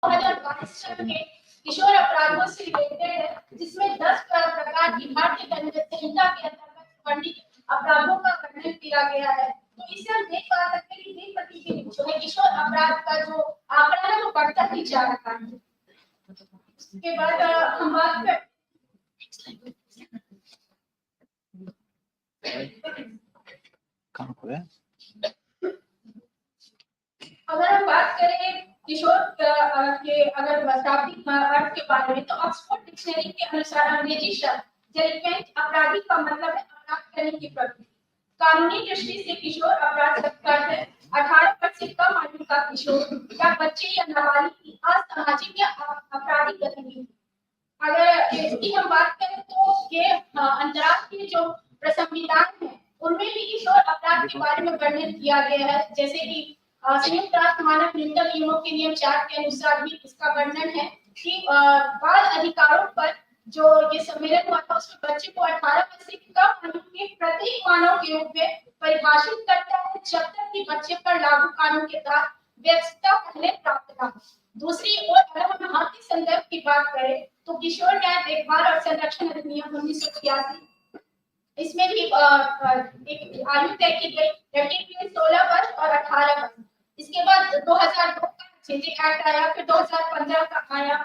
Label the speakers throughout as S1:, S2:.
S1: 2022 के किशोर अपराधों से रिलेटेड है, जिसमें 10 प्रकार की भारतीय दंड संहिता के अंतर्गत वर्णित अपराधों का वर्णन किया गया है। तो इससे हम देख पा सकते हैं कि दिन प्रतिदिन जो है किशोर अपराध का जो आंकड़ा है वो बढ़ता ही जा रहा है। उसके बाद हम बात कर अगर हम बात करें किशोर के अगर शाब्दिक अर्थ के बारे में, तो ऑक्सफोर्ड डिक्शनरी के अनुसार अंग्रेजी शब्द डेलिक्वेंट अपराधी का मतलब है अपराध करने की प्रवृत्ति। कानूनी दृष्टि से किशोर अपराध का अर्थ है 18 वर्ष से कम आयु का किशोर या बच्चे या नाबालिग की असामाजिक या आपराधिक गतिविधि। अगर इसकी हम बात करें तो ये अंतर्राष्ट्रीय जो संविधान है उनमें भी किशोर अपराध के बारे में वर्णन किया गया है, जैसे कि संयुक्त राष्ट्र मानव न्यूनतम नियमों के नियम 4 के अनुसार भी इसका वर्णन है कि बाल अधिकारों पर जो ये सम्मेलन हुआ था उसमें बच्चे को 18 वर्ष से कम आयु के प्रत्येक मानव के रूप में परिभाषित करता है, जब तक कि बच्चे पर लागू कानून के तहत व्यवस्था पहले प्राप्त न हो। दूसरी ओर अगर हम भारतीय संदर्भ की बात करें तो किशोर न्याय देखभाल और संरक्षण अधिनियम 1986 इसमें भी एक आयु तय की गई, लड़के के लिए 16 वर्ष और 18 वर्ष। इसके बाद 2002 का चेंजिंग एक्ट आया, फिर 2015 का आया,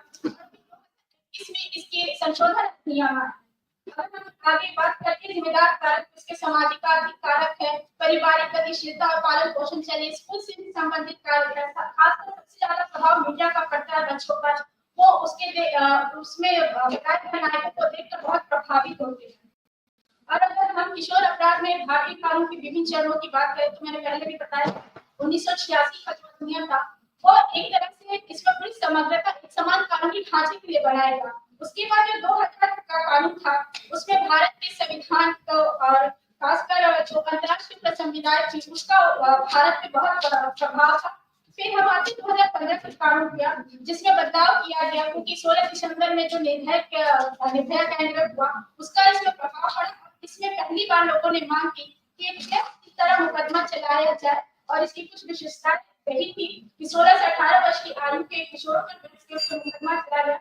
S1: इसमें इसके संशोधन अधिनियम आया। अगर हम आगे बात करते हैं जिम्मेदार कारक, उसके सामाजिक आर्थिक कारक है, पारिवारिक गतिशीलता और पालन पोषण चलिए स्कूल से संबंधित कारक है, खासकर सबसे ज्यादा प्रभाव मीडिया का पड़ता है बच्चों पर, वो उसमें नायकों को देखकर बहुत प्रभावित होते हैं। और अगर हम किशोर अपराध में भारतीय कानून के विभिन्न चरणों की बात करें तो मैंने पहले भी बताया 1986 का जो अधिनियम था वो एक तरह से इसमें पूरी समग्रता एक समान कानूनी ढांचे के लिए बनाया गया। उसके बाद जो 2000 का कानून था उसमें भारत के संविधान को और खासकर जो अंतर्राष्ट्रीय संविधान थी उसका भारत पे बहुत प्रभाव था। फिर हम आते 2015 का कानून किया जिसमें बदलाव किया गया, क्योंकि 16 दिसंबर में जो निर्भया कैंडिडेट हुआ उसका इसमें प्रभाव पड़ा। इसमें पहली बार लोगों ने मांग की कि इस तरह मुकदमा चलाया जाए और इसकी कुछ विशेषताएं यही थी कि 16 से 18 वर्ष की आयु के किशोरों पर मुकदमा चलाया गया।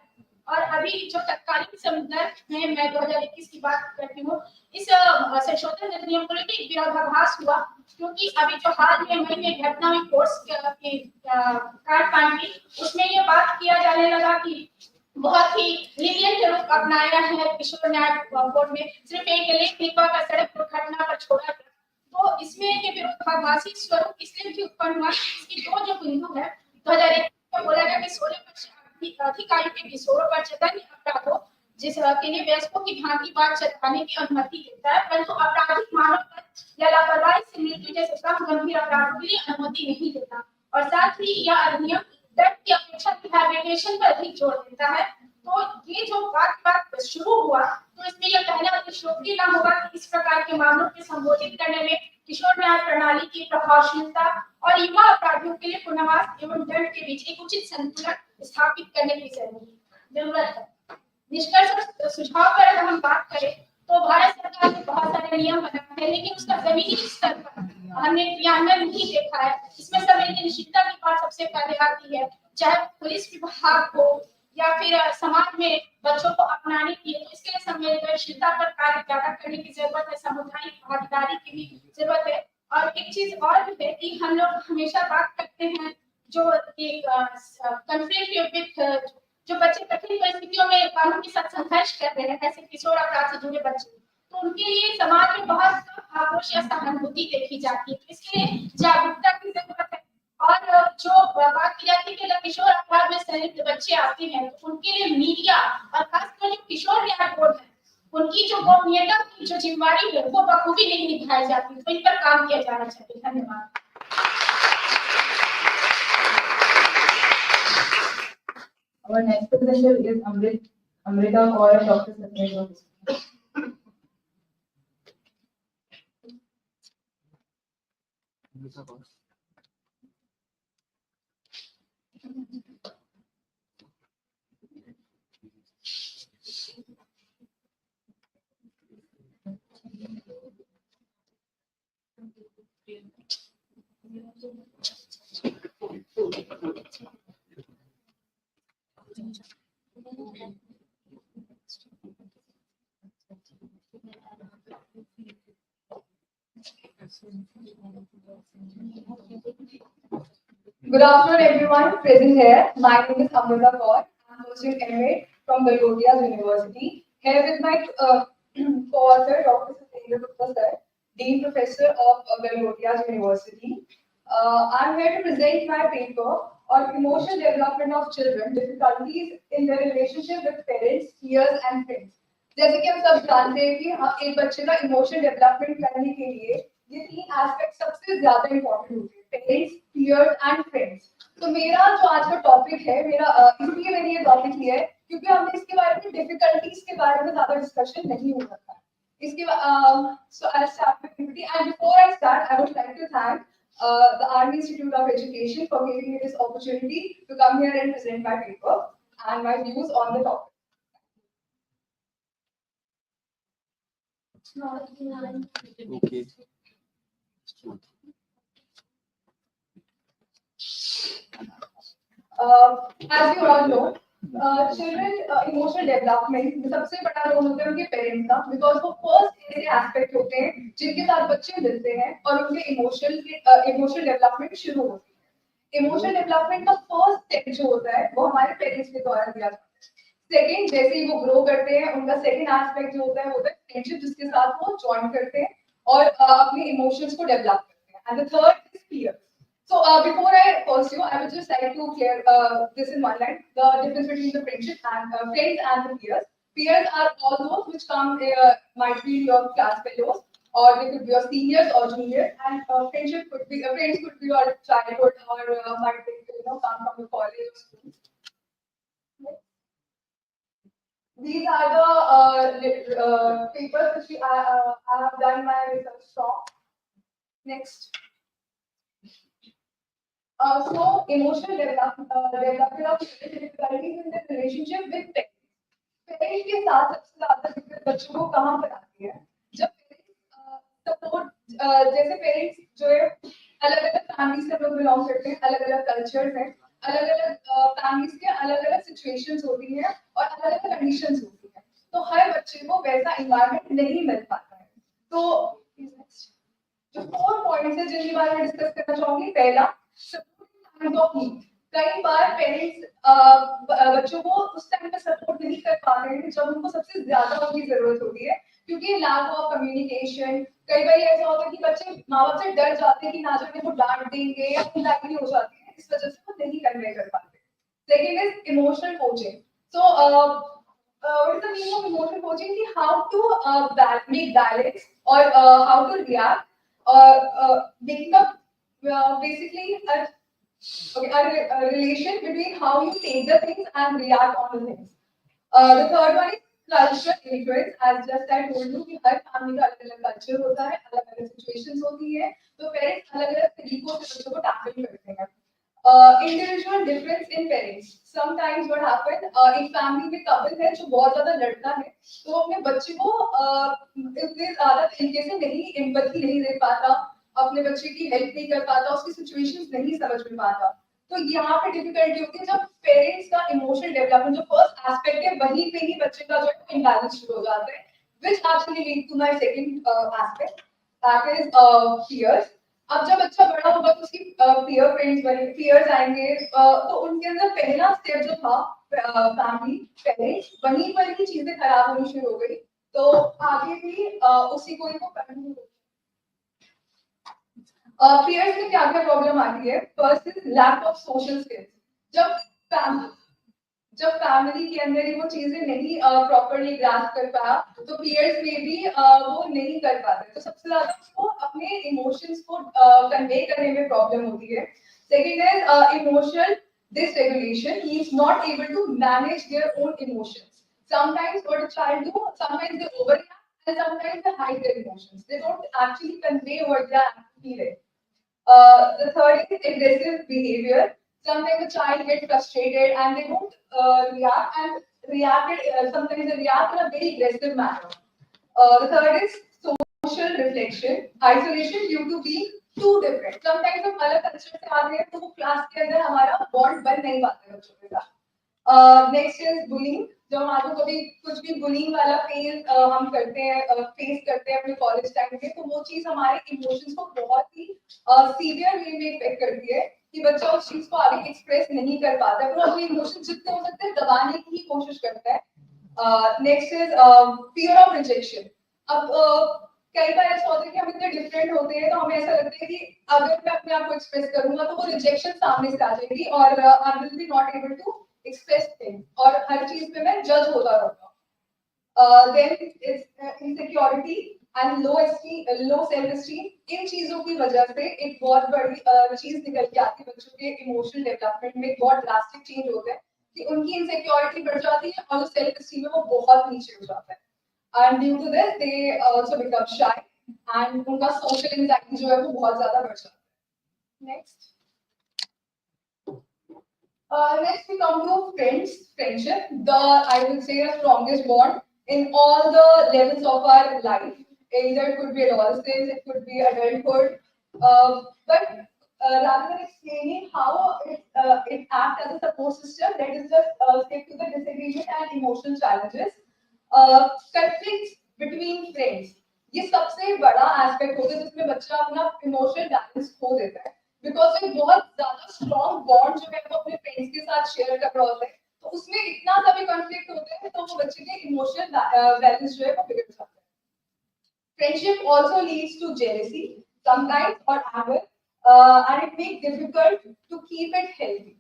S1: और अभी जो तत्कालीन संदर्भ में मैं 2021 की बात करती हूँ, इस संशोधन अधिनियम को लेकर विरोधाभास हुआ, क्योंकि अभी जो हाल में मई में घटना हुई कोर्स के कांड की उसमें ये बात किया जाने लगा कि बहुत ही लीनियंट रुख अपनाया है किशोर न्याय बोर्ड में, सिर्फ एक लेख लिखवा कर सड़क दुर्घटना पर छोड़ा गया। तो इसमें ये विरोधाभासी स्वरूप इसलिए भी उत्पन्न हुआ, इसकी दो जो बिंदु है 2001 में बोला गया कि 16 वर्ष अधिक आयु के किशोरों पर जघन्य अपराधों के लिए वयस्कों की भांति बात चलाने की अनुमति देता है, परंतु आपराधिक मानव पर या लापरवाही से मृत्यु जैसे कम गंभीर अपराधों के लिए अनुमति नहीं देता। और साथ ही यह अधिनियम दंड की अपेक्षा रिहैबिलिटेशन पर अधिक जोर देता है। तो ये जो बात शुरू हुआ तो इसमें यह कहना अतिशयोक्ति न होगा कि इस प्रकार के मामलों के संबोधित करने में किशोर न्याय प्रणाली की प्रभावशीलता और युवा अपराधियों के लिए पुनर्वास एवं दंड के बीच एक उचित संतुलन स्थापित करने की जरूरत है। निष्कर्ष और सुझाव पर अगर हम बात करें तो भारत सरकार ने बहुत सारे नियम बनाए हैं, लेकिन उसका जमीनी स्तर पर हमने क्रियान्वयन नहीं देखा है। इसमें संवेदनशीलता की बात सबसे पहले आती है, चाहे पुलिस विभाग हो या फिर समाज में बच्चों को अपनाने की, तो इसके लिए संवेदनशीलता पर कार्य ज्यादा करने की जरूरत है, सामुदायिक भागीदारी की भी जरूरत है। और एक चीज और भी है कि हम लोग हमेशा बात करते हैं जो कॉन्फ्लिक्ट विद जो बच्चे कठिन परिस्थितियों में कानून के साथ संघर्ष कर रहे हैं, ऐसे किशोर अपराध से जुड़े बच्चे, तो उनके लिए समाज में बहुत कम आक्रोश या सहानुभूति देखी जाती है। तो इसके लिए जागरूकता की जरूरत है। और जो बात की जाती है कि किशोर अपराध में संलिप्त बच्चे आते हैं तो उनके लिए मीडिया और खासकर जो किशोर न्याय बोर्ड है उनकी जो गोपनीयता की जो जिम्मेदारी है वो बखूबी नहीं निभाई जाती, तो इन पर काम किया जाना चाहिए। धन्यवाद।
S2: Our next presenter is Amrita or Dr. Satya. Good afternoon, everyone present here. My name is Amrita Kaur. I'm pursuing MA from Galgodias University. Here with my co-author, Dr. Satendra Gupta sir, Dean Professor of Galgodias University. I'm here to present my paper on emotional development of children, difficulties in their relationship with parents, peers, and friends. जैसे कि हम सब जानते हैं कि हाँ, एक बच्चे का इमोशनल डेवलपमेंट करने के लिए ये तीन एस्पेक्ट सबसे ज्यादा इंपॉर्टेंट होते हैं, पेरेंट्स, पीयर्स एंड फ्रेंड्स। तो मेरा जो आज का टॉपिक है, इसलिए मैंने ये टॉपिक लिया है क्योंकि हमने इसके बारे में डिफिकल्टीज के बारे में ज्यादा डिस्कशन नहीं हो सकता। इसके so I start with PPT and before I start I would like to thank the Army Institute of Education for giving me this opportunity to come here and present my paper and my views on the topic.
S3: Okay.
S2: As you all know, children emotional development में सबसे बड़ा role होता है उनके parents का, because वो first ऐसे aspect होते हैं जिनके साथ बच्चे मिलते हैं और उनके इमोशनल डेवलपमेंट शुरू होती है। इमोशनल डेवलपमेंट का फर्स्ट स्टेप जो होता है वो हमारे पेरेंट्स के द्वारा दिया जाता है। सेकेंड, जैसे ही वो ग्रो करते हैं उनका सेकेंड एस्पेक्ट जो होता है फ्रेंडशिप, जिसके साथ वो ज्वाइन करते हैं और अपने इमोशंस को डेवलप करते हैं। And the third is peer. So before I pursue, I would just like to clear this in one line: the difference between the friendship and friends and the peers. Peers are all those which come might be your class fellows, or they could be your seniors or juniors, and friendship could be friends could be your childhood, or might be come from the college or school. These are the papers which I have done my research from. Next. So emotional development of difficulties in the relationship with parents. Parents के साथ सबसे ज्यादा दिक्कत बच्चों को कहाँ पर आती है? जब पेरेंट्स सपोर्ट, जैसे पेरेंट्स जो है अलग अलग फैमिली से लोग बिलोंग करते हैं, अलग अलग कल्चर्स हैं, अलग अलग फैमिलीज के अलग अलग सिचुएशंस होती हैं और अलग अलग कंडीशंस होती हैं, तो हर बच्चे को वैसा इन्वायरमेंट नहीं मिल पाता है। तो जो 4 पॉइंट्स है जिनके बारे में डिस्कस करना चाहूंगी। पहला, सपोर्टिंग ऑफ नीड। कई बार पेरेंट्स बच्चों को उस टाइम पे सपोर्ट नहीं कर पाते हैं जब उनको सबसे ज्यादा उनकी जरूरत होती है, क्योंकि लैक ऑफ कम्युनिकेशन। कई बार ऐसा होता है कि बच्चे माँ बाप से डर जाते हैं कि ना जाने वो डांट देंगे या इनडायरेक्टली हो जाती है, इस वजह से वो नहीं कन्वे कर पाते। Second is emotional coaching. So what is the meaning of emotional coaching? Ki how to make balance or how to react making up basically a relation between how you take the things and react on the things. The third one is cultural influence. As just I told you कि हर family का अलग अलग culture होता है, अलग अलग situations होती है, तो पेरेंट्स अलग अलग तरीकों से बच्चों को टैकल करते हैं। Individual difference in parents. Sometimes what happen, एक फैमिली में कपल है जो बहुत ज्यादा लड़ता है, तो अपने बच्चे को इतने ज्यादा तरीके से नहीं एम्पैथी नहीं दे पाता, अपने बच्चे की हेल्प नहीं कर पाता, उसकी सिचुएशंस नहीं समझ में पाता। तो यहाँ पे डिफिकल्टी होती है जब पेरेंट्स का इमोशनल डेवलपमेंट जो फर्स्ट एस्पेक्ट है वहीं पे ही बच्चे का जो है इम्बैलेंस शुरू हो जाता है, which actually leads to my second aspect, that is peers. अब जब बच्चा बड़ा होगा तो उसकी पीयर फ्रेंड्स बने, पीयर्स आएंगे, तो उनके अंदर पहला स्टेप जो था फैमिली पेरेंट्स, वहीं पर ही चीजें खराब होनी शुरू हो गई, तो आगे भी उसी को करनी होगी। पीयर्स में क्या क्या प्रॉब्लम आती है? First is lack of social skills. जब फैमिली के अंदर ही वो चीजें नहीं प्रॉपर्ली ग्रास्प कर पाया, तो पीयर्स में भी वो नहीं कर पाते, तो सबसे ज्यादा उसको अपने इमोशंस को कन्वे करने में प्रॉब्लम होती है। Second is emotional dysregulation. He is not able to manage their own emotions. Sometimes what a child do, sometimes they overreact and sometimes they hide their emotions. They don't actually convey what they are feeling. The third is aggressive behavior. Sometimes the child gets frustrated and they don't react, and sometimes they react in a very aggressive manner. The third is social reflection, isolation due to being too different. Sometimes हम अलग culture से आते हैं तो वो class के अंदर हमारा बॉन्ड बन नहीं पाता है बच्चों के साथ। Next is bullying. जब हमारे कभी कुछ भी बुलिंग वाला फेस हम करते हैं फेस करते हैं अपने कॉलेज टाइम में, तो वो चीज हमारे इमोशंस को बहुत ही सीवियर वे में इफेक्ट करती है कि बच्चा उस चीज को आगे एक्सप्रेस नहीं कर पाता है, वो अपने इमोशन जितने हो सकते हैं दबाने की ही कोशिश करता है. Next is fear of rejection. अब कई बार ऐसा होता है कि हम इतने डिफरेंट होते हैं तो हमें ऐसा लगता है कि अगर मैं अपने आप को एक्सप्रेस करूंगा तो वो रिजेक्शन सामने से आ जाएगी और I will be not able to express things और हर चीज पे मैं जज होता रहूंगा. Then it's insecurity and low self esteem. इन चीजों की वजह से एक बहुत बड़ी चीज निकल के आती है बच्चों के इमोशनल डेवलपमेंट में. बहुत ड्रास्टिक चेंज होता है कि उनकी इनसिक्योरिटी बढ़ जाती है और जो सेल्फ एस्टीम है वो बहुत नीचे हो जाता है. And due to this, they also become shy, and उनका social anxiety जो है वो बहुत ज़्यादा बढ़ जाता है. Next. Next we come to friendship. I would say the strongest bond in all the levels of our life. Either it could be adolescence, it could be adulthood. But rather than explaining how it acts as a support system, let us just stick to the disagreement and emotional challenges. Conflicts between friends. ये सबसे बड़ा aspect होता है जिसमें बच्चा अपना emotional balance खो देता है बिकॉज एक बहुत ज्यादा स्ट्रॉन्ग बॉन्ड जो है वो अपने फ्रेंड्स के साथ शेयर कर रहा होता है, तो उसमें इतना सा भी कॉन्फ्लिक्ट होता है तो वो बच्चे के इमोशनल बैलेंस जो है वो बिगड़ जाता है. Friendship also leads to jealousy sometimes or anger, and it makes difficult to keep it healthy.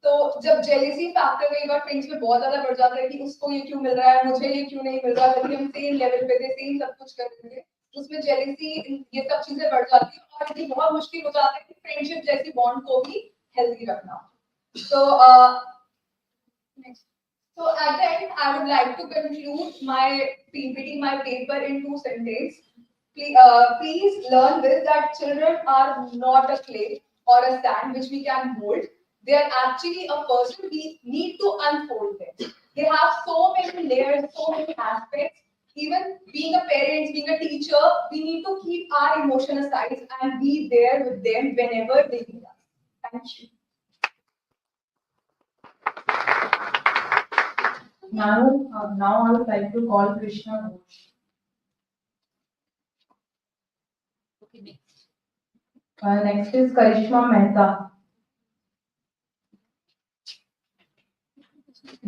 S2: तो जब जेलेसी फैक्टर कई बार फ्रेंड्स में बहुत ज्यादा बढ़ जाता है कि उसको ये क्यों मिल रहा है मुझे ये क्यों नहीं मिल रहा, जबकि हम सेम लेवल पे थे सेम सब कुछ कर रहे थे, उसमें जेलेसी ये सब चीजें बढ़ जाती है और ये बहुत मुश्किल हो जाता है कि फ्रेंडशिप जैसी बॉन्ड को भी हेल्दी रखना. So next. So at the end, I would like to conclude my PPT, my paper in 2 sentences. Please learn this, that children are not a clay or a sand which we can mold. They are actually a person. We need to unfold them. They have so many layers, so many aspects. Even being a parent, being a teacher, we need to keep our emotion aside and be there with them whenever they need us. Thank you.
S4: Now I would like to call Krishna Ghosh.
S1: Okay, next.
S4: Next is Karishma Mehta.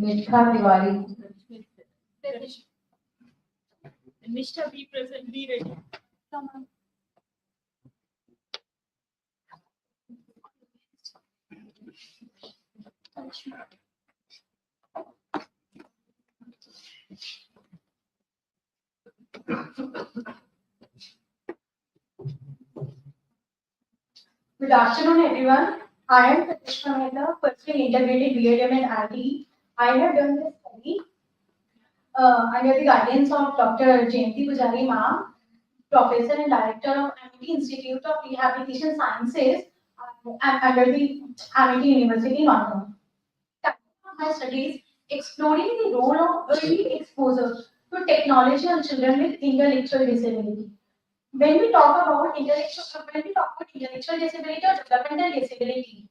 S4: Nishtha Tiwari.
S1: Nishtha, be present, be ready. Come on.
S5: Good afternoon, everyone. I am Karishma Mehta, pursuing integrated BAM and IT. I have done this study under the guidance of Dr. Jayanti Pujari Ma'am, Professor and Director of Amity Institute of Rehabilitation Sciences, and under the Amity University, London. My studies exploring the role of early exposure to technology on children with intellectual disability. When we talk about intellectual disability or developmental disability,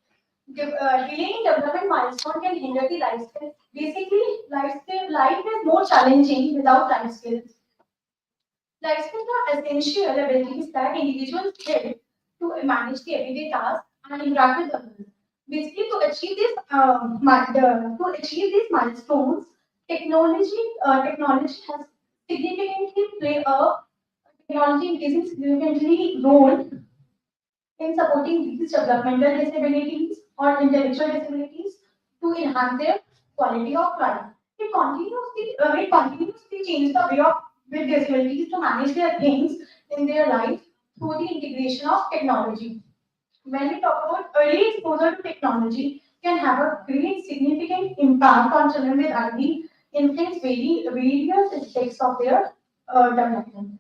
S5: delaying development milestone can hinder the life skills. Basically, life is more challenging without life skills. Life skills are essential abilities that individuals help to manage the everyday tasks and interact with others. Basically, to achieve these milestones, technology has significantly play a technology plays a significantly role in supporting these developmental disabilities or intellectual disabilities to enhance their quality of life. It continuously changes the way of with disabilities to manage their things in their life through the integration of technology. When we talk about early exposure to technology can have a great significant impact on children with ID, influence various aspects of their development.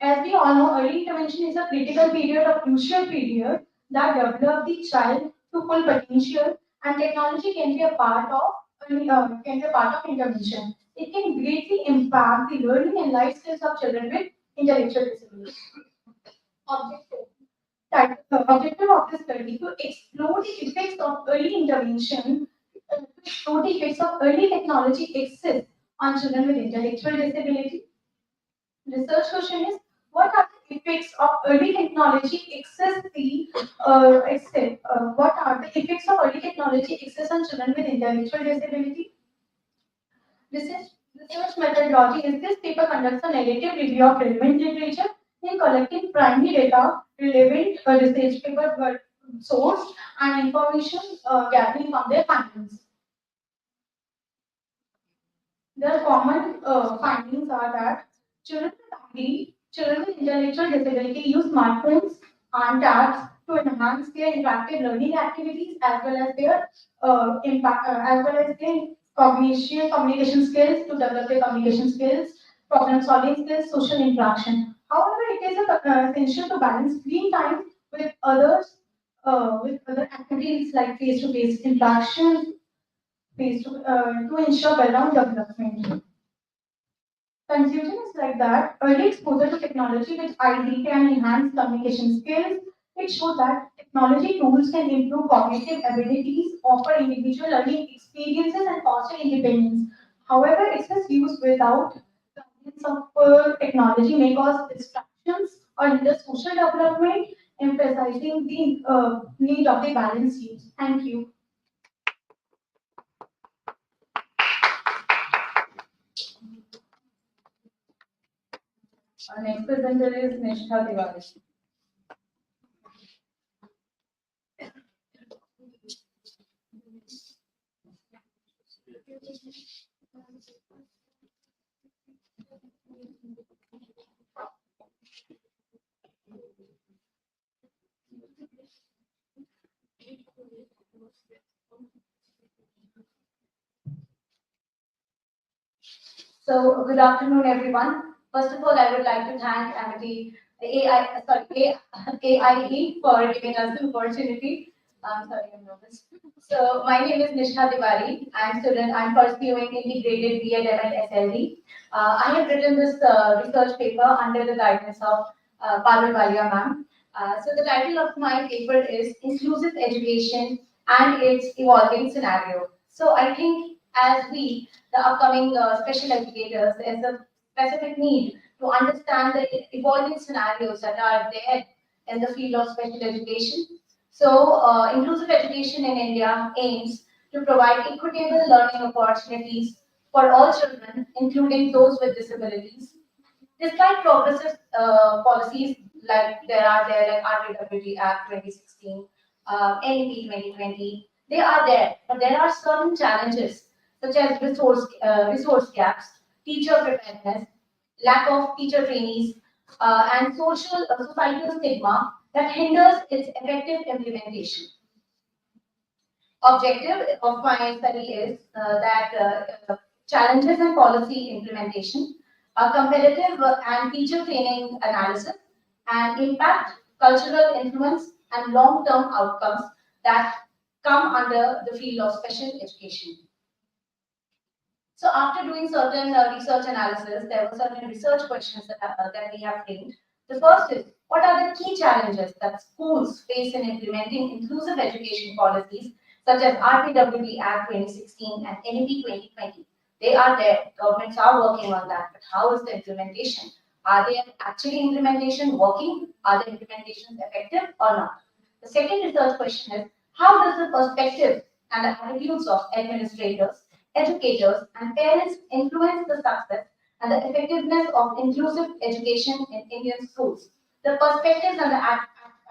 S5: As we all know, early intervention is a critical period or crucial period that develop the child to full potential, and technology can be a part of intervention. It can greatly impact the learning and life skills of children with intellectual disabilities. Objective. Objective of this study to explore the effects of early intervention show the effects of early technology access on children with intellectual disability? Research question is, what are the effects of early technology access what are the effects of early technology access on children with intellectual disability? Research methodology is this paper conducts a narrative review of relevant literature in collecting primary data, relevant research papers were sourced, and information gathering from their findings. The common findings are that children with ID, children with intellectual disability use smartphones and tabs to enhance their interactive learning activities as well as their communication skills to develop their communication skills, problem solving skills, social interaction. However, it is essential to balance screen time with with other activities like face-to-face interaction, to ensure well-rounded development. Conclusion is like that early exposure to technology with ID can enhance communication skills. It shows that technology tools can improve cognitive abilities, offer individual learning experiences, and foster independence. However, excess use without guidance of technology may cause distractions or hinder social development, emphasizing the need of the balanced use. Thank you.
S4: Our next presenter is Nishtha Tiwari.
S6: So, good afternoon, everyone. First of all, I would like to thank AIE for giving us the opportunity. I'm sorry, I'm nervous. So, my name is Nishtha Tiwari. I'm pursuing integrated B.Ed. SLD. I have written this research paper under the guidance of Parul Walia ma'am. So, the title of my paper is Inclusive Education and its Evolving Scenario. So, I think as the upcoming special educators, there's a specific need to understand the evolving scenarios that are there in the field of special education. So, inclusive education in India aims to provide equitable learning opportunities for all children, including those with disabilities. Despite progressive policies like RTWT Act 2016, NEP 2020, they are there, but there are certain challenges such as resource gaps, teacher preparedness, lack of teacher trainees, and societal stigma that hinders its effective implementation. Objective of my study is challenges in policy implementation, a competitive and teacher training analysis, and impact, cultural influence, and long-term outcomes that come under the field of special education. So after doing certain research analysis, there were certain research questions that we have framed. The first is, what are the key challenges that schools face in implementing inclusive education policies such as RTWT Act 2016 and NEP 2020? They are there. Governments are working on that, but how is the implementation? Are they actually implementation working? Are the implementations effective or not? The second research question is, how does the perspective and the attitudes of administrators, educators, and parents influence the success and the effectiveness of inclusive education in Indian schools? The perspectives and the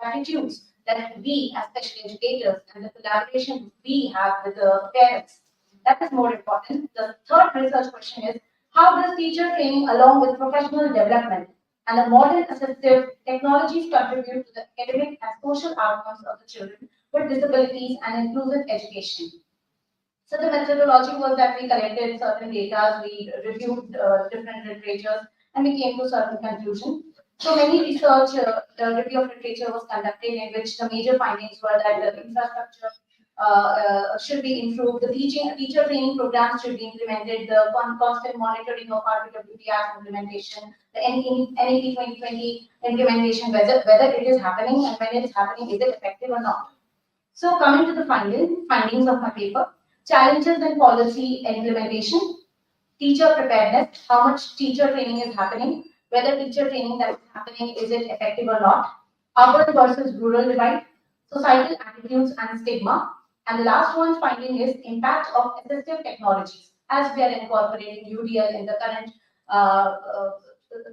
S6: attitudes that we as special educators and the collaboration we have with the parents, that is more important. The third research question is, how does teacher training along with professional development and the modern assistive technologies contribute to the academic and social outcomes of the children with disabilities and inclusive education? So the methodology was that we collected certain data, we reviewed different literatures, and we came to certain conclusions. So many research, the review of literature was conducted in which the major findings were that the infrastructure should be improved, the teacher training programs should be implemented, the constant monitoring of RTWT Act implementation, the NEP 2020 implementation, whether it is happening and when it is happening, is it effective or not? So coming to the findings of my paper. challenges in policy implementation, teacher preparedness, how much teacher training is happening, whether teacher training that is happening, is it effective or not, urban versus rural divide, societal attitudes and stigma, and the last one finding is impact of assistive technologies as we are incorporating UDL in the current uh, uh,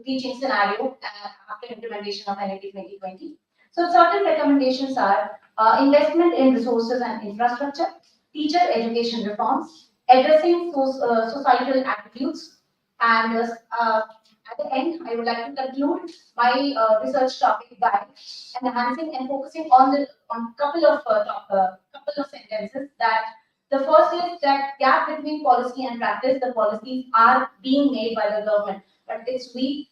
S6: teaching scenario after implementation of NEP 2020. So certain recommendations are investment in resources and infrastructure, teacher education reforms, addressing societal attitudes, and at the end, I would like to conclude my research topic by enhancing and focusing on the on couple of sentences. That the first is that gap between policy and practice. The policies are being made by the government, but it's we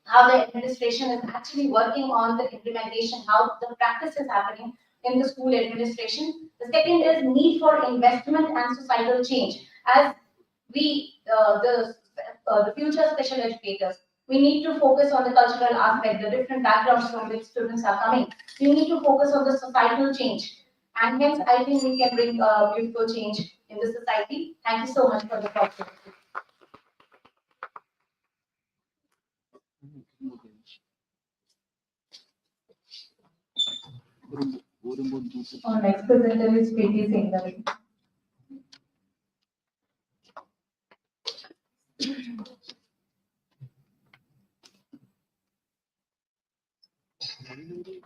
S6: how the administration is actually working on the implementation, how the practice is happening in the school administration. The second is need for investment and societal change. As we, the future special educators, we need to focus on the cultural aspect, the different backgrounds from which students are coming. We need to focus on the societal change. And hence, I think we can bring beautiful change in the society. Thank you so much for the opportunity.
S4: Our next presenter is Preeti Singh.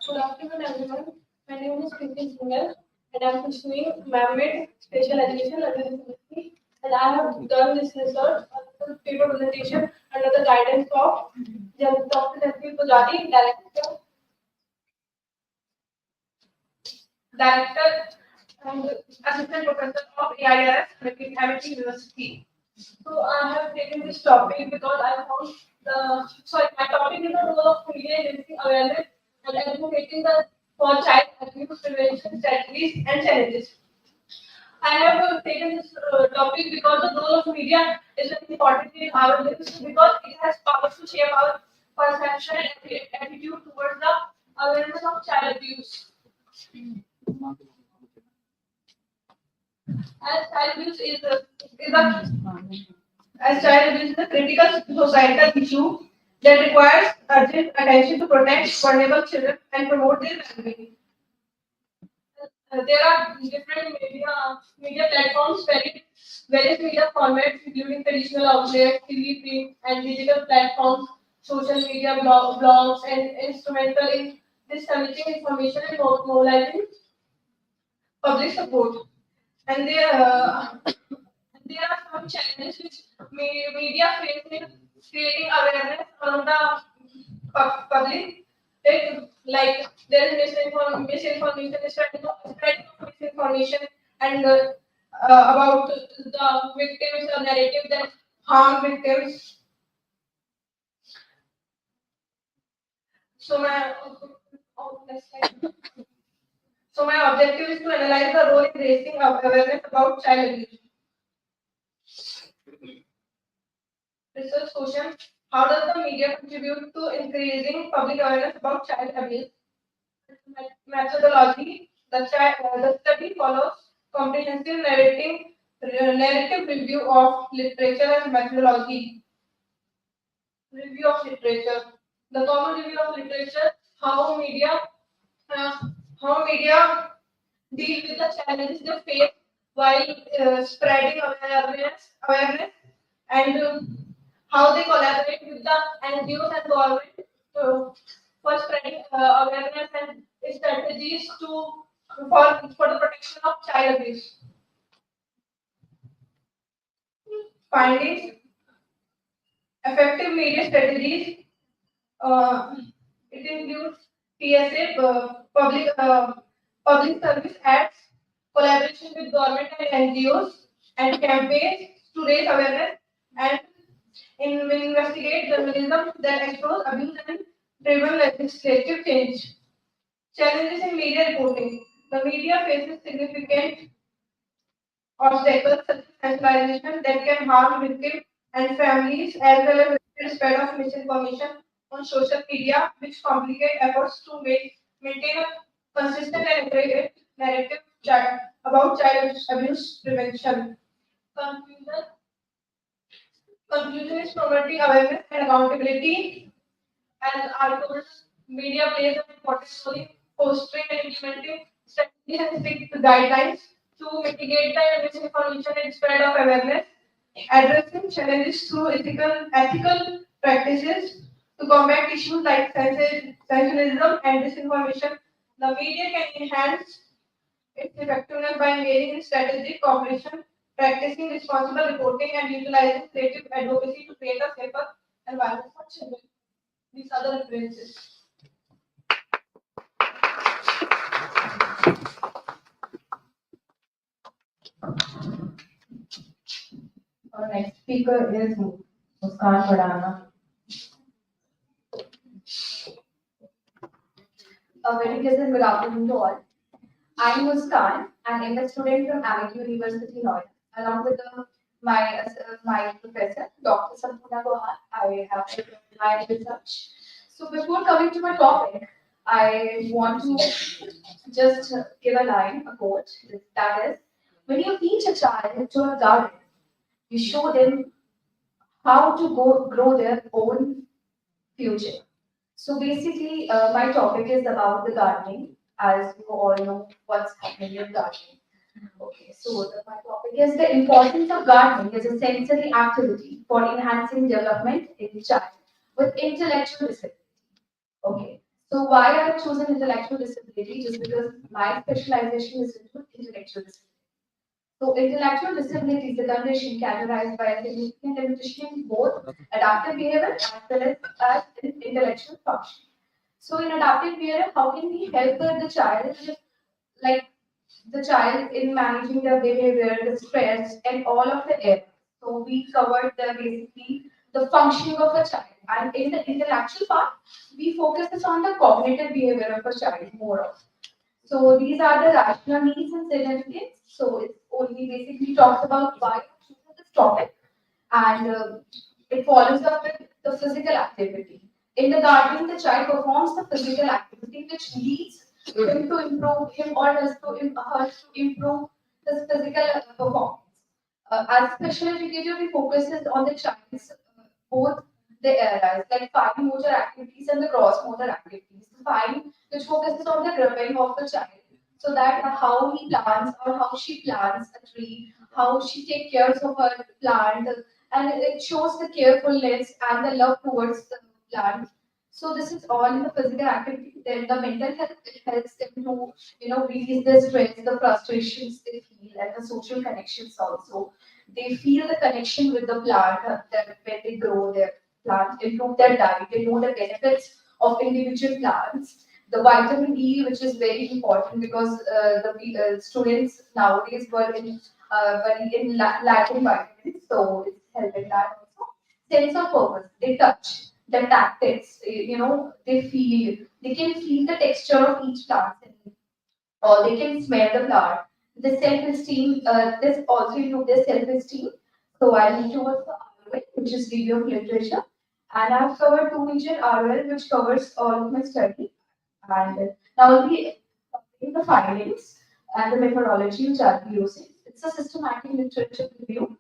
S7: Good afternoon, everyone. My name is Viksit Bharat, and I am pursuing man-made special education under this university. And I have done this research on the paper presentation under the guidance of Dr. Jaspreet Pujari, Director and Assistant Professor of AIRS, MIT University. So I have taken this topic because I found my topic is the role of media in raising awareness and advocating for child abuse prevention strategies and challenges. I have taken this topic because the role of media is very important in our lives because it has power to shape our perception and attitude towards the awareness of child abuse. As child abuse is as child abuse is a critical societal issue that requires urgent attention to protect vulnerable children and promote their well-being. There are different media platforms, various media formats, including traditional outlets, TV, print, and digital platforms, social media, blogs, and instrumental in disseminating information and mobilizing public support. And there are some challenges which media face in creating awareness among the public. Like there is misinformation, spreading of misinformation, and about the victims, a narrative that harm victims. So next slide. So my objective is to analyze the role in raising awareness about child abuse. Research question: how does the media contribute to increasing public awareness about child abuse? Methodology: the study follows comprehensive narrative review of literature and methodology. Review of literature: the common review of literature, how media deal with the challenges they face while spreading awareness, and how they collaborate with the NGOs and government for spreading awareness and strategies for the protection of child abuse. Findings: effective media strategies. It includes PSA, public service ads, collaboration with government and NGOs, and campaigns to raise awareness and investigate journalism that expose abuse and driven legislative change. Challenges in media reporting: the media faces significant obstacles such as sensationalization that can harm victims and families, as well as the spread of misinformation on social media, which complicate efforts to maintain a consistent and accurate narrative about child abuse prevention. Conclusion. Conclusion is promoting awareness and accountability, and our goals, media plays an important role in fostering and implementing strategies and strict guidelines to mitigate the misinformation and spread of awareness, addressing challenges through ethical practices to combat issues like sensationalism and disinformation. The media can enhance its effectiveness by engaging in strategic cooperation, practicing responsible reporting, and utilizing creative advocacy to create a safer environment for children. These are the references.
S4: Our next speaker is Muskan Padana.
S6: A very pleasant good afternoon to all. I am Muskan and I'm a student from Amit University, NOIDA. Along with my professor, Dr. Sampurna Gohar, I have done my research. So before coming to my topic, I want to just give a line, a quote, that is, when you teach a child to a garden, you show them how to grow their own future. So basically, my topic is about the gardening, as you all know what's happening in gardening. Okay, so my topic is the importance of gardening as a sensory activity for enhancing development in child with intellectual disability. Okay, so why I have chosen intellectual disability? Just because my specialization is into intellectual disability. So intellectual disability is a condition characterized by a significant limitation in both adaptive behavior as well as intellectual function. So in adaptive behavior, how can we help the child, like the child in managing their behavior, the stress, and all of the errors? So we covered the basically the functioning of a child, and in the intellectual part, we focus on the cognitive behavior of a child more of. So these are the rational needs and significance. So it only basically talks about why I choose this topic, and it follows up with the physical activity. In the gardening, the child performs the physical activity which leads him to improve him or her to improve his physical performance. As special educator, we focuses on the child's both the areas like fine motor activities and the gross motor activities. The fine which focuses on the gripping of the child, so that how he plants or how she plants a tree, how she takes care of her plant, and it shows the carefulness and the love towards the plant. So this is all in the physical activity. Then the mental health, it helps them to release the stress, the frustrations they feel, and the social connections also. They feel the connection with the plant that when they grow their plant, improve their diet. They know the benefits of individual plants. The vitamin D, which is very important because the students nowadays were in lacking vitamins, so it's helping that also. Sense of purpose. They touch the tactics. They can feel the texture of each plant, or they can smell the plant. The self-esteem. This also improves their self-esteem. So I move towards the ROL, which is review of literature, and I've covered two major ROL, which covers all of my study. And now I'll be covering the findings and the methodology which I'll be using. It's a systematic literature review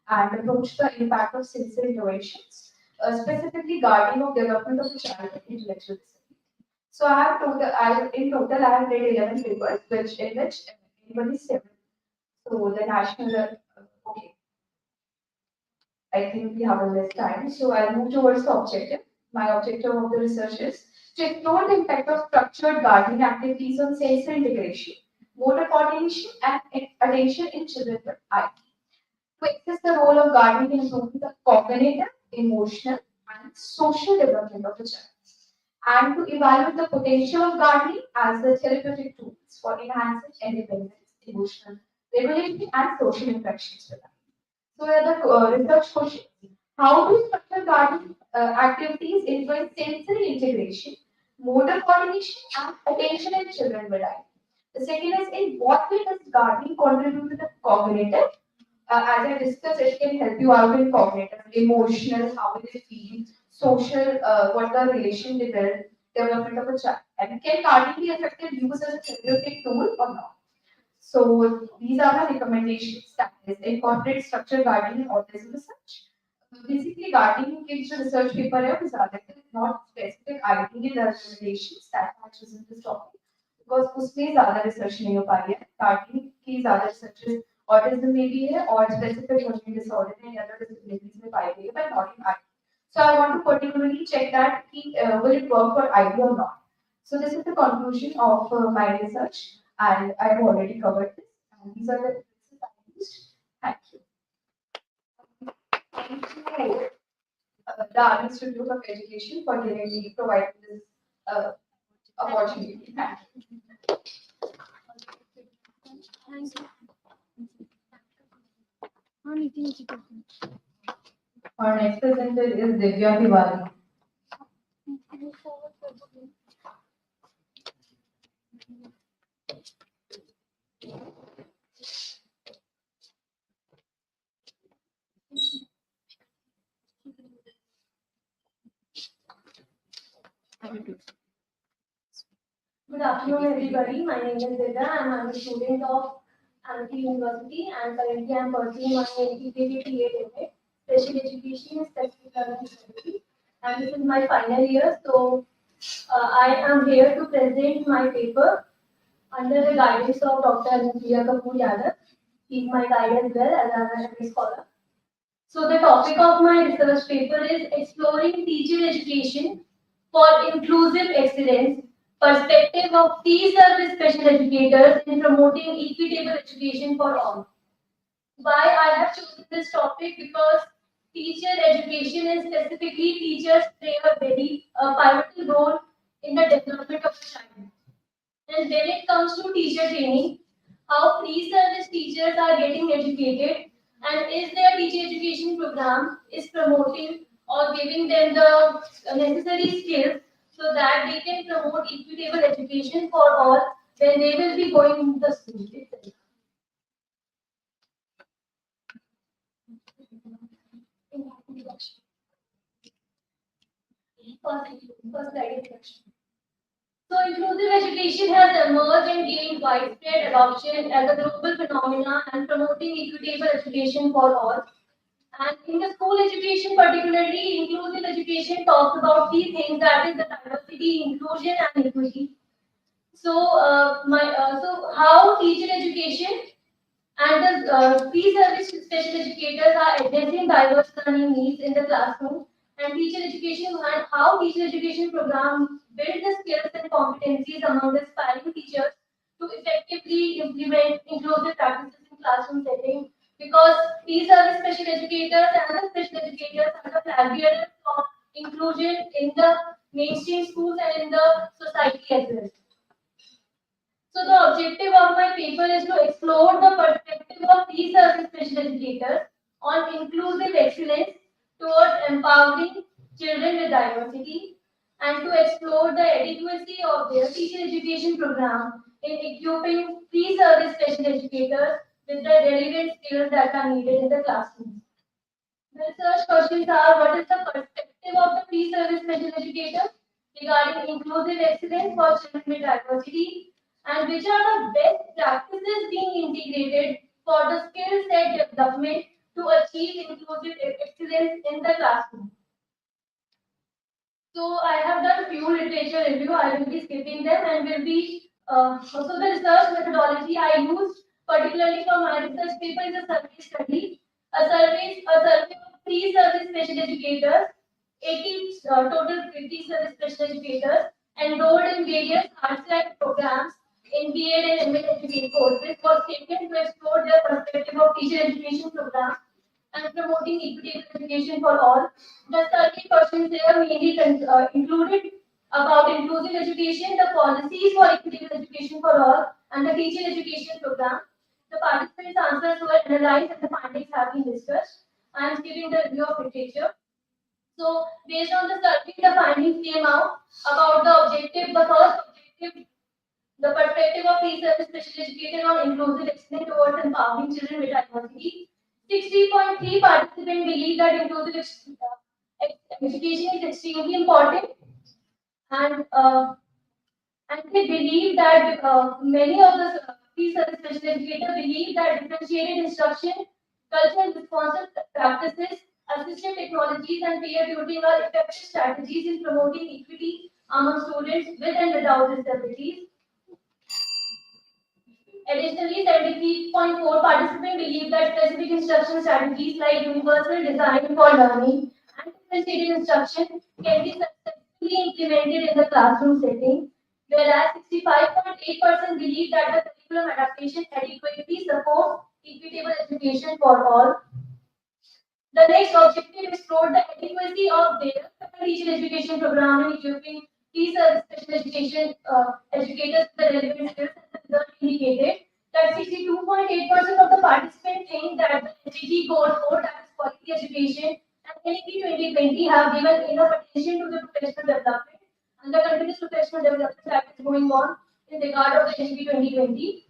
S6: and approach the impact of sensory innovations, specifically guarding of development of the child with intellectual disability. So in total I have read 11 papers, in which 27. So the national, okay, I think we have a less time, so I'll move towards the objective. My objective of the research is to explore the impact of structured gardening activities on sensory integration, motor coordination, and attention in children with IQ. To assess the role of gardening in improving the cognitive, emotional, and social development of the child, and to evaluate the potential of gardening as a therapeutic tool for enhancing independence, emotional regulation, and social interactions with them. So here the research question: how do structured gardening activities influence sensory integration, motor coordination, and attention in children with IQ? The second is, in what way does gardening contribute to the cognitive? As I discussed, it can help you out in cognitive, emotional, how they feel, social, what the relation they build, development of a child. And can gardening be effective used as a therapeutic tool or not?
S5: So these are my recommendations. That is, incorporate structured gardening in autism research. Basically, gardening के जो research paper है वो ज़्यादातर not specific ideally the recommendations that I chosen this topic because उसमें ज़्यादा research नहीं हो पाई है. Gardening की ज़्यादा research autism में भी है और specific learning disorder and other disabilities में पाई गई है, but not in ID. So I want to particularly check that will it work for ID or not. So this is the conclusion of my research, and I have already covered this. And these are the references I used. Thank you. Thank you, the Institute of Education for giving me providing this opportunity. Thank you.
S4: Our next presenter is Divya Tiwari.
S8: Good afternoon, everybody. My name is Divya and I'm a student of Amity University and currently I'm pursuing my integrated BA Special Education and Specific Learning Strategy. And this is my final year, so I am here to present my paper under the guidance of Dr. Nupriya Kapoor Yadav. He is my guide as well as I'm a scholar. So the topic of my research paper is exploring teacher education for inclusive excellence, perspective of fee-service special educators in promoting equitable education for all. Why I have chosen this topic? Because teacher education and specifically teachers play a very pivotal role in the development of a child. And when it comes to teacher training, how pre-service teachers are getting educated and is their teacher education program is promoting or giving them the necessary skills so that they can promote equitable education for all when they will be going into the school itself. First slide introduction. So inclusive education has emerged and gained widespread adoption as a global phenomenon and promoting equitable education for all. And in the school education, particularly, inclusive education talks about three things, that is the diversity, inclusion, and equity. So, so how teacher education and the pre-service special educators are addressing diverse learning needs in the classroom, and teacher education and how teacher education program build the skills and competencies among the aspiring teachers to effectively implement inclusive practices in classroom setting. Because pre-service special educators and the special educators are the flag bearers of inclusion in the mainstream schools and in the society as well. So the objective of my paper is to explore the perspective of pre-service special educators on inclusive excellence towards empowering children with diversity and to explore the adequacy of their teacher education program in equipping pre-service special educators with the relevant skills that are needed in the classroom. The research questions are: what is the perspective of the pre-service special educator regarding inclusive excellence for children with diversity? And which are the best practices being integrated for the skill set development to achieve inclusive excellence in the classroom? So I have done few literature review. I will be skipping them and will be also the research methodology I used particularly for my research paper is a survey study. A survey of pre-service special educators, 80 total pre-service special educators enrolled in various arts and programs in B.Ed and M.Ed education courses was taken to explore their perspective of teacher education program and promoting equitable education for all. The survey questions there mainly included about inclusive education, the policies for equitable education for all, and the teacher education program. The participants' answers were analyzed and the findings have been discussed. I am giving the review of literature. So, based on the survey, the findings came out about the objective, the first objective, the perspective of pre-service special educator on inclusive excellence towards empowering children with diversity. 60.3 participants believe that inclusive education is extremely important, and and they believe that many of the these special educators believe that differentiated instruction, cultural responsive practices, assistive technologies, and peer tutoring are effective strategies in promoting equity among students with and without disabilities. Additionally, 73.4 participants believe that specific instruction strategies like universal design for learning and differentiated instruction can be successfully implemented in the classroom setting, whereas 65.8% believe that the curriculum adaptation adequately supports equitable education for all. The next objective explored the adequacy of their teacher education program in equipping these special education educators with the relevant skills, and the result indicated that 62.8% of the participants think that the NGT goal 4, that is quality education, and NEP 2020 have given enough attention to the professional development and the continuous professional development that is going on in regard of the NEP 2020.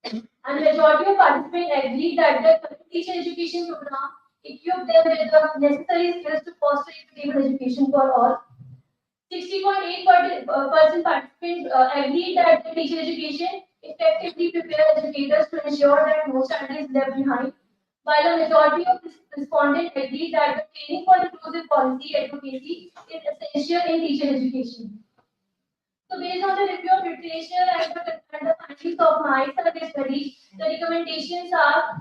S8: And majority of participants agree that the current teacher education program equip them with the necessary skills to foster equitable education for all. 60.8% participants agree that the teacher education effectively prepare educators to ensure that no child is left behind, while a majority of respondents agree that the training for inclusive policy advocacy is essential in teacher education. So based on the review of literature and the findings of my survey study, the recommendations are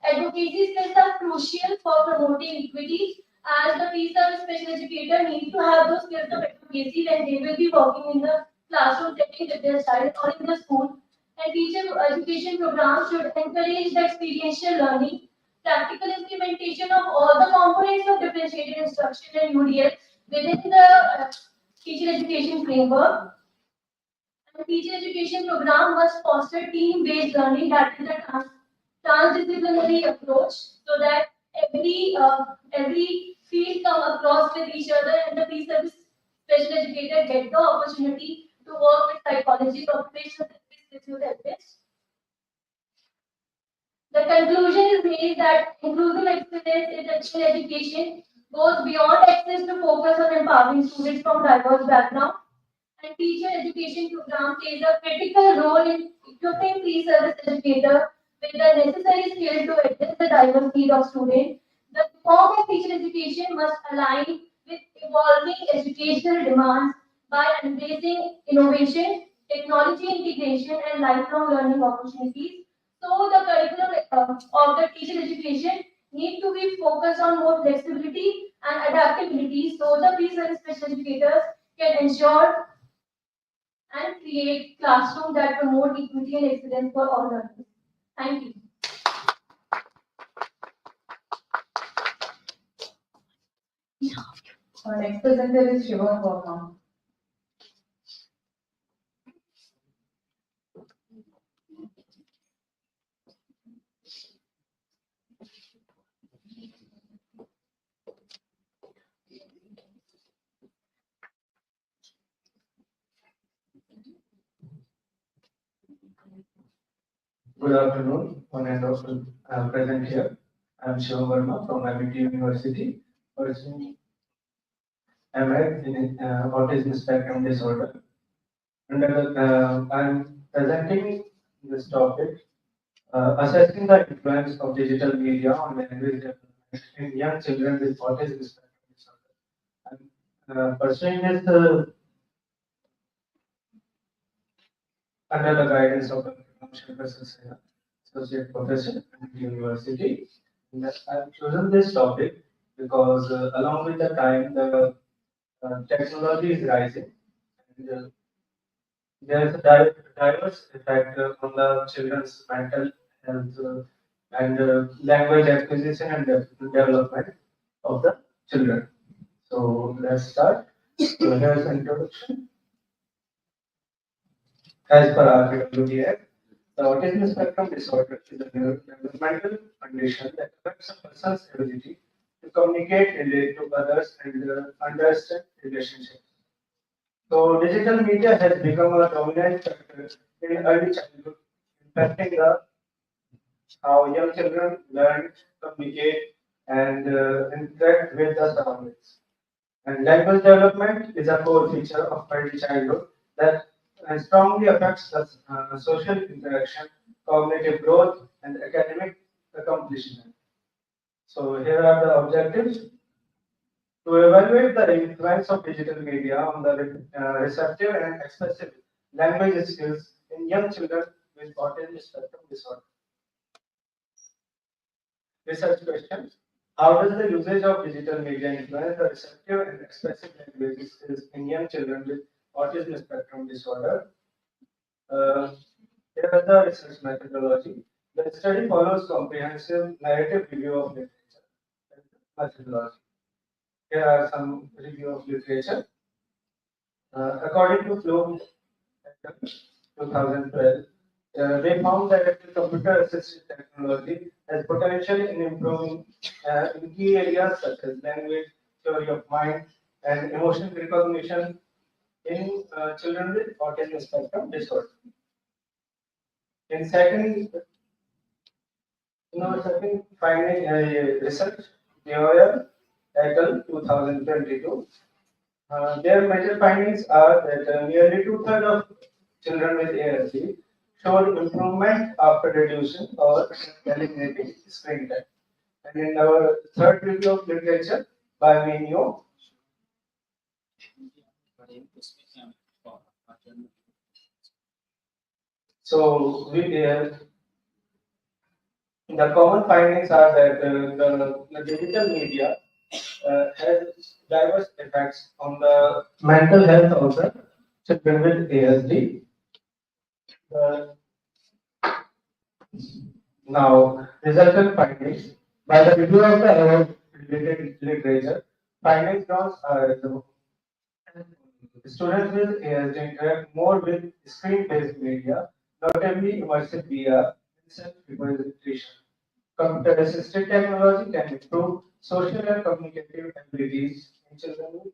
S8: advocacy skills are crucial for promoting equity, as the pre-service special educator needs to have those skills of advocacy when they will be working in the classroom setting with their child or in the school. And teacher education programs should encourage the experiential learning, practical implementation of all the components of differentiated instruction and UDL within the teacher education framework. The teacher education program must foster team-based learning, that is a transdisciplinary approach, so that every field come across with each other, and the pre-service special educator get the opportunity to work with psychology, occupational therapist, physiotherapists. The conclusion is made that inclusive excellence in technical education goes beyond access to focus on empowering students from diverse backgrounds, and teacher education program plays a critical role in equipping pre-service educators with the necessary skills to address the diverse needs of students. The form of teacher education must align with evolving educational demands by embracing innovation, technology integration, and lifelong learning opportunities. So the curriculum of the teacher education need to be focused on more flexibility and adaptability, so the pre-service special educators can ensure and create classrooms that promote equity and excellence for all learners. Thank you.
S4: Our next presenter is Shiva Verma.
S9: Good afternoon, one and all present here. I am Shiva Verma from MIT University, pursuing MA in autism spectrum disorder. I am presenting this topic, assessing the influence of digital media on language development in young children with autism spectrum disorder. I am pursuing this under the guidance of Dr. Sena, Associate Professor at the University. And I've chosen this topic because along with the time, the technology is rising, and there's a diverse effect on the children's mental health and language acquisition and development of the children. So let's start. So here's the introduction. As per RWDF, the autism spectrum disorder is a developmental condition that affects a person's ability to communicate, relate to others, and understand relationships. So, digital media has become a dominant factor in early childhood, impacting the how young children learn, communicate, and interact with the surroundings. And language development is a core feature of early childhood that strongly affects the social interaction, cognitive growth, and academic accomplishment. So here are the objectives. To evaluate the influence of digital media on the receptive and expressive language skills in young children with autism spectrum disorder. Research question. How does the usage of digital media influence the receptive and expressive language skills in young children with autism spectrum disorder? Uh, Here is the research methodology. The study follows comprehensive narrative review of literature. Methodology. Here are some review of literature. According to Flow 2012, they found that the computer-assisted technology has potential in improving in key areas such as language, theory of mind, and emotion recognition in children with autism spectrum disorder. In second, second finding research, DOL et al. 2022. Their major findings are that nearly two-thirds of children with ASD showed improvement after reducing or eliminating screen time. And in our third review of literature by Minio, so the common findings are that the digital media has diverse effects on the mental health of the children with ASD. Uh, Now, resultant findings. By the review of the above related literature, findings drawn are as follows. Students with ASD interact more with screen-based media, notably immersive VR and self-representation. Computer-assisted technology can improve social and communicative abilities in children with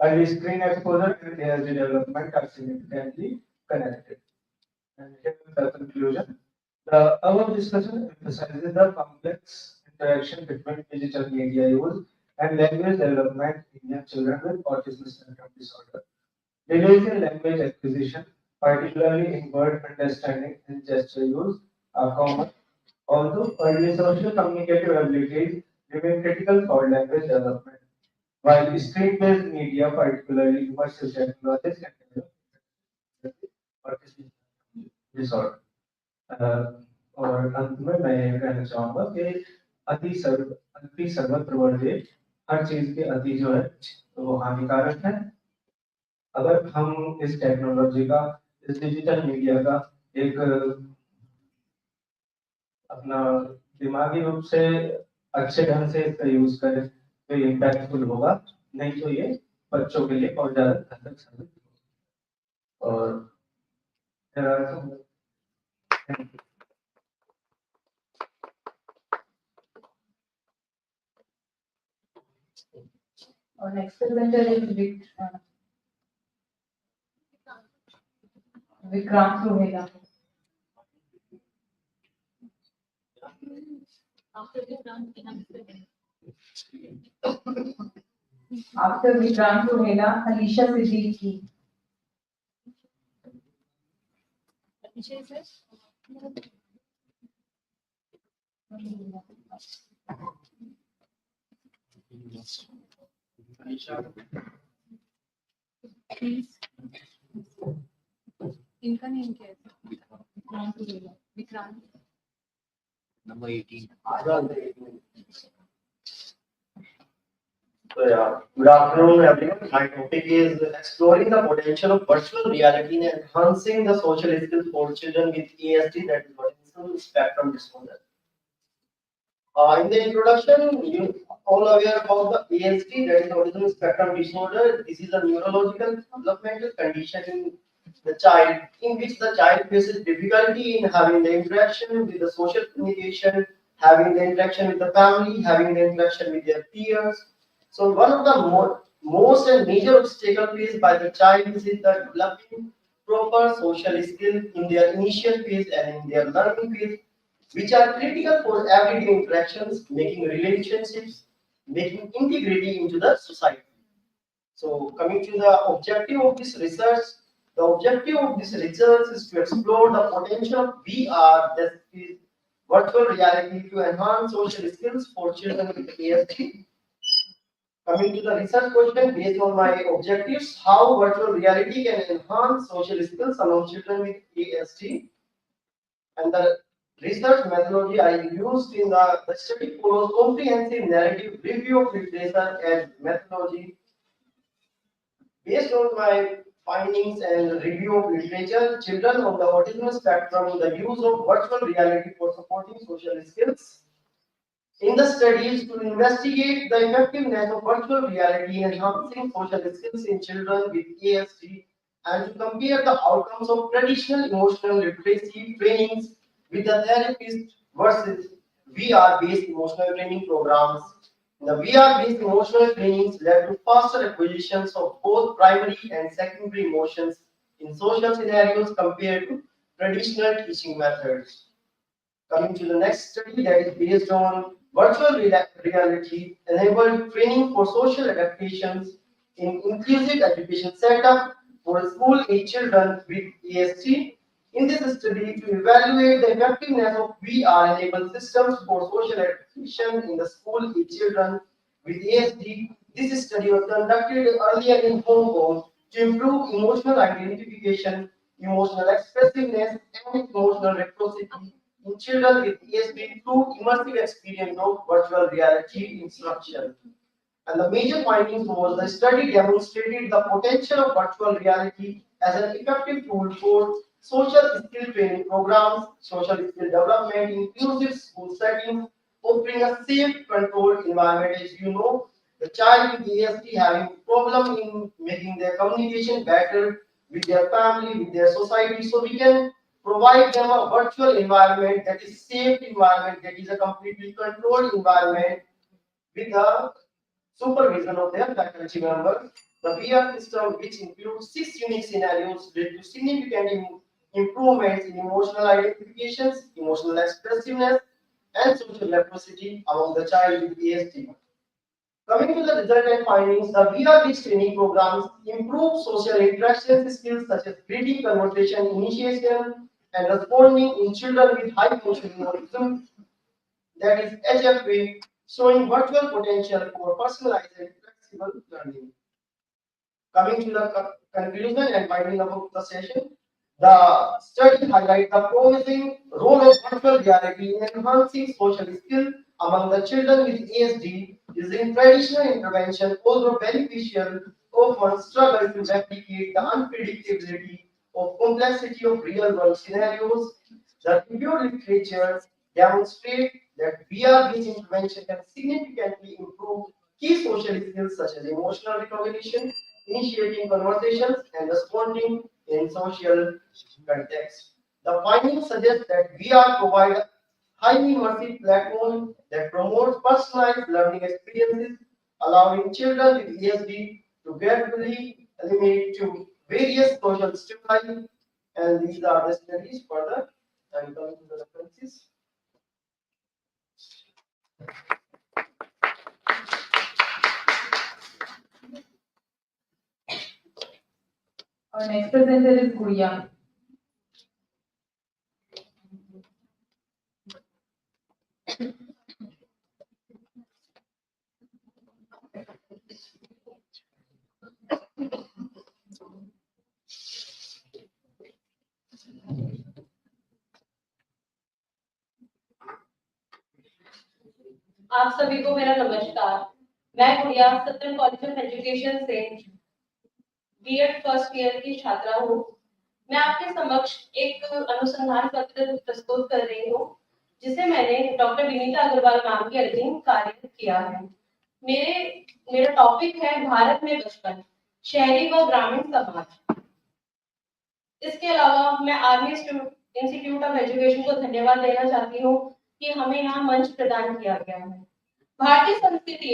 S9: early screen exposure and ASD development are significantly connected. And here is the conclusion. The above discussion emphasizes the complex interaction between digital media use and language development in young children with autism spectrum disorder. Delays in language acquisition, particularly in word understanding and gesture use, are common, although early social communicative abilities remain critical for language development. While screen-based media, particularly immersive technologies, can develop autism disorder. अह, और अंत में मैं ये कहना चाहूंगा कि अति सर्वत्र वर्गे हर चीज के अति जो है तो वो हानिकारक है। अगर हम इस टेक्नोलॉजी का इस डिजिटल मीडिया का एक अपना दिमागी रूप से अच्छे ढंग से इसका यूज करें तो ये इम्पैक्टफुल होगा, नहीं तो ये बच्चों के लिए और ज्यादा घातक साबित होगा। और
S4: Our next presenter is Vikrant Rohela. After Vikrant Rohela, Alisha Siddiqui.
S2: इनका नेम क्या है? Vikrant Rohilla. Vikrant
S3: Number 18.
S10: So yeah, good afternoon everyone. My topic is exploring the potential of virtual reality in enhancing the social skills for children with ASD, that is autism spectrum disorder. In the introduction, you all aware about the ASD, that is autism spectrum disorder. This is a neurological developmental condition in the child, in which the child faces difficulty in having the interaction with the social communication, having the interaction with the family, having the interaction with their peers. So one of the most and major obstacle faced by the child is the developing proper social skills in their initial phase and in their learning phase, which are critical for everyday interactions, making relationships, making integrity into the society. So coming to the objective of this research, The objective of this research is to explore the potential of VR, that is virtual reality, to enhance social skills for children with ASD. Coming to the research question, based on my objectives, how virtual reality can enhance social skills among children with ASD, and the research methodology I used in the study follows comprehensive narrative review of literature and methodology. Based on my findings and review of literature, children on the autism spectrum, the use of virtual reality for supporting social skills. In the studies to investigate the effectiveness of virtual reality in enhancing social skills in children with ASD, and to compare the outcomes of traditional emotional literacy trainings with the therapist versus VR-based emotional training programs. The VR-based emotional trainings led to faster acquisitions of both primary and secondary emotions in social scenarios compared to traditional teaching methods. Coming to the next study, that is based on virtual reality enabled training for social adaptations in inclusive education setup for school age children with ASD. In this study, to evaluate the effectiveness of VR enabled systems for social adaptation in the school age children with ASD, this study was conducted earlier in Hong Kong to improve emotional identification, emotional expressiveness, and emotional reciprocity in children with ASD through immersive experience of virtual reality instruction. And the major findings was the study demonstrated the potential of virtual reality as an effective tool for social skill training programs, social skill development, inclusive school settings, offering a safe, controlled environment. As you know, the child with ASD having problem in making their communication better with their family, with their society, so we can provide them a virtual environment that is safe environment, that is a completely controlled environment with a supervision of their faculty members. The VR system, which includes 6 unique scenarios, led to significant improvements in emotional identifications, emotional expressiveness, and social reciprocity among the child with ASD. Coming to the result and findings, the VR-based training programs improve social interaction skills such as reading, conversation, initiation, and responding in children with high functioning autism, that is HFA, showing virtual potential for personalized and flexible learning. Coming to the conclusion and winding up of the session, the study highlights the promising role of virtual reality in enhancing social skills among the children with ASD. Using traditional intervention, although beneficial, often struggle to replicate the unpredictability of complexity of real-world scenarios. The reviewed literature demonstrates that VR-based intervention can significantly improve key social skills such as emotional recognition, initiating conversations, and responding in social context. The findings suggest that VR provides a highly immersive platform that promotes personalized learning experiences, allowing children with ASD to gradually eliminate to various social stimuli. And these are the studies further. I'm coming to the references.
S4: Our next presenter is Guria.
S8: आप सभी को मेरा नमस्कार। मैं गुड़िया सत्यम college of education से BEd first year की छात्रा हूँ। मैं आपके समक्ष एक अनुसंधान पत्र प्रस्तुत कर रही हूँ जिसे मैंने डॉक्टर विनीता अग्रवाल मैम के अधीन कार्य किया है। मेरा टॉपिक है भारत में बचपन, शहरी व ग्रामीण समाज। इसके अलावा मैं आर्मी इंस्टीट्यूट ऑफ एजुकेशन को धन्यवाद देना चाहती हूँ कि हमें यहाँ मंच प्रदान किया गया है। भारतीय संस्कृति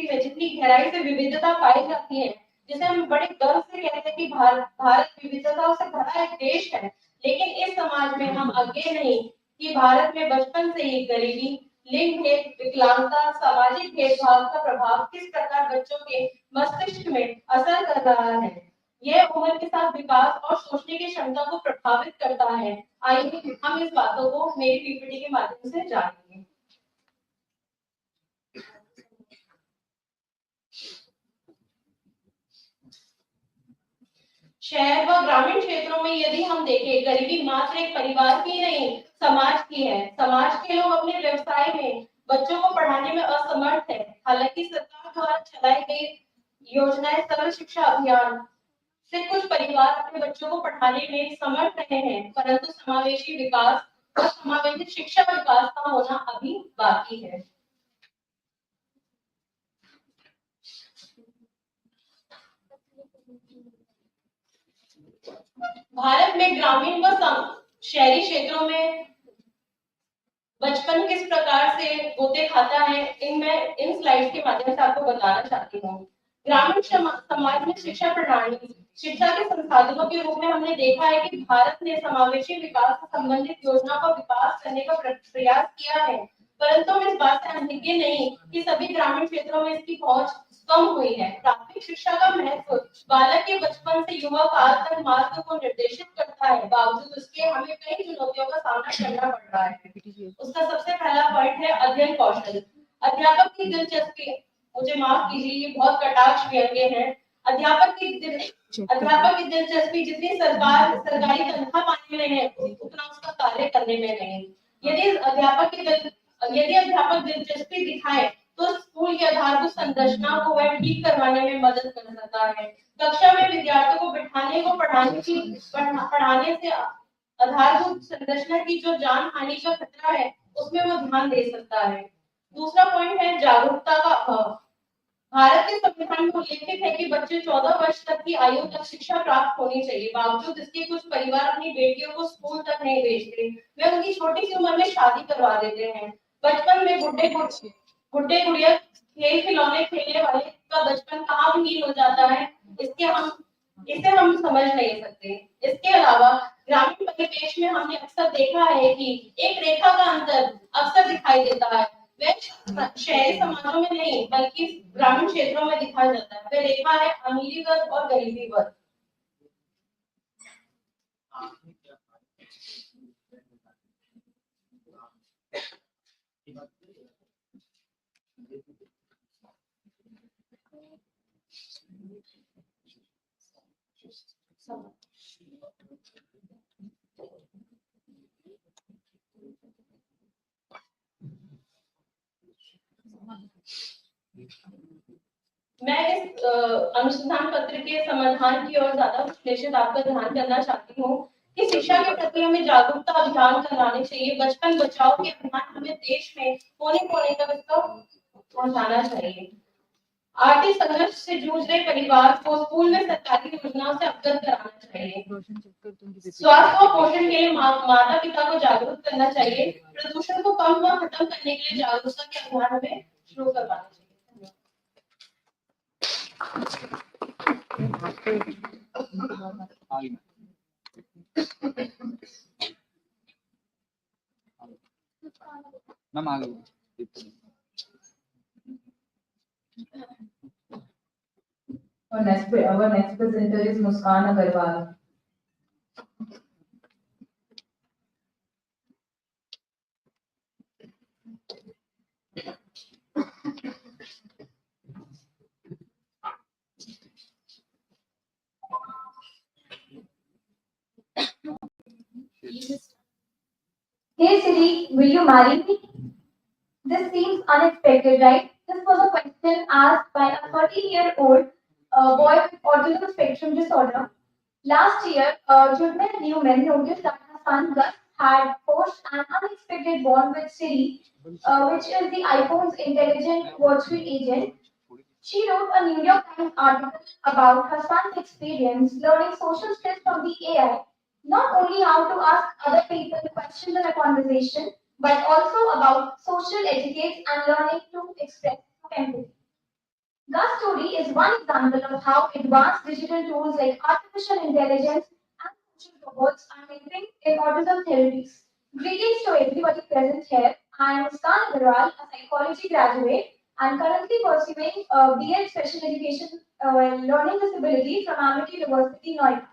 S8: में जितनी गहराई से विविधता पाई जाती है, जिसे हम बड़े गर्व से कहते हैं कि भारत विविधताओं से भरा एक देश है, लेकिन इस समाज में हम आगे नहीं कि भारत में बचपन से ही गरीबी,
S6: लिंग भेद, विकलांगता, सामाजिक भेदभाव का प्रभाव किस प्रकार बच्चों के मस्तिष्क में असर कर रहा है। यह उम्र के साथ विकास और सोचने की क्षमता को प्रभावित करता है। आइए हम इस बातों को मेरी पीपीटी के माध्यम से जानेंगे। शहर व ग्रामीण क्षेत्रों में यदि हम देखें, गरीबी मात्र एक परिवार की नहीं, समाज की है। समाज के लोग अपने व्यवसाय में बच्चों को पढ़ाने में असमर्थ है। हालांकि सरकार द्वारा चलाई गई योजनाएं सर्व शिक्षा अभियान से कुछ परिवार अपने बच्चों को पढ़ाने में समर्थ रहे हैं, परंतु समावेशी विकास और समावेशी शिक्षा विकास का होना अभी बाकी है। भारत में ग्रामीण व शहरी क्षेत्रों में बचपन किस प्रकार से गोते खाता है, मैं इन स्लाइड्स के माध्यम से आपको बताना चाहती हूँ। ग्रामीण समाज में शिक्षा प्रणाली, शिक्षा के संसाधनों के रूप में हमने देखा है कि भारत ने समावेशी विकास से संबंधित योजना का विकास करने का प्रयास किया है, परंतु हम इस बात से अनभिज्ञ नहीं कि सभी ग्रामीण क्षेत्रों में इसकी पहुंच कम हुई है। प्राथमिक शिक्षा का महत्व बालक के बचपन से युवा काल तक मार्ग को निर्देशित करता है, बावजूद उसके हमें कई चुनौतियों का सामना करना पड़ रहा है। उसका सबसे पहला पॉइंट है अध्ययन कौशल। अध्यापक की दिलचस्पी, मुझे माफ कीजिए ये बहुत कटाक्ष व्यंग्य है। अध्यापक की दिलचस्पी जितनी सरकारी तनख्वाह पाने में है, उतना उसका कार्य करने में नहीं। यदि अध्यापक दिलचस्पी दिखाए तो स्कूल की आधारभूत संरचना को वह ठीक करवाने में मदद कर सकता है। कक्षा में विद्यार्थियों को बिठाने को पढ़ाने से आधारभूत संरचना की जो जान हानि का खतरा है, उसमें वो ध्यान दे सकता है। दूसरा पॉइंट है जागरूकता का अभाव। भारत के संविधान में उल्लेखित है कि बच्चे 14 वर्ष तक की आयु तक शिक्षा प्राप्त होनी चाहिए, बावजूद इसके कुछ परिवार अपनी बेटियों को स्कूल तक नहीं भेजते, वे उनकी छोटी सी उम्र में शादी करवा देते हैं। बचपन में गुड्डे गुड़िया खेल खिलौने खेलने वाले का बचपन कहाँ विहीन हो जाता है, इसे हम समझ नहीं सकते। इसके अलावा ग्रामीण परिवेश में हमने अक्सर देखा है कि एक रेखा का अंतर अक्सर दिखाई देता है। वह शहरी समाजों में नहीं बल्कि ग्रामीण क्षेत्रों में दिखाया जाता है। वह रेखा है अमीरी वर्ग और गरीबी वर्ग। मैं इस अनुसंधान पत्र के समाधान की ओर ज्यादा विश्लेषित आपका ध्यान करना चाहती हूँ कि शिक्षा के प्रति हमें जागरूकता अभियान कराने चाहिए। बचपन बचाओ के अभियान हमें देश में कोने कोने तक इसको पहुंचाना चाहिए। आर्थिक संघर्ष से जूझ रहे परिवार को स्कूल में सरकारी योजनाओं से अवगत कराना चाहिए। स्वास्थ्य और पोषण के लिए माता पिता को जागरूक करना चाहिए। प्रदूषण को कम व खत्म करने के लिए जागरूकता के अभियान हमें शुरू करवाना चाहिए।
S3: मैम आ गई।
S4: Our next presenter is Muskan Agarwal.
S8: Hey Siri, will you marry me? This seems unexpected, right? This was a question asked by a 13-year-old boy with autism spectrum disorder. Last year, Judman Newman noticed that her son Gus had forged an unexpected bond with Siri, which is the iPhone's intelligent virtual agent. She wrote a New York Times article about her son's experience learning social skills from the AI, not only how to ask other people questions in a conversation, but also about social etiquette and learning to express empathy. Gus' story is one example of how advanced digital tools like artificial intelligence and social robots are entering in autism therapies. Greetings to everybody present here.
S5: I am Muskan Agarwal, a psychology graduate, and currently pursuing BA Special Education Learning Disability from Amity University, Noida.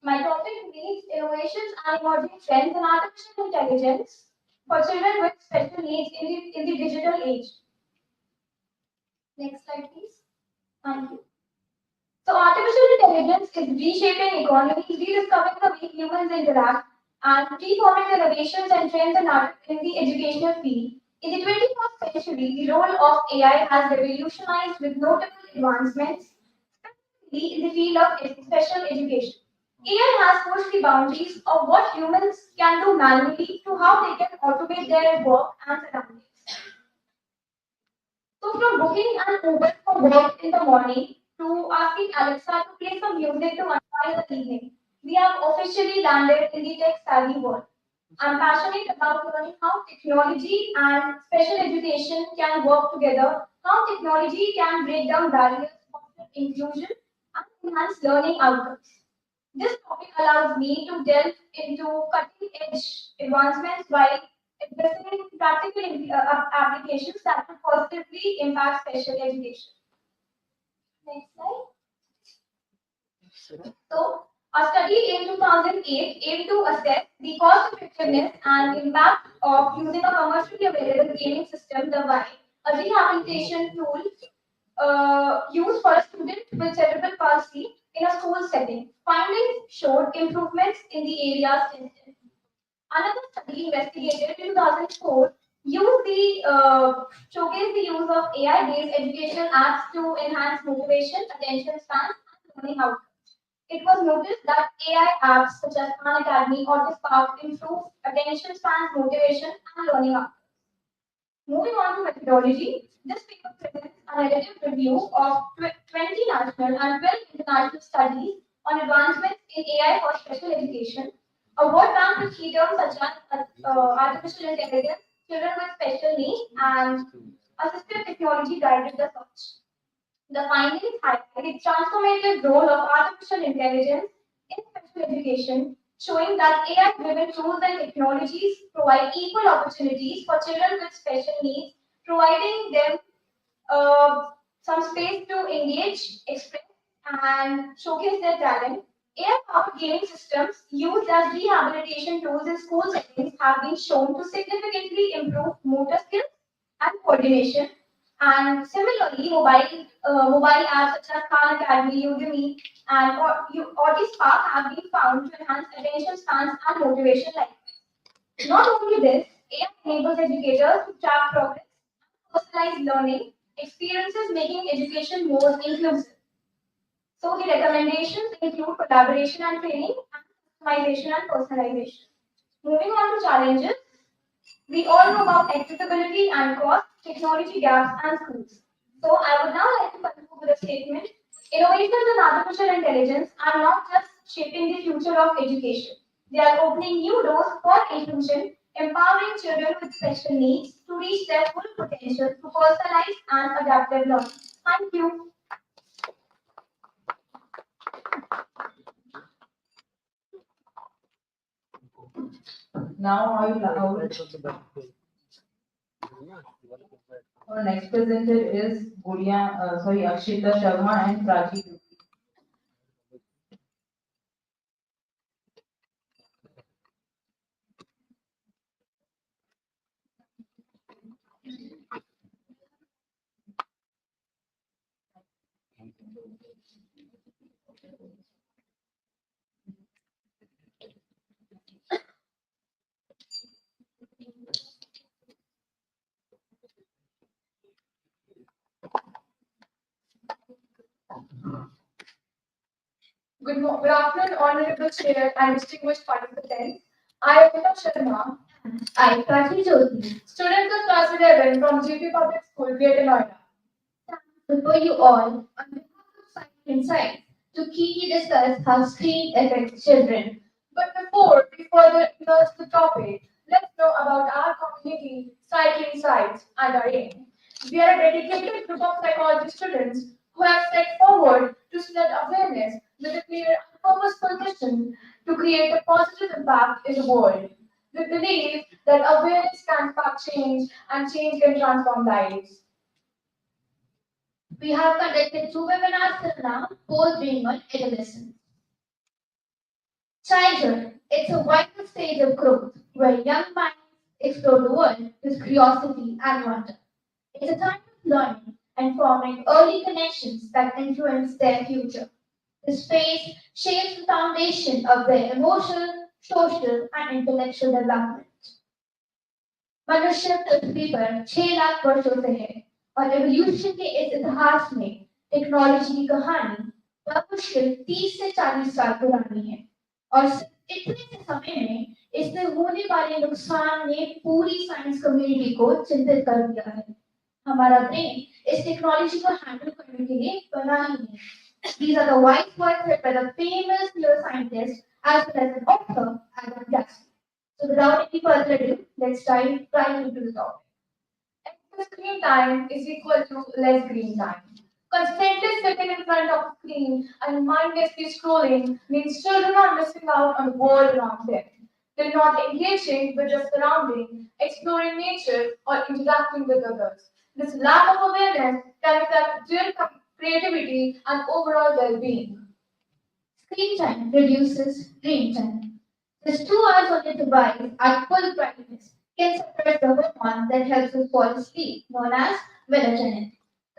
S5: My topic reads Innovations and Emerging Trends in Artificial Intelligence for Children with Special Needs in the Digital Age. Next slide, please. Thank you. So, artificial intelligence is reshaping economies, rediscovering the way humans interact, and reforming innovations and trends in the educational field. In the 21st century, the role of AI has revolutionized with notable advancements, specifically in the field of special education. AI has pushed the boundaries of what humans can do manually to how they can automate their work and surroundings. So from booking an Uber for work in the morning to asking Alexa to play some music to unwind the evening, we have officially landed in the tech-savvy world. I'm passionate about learning how technology and special education can work together, how technology can break down barriers, foster inclusion, and enhance learning outcomes. This topic allows me to delve into cutting-edge advancements while addressing practical applications that could positively impact special education. Next slide. So, a study in 2008 aimed to assess the cost effectiveness and impact of using a commercially available gaming system, the Y, a rehabilitation tool used for a student with cerebral palsy in a school setting. Findings showed improvements in the areas tested. Another study investigated in 2004 showcased the use of AI-based educational apps to enhance motivation, attention span, and learning outcomes. It was noticed that AI apps such as Khan Academy or Spark improve attention spans, motivation, and learning outcomes. Moving on to methodology, this paper presents a narrative review of 20 national and 12 international studies on advancements in AI for special education. A word bank with key terms such as artificial intelligence, children with special needs, and assistive technology guided the search. The findings highlight the transformative role of artificial intelligence in special education, showing that AI-driven tools and technologies provide equal opportunities for children with special needs, providing them some space to engage, express, and showcase their talent. AI-powered gaming systems used as rehabilitation tools in school settings have been shown to significantly improve motor skills and coordination. And similarly, mobile apps such as Khan Academy, Udemy, and Spark have been found to enhance attention spans and motivation likewise. Not only this, AI enables educators to track progress, personalized learning experiences, making education more inclusive. So the recommendations include collaboration and training, and customization and personalization. Moving on to challenges, we all know about accessibility and cost, technology gaps, and schools. So I would now like to conclude with a statement. Innovations in artificial intelligence are not just shaping the future of education. They are opening new doors for inclusion, empowering children with special needs to reach their full potential through personalized and adaptive learning. Thank you.
S4: Now our next presenter is Akshita Sharma and Prachi.
S2: Good afternoon, Honorable Chair and distinguished participants. I am Akshita Sharma.
S8: I, Prachi Jyoti,
S2: Student of class 11 from GP Public School, Greater Noida.
S8: before you all, on behalf of Science Insight, to key discuss how screen affects children.
S2: But before we further discuss the topic, let's know about our community, Psych Insights, and our aim. We are a dedicated group of psychology students who have stepped forward to spread awareness with a clear and purposeful mission to create a positive impact in the world. We believe that awareness can spark change and change can transform lives.
S8: We have conducted 2 webinars till now, both being on adolescence. Childhood, it's a vital stage of growth where young minds explore the world with curiosity and wonder. It's a time of learning and forming early connections that influence their future. This phase shapes the foundation of their emotional, social, and intellectual development. मनुष्य पृथ्वी पर 6 लाख वर्षों से है और evolution के इस इतिहास में टेक्नोलॉजी की कहानी बमुश्किल 30 से 40 साल पुरानी है और इतने से समय में इससे होने वाले नुकसान ने पूरी साइंस कम्युनिटी को चिंतित कर दिया है। हमारा ब्रेन इस टेक्नोलॉजी को हैंडल करने के लिए बना ही नहीं। These are the wise words said by the famous neuroscientist as well as an author, Adam Gaskin. So without any further ado, let's dive right into the topic.
S2: Excess screen time is equal to less green time. Constantly sitting in front of a screen and mindlessly scrolling means children are missing out on the world around them. They're not engaging with their surroundings, exploring nature, or interacting with others. This lack of awareness can affect their creativity and overall well-being.
S8: Screen time reduces dream time. Just 2 hours on your device at full brightness can suppress the hormone that helps us fall asleep, known as melatonin.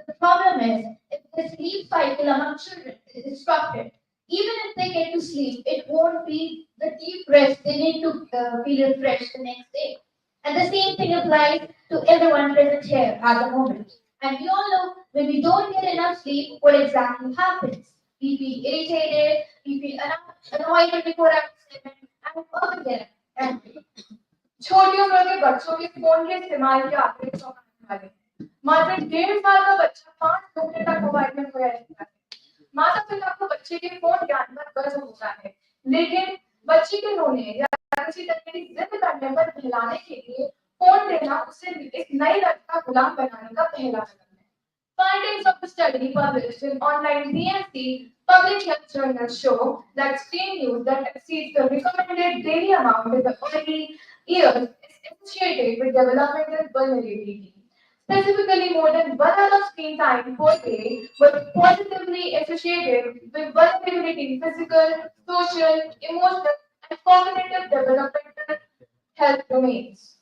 S8: The problem is, if the sleep cycle among children is disrupted, even if they get to sleep, it won't be the deep rest they need to feel refreshed the next day. And the same thing applies to everyone present here at the moment. And we all know when we don't get enough sleep, what exactly happens. We feel irritated, we feel annoyed before our sleep, and forget and
S2: छोटी उम्र के बच्चों के phone के इस्तेमाल की आदतें चौंकाने वाली हैं। मात्र 1.5 साल का बच्चा 5 घंटे तक मोबाइल में खोया रहता है। माता पिता को बच्चे के फोन ज्ञान पर गर्व होता है, लेकिन बच्चे के रोने या किसी तरह की जिद करने पर बहलाने के लिए फोन देना उसे एक नई लत का गुलाम बनाने का पहला कदम है। Findings of the study published in online DMC public health journals show that screen use that exceeds the recommended daily amount in the early years is associated with developmental vulnerability. Specifically, more than 1 hour of screen time per day was positively associated with vulnerability in physical, social, emotional, and cognitive developmental health domains.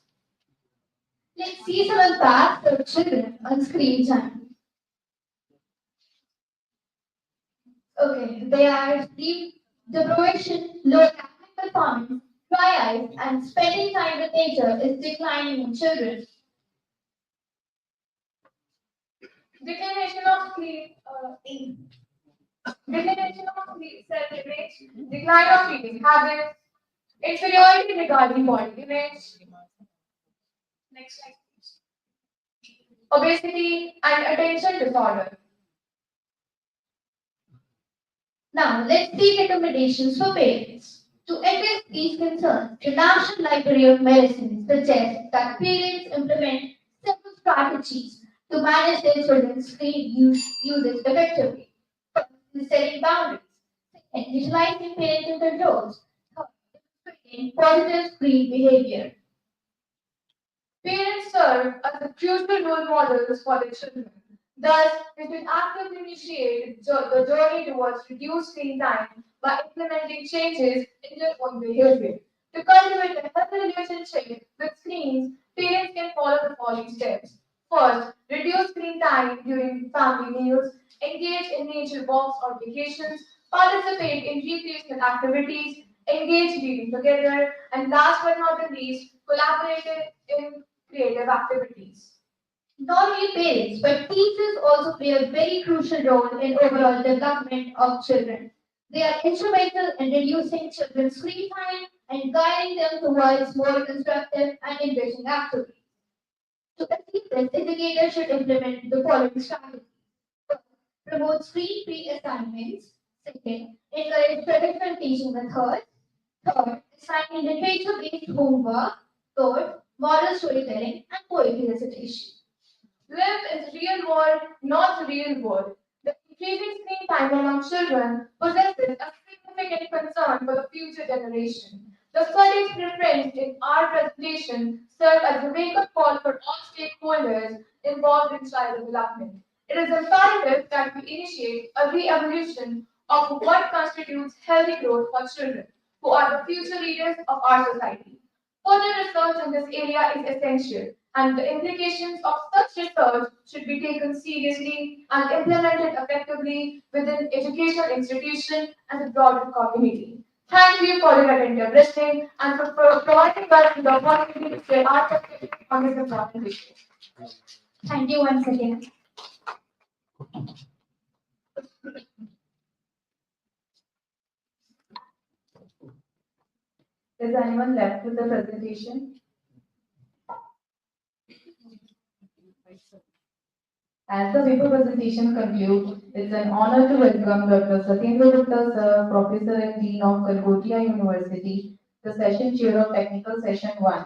S8: let's see some impacts of children on screen time. Okay, they are sleep deprivation, low academic performance, dry eyes, and spending time with nature is declining in children.
S2: Declination of sleep, declination of sleep, self-image, decline of eating habits, inferiority regarding body image. Next slide, please. Obesity and attention disorder.
S8: Now, let's see recommendations for parents. To address these concerns, the National Library of Medicine suggests that parents implement several strategies to manage their children's screen uses effectively. First is setting boundaries. Second, utilizing parental controls. Third, demonstrating positive screen behavior.
S2: Parents serve as the crucial role models for their children. Thus, we should actively initiate the journey towards reduced screen time by implementing changes in their own behavior. To cultivate a healthy relationship with screens, parents can follow the following steps. First, reduce screen time during family meals, engage in nature walks or vacations, participate in recreational activities, engage reading together, and last but not the least, collaborate in creative activities.
S8: Not only parents, but teachers also play a very crucial role in overall development of children. They are instrumental in reducing children's screen time and guiding them towards more constructive and enriching activities. To achieve this, educators should implement the following strategies. First, promote screen-free assignments. Second, encourage traditional teaching methods. Third, assigning literature-based homework. Fourth, moral storytelling and poetry recitation.
S2: Live in the real world, not the real world. The increasing screen time among children possesses a significant concern for the future generation. The study's preference in our presentation served as a wake-up call for all stakeholders involved in child development. It is imperative that we initiate a re-evolution of what constitutes healthy growth for children, who are the future leaders of our society. Further research in this area is essential, and the implications of such research should be taken seriously and implemented effectively within educational institutions and the broader community. Thank you for your attentive listening and for providing us with the opportunity to share our perspective on this important issue. Thank you once again.
S4: Is anyone left with the presentation? As the paper presentation concludes, it's an honor to welcome Dr. Satyendra Gupta Sir, Professor and Dean of Kalgotia University, the session chair of Technical Session 1,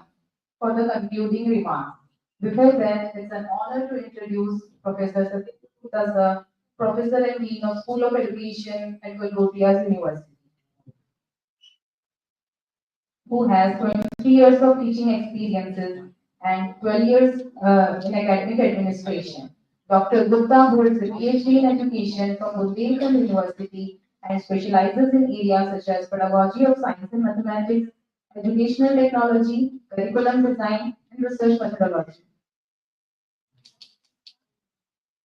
S4: for the concluding remarks. Before that, it's an honor to introduce Professor Satyendra Gupta Sir, Professor and Dean of School of Education at Kalgotia University, who has 23 years of teaching experiences and 12 years in academic administration. Dr. Gupta holds a PhD in education from Buddenkal University and specializes in areas such as pedagogy of science and mathematics, educational technology, curriculum design, and research methodology.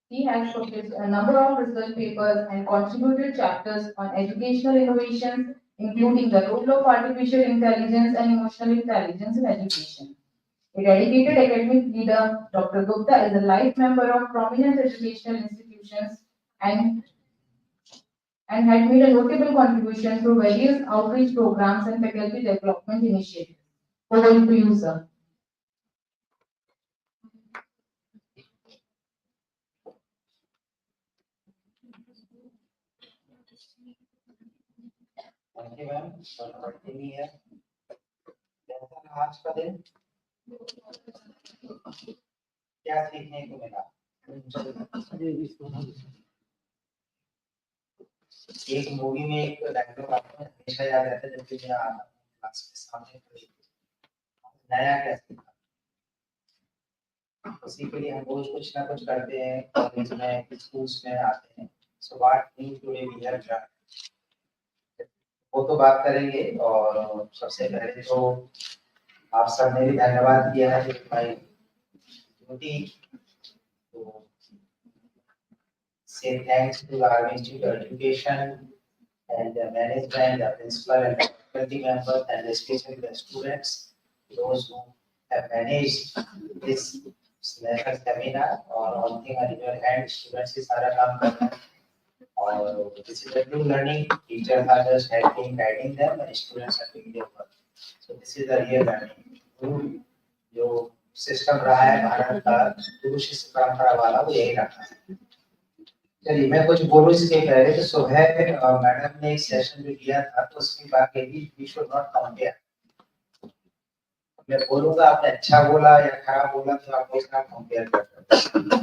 S4: He has published a number of research papers and contributed chapters on educational innovations, including the role of artificial intelligence and emotional intelligence in education. A dedicated academic leader, Dr. Gupta is a life member of prominent educational institutions and had made a notable contribution through various outreach programs and faculty development initiatives. Over to you, sir.
S3: Thank you, ma'am, for inviting me here. कैसा रहा आज का दिन? क्या सीखने को मिला? एक मूवी में एक डायलॉग आपको हमेशा याद रहता है जब भी मैं आता हूँ क्लास में सामने खड़ी नया क्या सीखा उसी के लिए हम रोज कुछ ना कुछ करते हैं कॉलेज में स्कूल्स में आते हैं so what new today we have learn वो तो बात करेंगे और सबसे पहले तो आप सबने भी धन्यवाद दिया है भाई ड्यूटी तो say thanks to our Institute of Education and the management, the principal and the faculty members, and especially the students, those who have managed this seminar. और one thing on your hand, students is सारा काम करना है और this is a new learning. Teachers are just helping, guiding them, and students are doing their work. So this is the real learning. जो system रहा है भारत का गुरु शिष्य परंपरा वाला वो यही रहा है. चलिए मैं कुछ बोलूं इसके पहले तो सुबह मैडम ने एक सेशन जो दिया था तो उसकी बात कही वी शुड नॉट कंपेयर. मैं बोलूंगा आपने अच्छा बोला या खराब बोला तो आप उसका कंपेयर कर सकते हैं.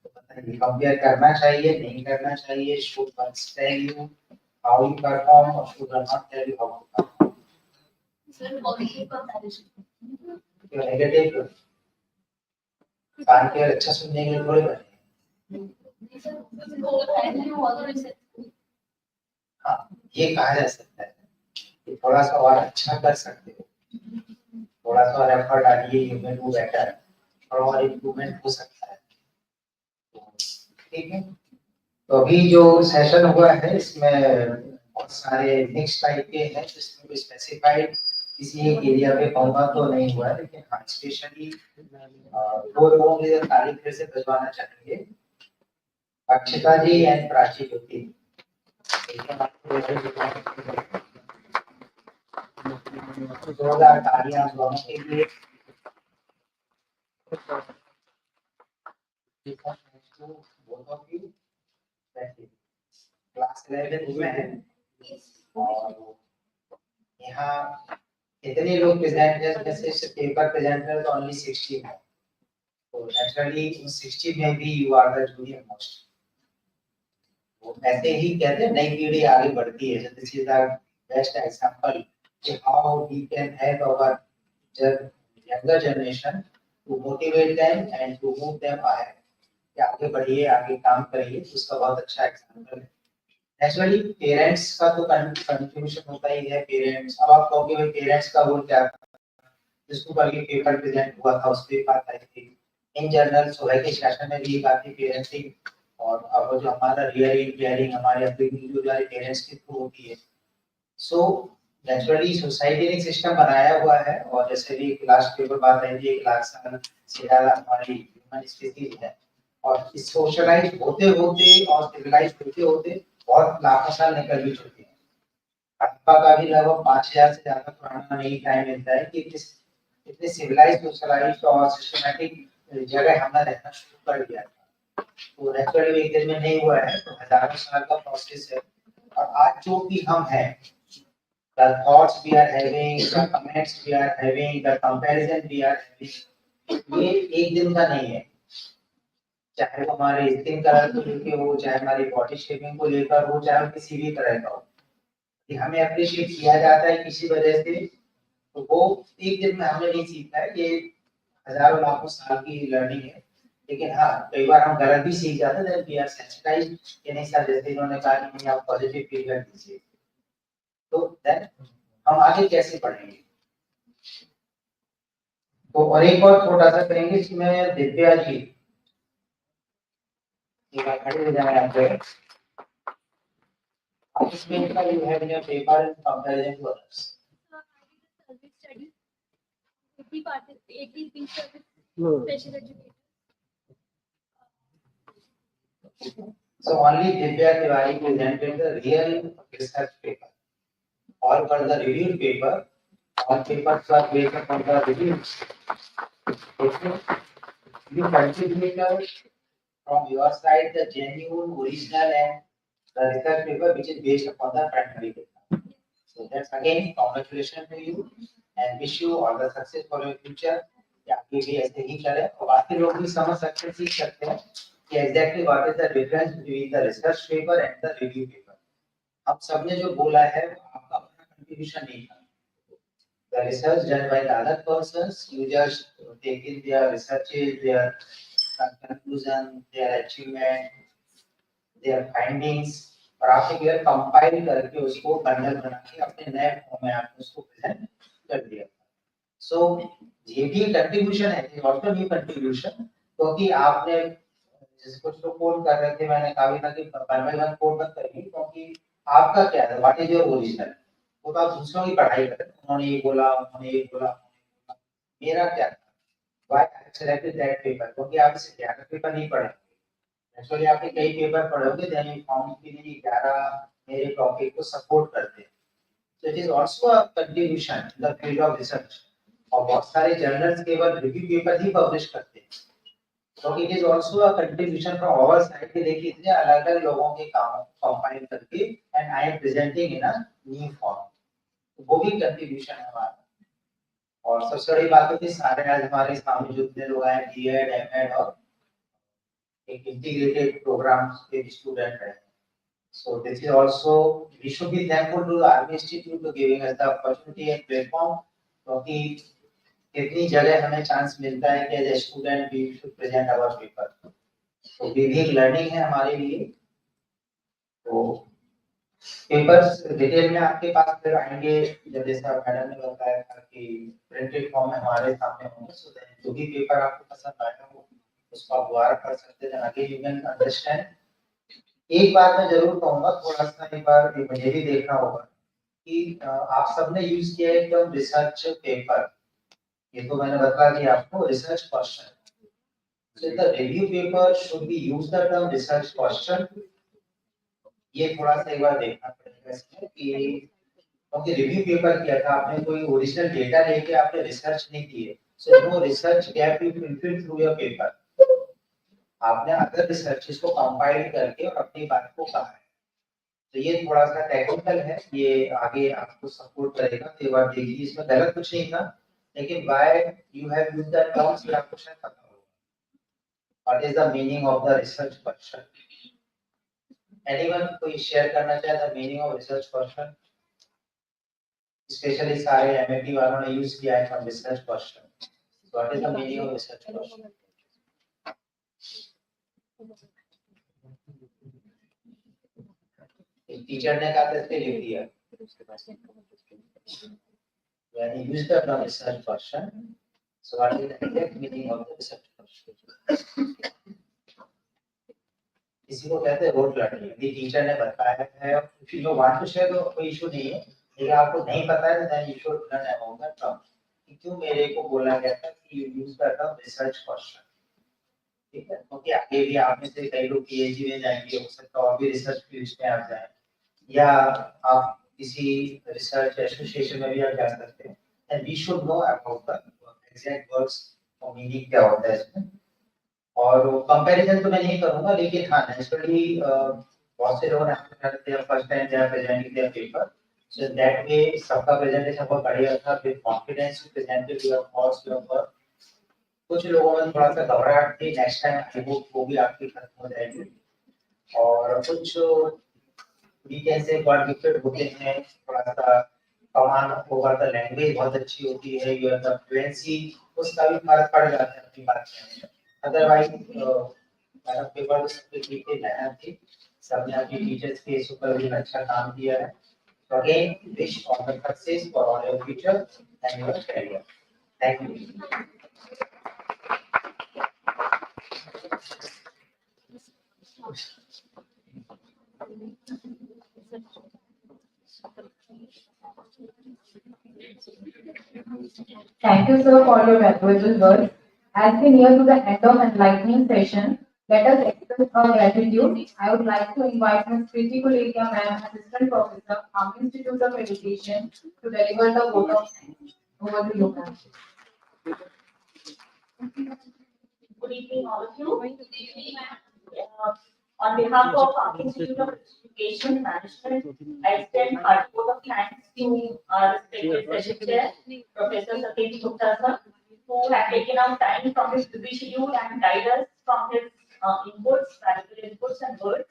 S3: बताइए कंपेयर करना चाहिए नहीं करना चाहिए. Should one tell you how you perform or should not tell you how to perform. Sir positive comparison क्यों नेगेटिव कान के अच्छा सुनने के लिए थोड़े बने. हाँ ये कहा जा सकता है कि थोड़ा सा और अच्छा कर सकते हो थोड़ा सा और एफर्ट डालिए यू कैन डू बेटर थोड़ा और इम्प्रूवमेंट हो सकता है. ठीक है तो अभी जो सेशन हुआ है इसमें बहुत सारे मिक्स टाइप के हैं जिसमें कोई स्पेसिफाइड किसी एक एरिया पे कहूँगा तो नहीं हुआ है लेकिन हाँ स्पेशली दो लोगों की तारीफ फिर से बजवाना चाहेंगे अक्षिता जी एंड प्राची ज्योति. तालियां दोनों के लिए. क्लास 11 में है और यहाँ इतने लोग प्रेजेंट है जैसे पेपर प्रेजेंटर तो ओनली 60 है तो नेचुरली उन 60 में भी you are the junior most. ऐसे ही कहते हैं नई पीढ़ी आगे बढ़ती है. This is the best example how we can help our younger generation to motivate them and to move them ahead. कि आगे बढ़िए, आगे काम करिए, उसका बहुत अच्छा एग्जाम्पल है. नेचुरली पेरेंट्स का तो कंट्रीब्यूशन होता ही है. पेरेंट्स, अब आप कहोगे भाई पेरेंट्स का रोल क्या है? जिसको कल के पेपर प्रेजेंट हुआ था उस पे बात आई थी. इन जनरल सुबह के सेशन में भी बात थी पेरेंटिंग, और अब जो हमारा रियलिंग केयरिंग हमारे अपनी जो पेरेंट्स के थ्रू होती है. सो नेचुरली सोसाइटी ने सिस्टम बनाया हुआ है, और जैसे भी लास्ट पेपर बात आई थी 1 लाख साल से ज्यादा हमारी ह्यूमन स्पीसीज है, और इस सोशलाइज होते होते और सिविलाइज होते होते बहुत लाखों साल निकल भी चुके हैं. हड़प्पा का भी लगभग 5000 से ज्यादा पुराना नहीं टाइम मिलता है कि इतने सिविलाइज सोशलाइज और सिस्टमैटिक जगह हमने रहना शुरू कर दिया था. तो नेचुरली एक दिन में नहीं हुआ है, तो हजारों साल का प्रोसेस है. और आज जो भी हम हैं, the thoughts we are having, the comments we are having, the comparison we are having, ये एक दिन का नहीं है. चाहे वो हमारे स्किन कलर को लेकर हो, चाहे हमारी बॉडी शेपिंग को लेकर हो, चाहे वो किसी भी तरह का हो, कि हमें अप्रिशिएट किया जाता है किसी वजह से, तो वो एक दिन में हमने नहीं सीखा है. ये हजारों लाखों साल की लर्निंग है. लेकिन हाँ, कई बार हम गलत भी सीख जाते हैं. वी आर सेंसिटाइज्ड कि नहीं सर, जैसे इन्होंने कहा कि नहीं आप पॉजिटिव फील कर दीजिए, तो देन हम आगे कैसे बढ़ेंगे. तो और एक और छोटा सा करेंगे इसमें दिव्या जी, एक बार खड़े हो जाए आप. Participate का you have in your paper in comparison to others.
S8: Service study, 80 being service special education.
S3: So only Divya Tiwari presented the real research paper. All for the reviewed paper, all papers were based upon the reviews. Okay. You contributed from your side the genuine, original and the research paper which is based upon the primary data. So that's again congratulations to you and wish you all the success for your future. या आगे भी ऐसे ही करें, और बाकी लोग भी समझ सकते हैं, सीख सकते हैं कि exactly what is the difference between the research paper and the review paper. अब सबने जो बोला है आपका अपना कंट्रीब्यूशन नहीं था. The research done by the other persons, you just take in their researches, their conclusion, their achievement, their findings, और आपने क्या कंपाइल करके उसको कर्नल बना के अपने नए फॉर्म में आपने उसको प्रेजेंट कर दिया. सो ये भी कंट्रीब्यूशन है, ये ऑल्सो न्यू कंट्रीब्यूशन, क्योंकि आपने जैसे कुछ लोग कोड कर रहे थे, मैंने कहा भी था कि परमानेंट कोड मत करिए, क्योंकि आपका क्या है, व्हाट इज योर ओरिजिनल. वो तो आप दूसरों की पढ़ाई कर रहे हैं, उन्होंने ये बोला, उन्होंने ये बोला, मेरा क्या था, why I selected that paper, क्योंकि आप इसे 11 पेपर नहीं पढ़े. एक्चुअली आपने कई पेपर पढ़ोगे, देन यू फाउंड कि नहीं 11 मेरे टॉपिक को सपोर्ट करते हैं. So it is also a contribution in the field of research. और बहुत सारे जर्नल्स केवल रिव्यू पेपर ही पब्लिश करते हैं. So it is also a contribution from our side कि देखिए इतने अलग-अलग लोगों के काम कंपाइल करके and I am presenting in a new form. तो वो भी कंट्रीब्यूशन है हमारा. और सबसे बड़ी बात होती है सारे आज हमारे सामने जो इतने लोग आए बीएड, एमएड और एक इंटीग्रेटेड प्रोग्राम के स्टूडेंट हैं. So this is also, we should be thankful to the Army Institute for giving us the opportunity and platform, क्योंकि इतनी जगह हमें चांस मिलता है कि as a student we should present our paper. तो ये भी लर्निंग है हमारे लिए. तो पेपर्स डिटेल में आपके पास फिर आएंगे जब जैसा मैडम ने बताया था कि प्रिंटेड फॉर्म में हमारे सामने होंगे. सो जो भी पेपर आपको पसंद आया हो उसको आप दोबारा पढ़ सकते हैं, आगे यू कैन अंडरस्टैंड. एक बात मैं जरूर कहूंगा, थोड़ा सा एक बार मुझे भी देखना होगा कि आप सबने यूज किया है एकदम रिसर्च पेपर. ये तो मैंने बता दिया आपको research question. So the review paper should be use the term research question. ये थोड़ा सा एक बार देखना पड़ेगा इसमें कि क्योंकि रिव्यू पेपर किया था आपने, कोई ओरिजिनल डेटा लेके आपने रिसर्च नहीं की है. So no research gap you fulfil through your paper. आपने अदर रिसर्चेस को कंपाइल करके और अपनी बात को कहा है. तो ये थोड़ा सा टेक्निकल है, ये आगे आपको सपोर्ट करेगा. तो एक बार देखिए, इसमें गलत कुछ नहीं था, लेकिन why you have used that terms फिर आपको शायद पता होगा. What is the meaning of the research question? Anyone कोई शेयर करना चाहे the meaning of research question? Specially सारे एमएटी वालों ने यूज किया है from research question. What is the meaning of research question? एक टीचर ने कहा था इसके लिख दिया. When you use the term research question, so what is the exact meaning of the research question? इसी को कहते हैं रोट लर्निंग. यदि टीचर ने बताया है, if you want to share तो कोई इशू नहीं है. यदि आपको नहीं पता है then you should learn about the term. क्यों मेरे को बोला गया था कि you use the term research question. ठीक है, क्योंकि आगे भी आप में से कई लोग पीएचडी में जाएंगे, हो सकता है और भी रिसर्च फील्ड में आ जाए, या आप किसी रिसर्च एसोसिएशन में भी आप जा सकते हैं. And we should know about the exact words और मीनिंग क्या होता है इसमें. और कंपैरिजन तो मैं नहीं करूंगा, लेकिन हाँ नेचुरली बहुत से लोगों ने first time they are presenting their paper, so that way सबका प्रेजेंटेशन बहुत बढ़िया था, with confidence you presented your thoughts, your work. कुछ लोगों में थोड़ा सा घबराहट थी, नेक्स्ट टाइम आई होप वो भी आपकी खत्म हो जाएगी. और कुछ भी कैसे गॉड गिफ्टेड होते हैं, थोड़ा सा कमांड ओवर द लैंग्वेज बहुत अच्छी होती है, योर द फ्लुएंसी, उसका भी फर्क पड़ जाता है अपनी बात में. अदरवाइज मैडम पेपर लिख के लाया थी, सबने अपनी टीचर्स के सुपरविजन अच्छा काम किया है. So again, wish all the success for all your future and your career. Thank you.
S4: Thank you, sir, for your valuable words. As we near to the end of enlightening session, let us express our gratitude. I would like to invite Ms. Kriti Kulekia, ma'am, Assistant Professor, Army Institute of Education, to deliver the vote of thanks. Over to you, ma'am.
S6: Good evening, all of you. On behalf of Army Institute of Education Management, I extend hearty vote of thanks to our respected session chair, Professor Satyajit Gupta sir, who have taken out time from his busy schedule and guide us from his inputs, valuable inputs and words.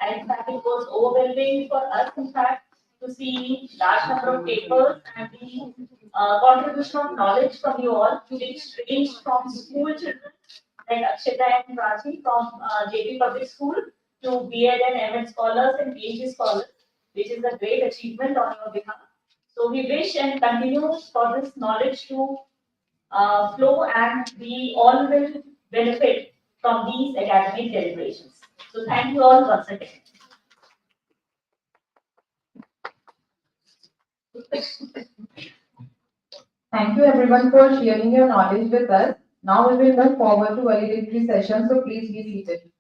S6: And in fact, it was overwhelming for us, in fact, to see large number of papers and the contribution of knowledge from you all, which ranged from school children like Akshita and Prachi from JP Public School to B.Ed and M.Ed scholars and PhD scholars, which is a great achievement on your behalf. So we wish and continue for this knowledge to flow, and we all will benefit from these academic deliberations. So thank you all once again.
S4: Thank you everyone for sharing your knowledge with us. Now we will move forward to valedictory session, so please be seated.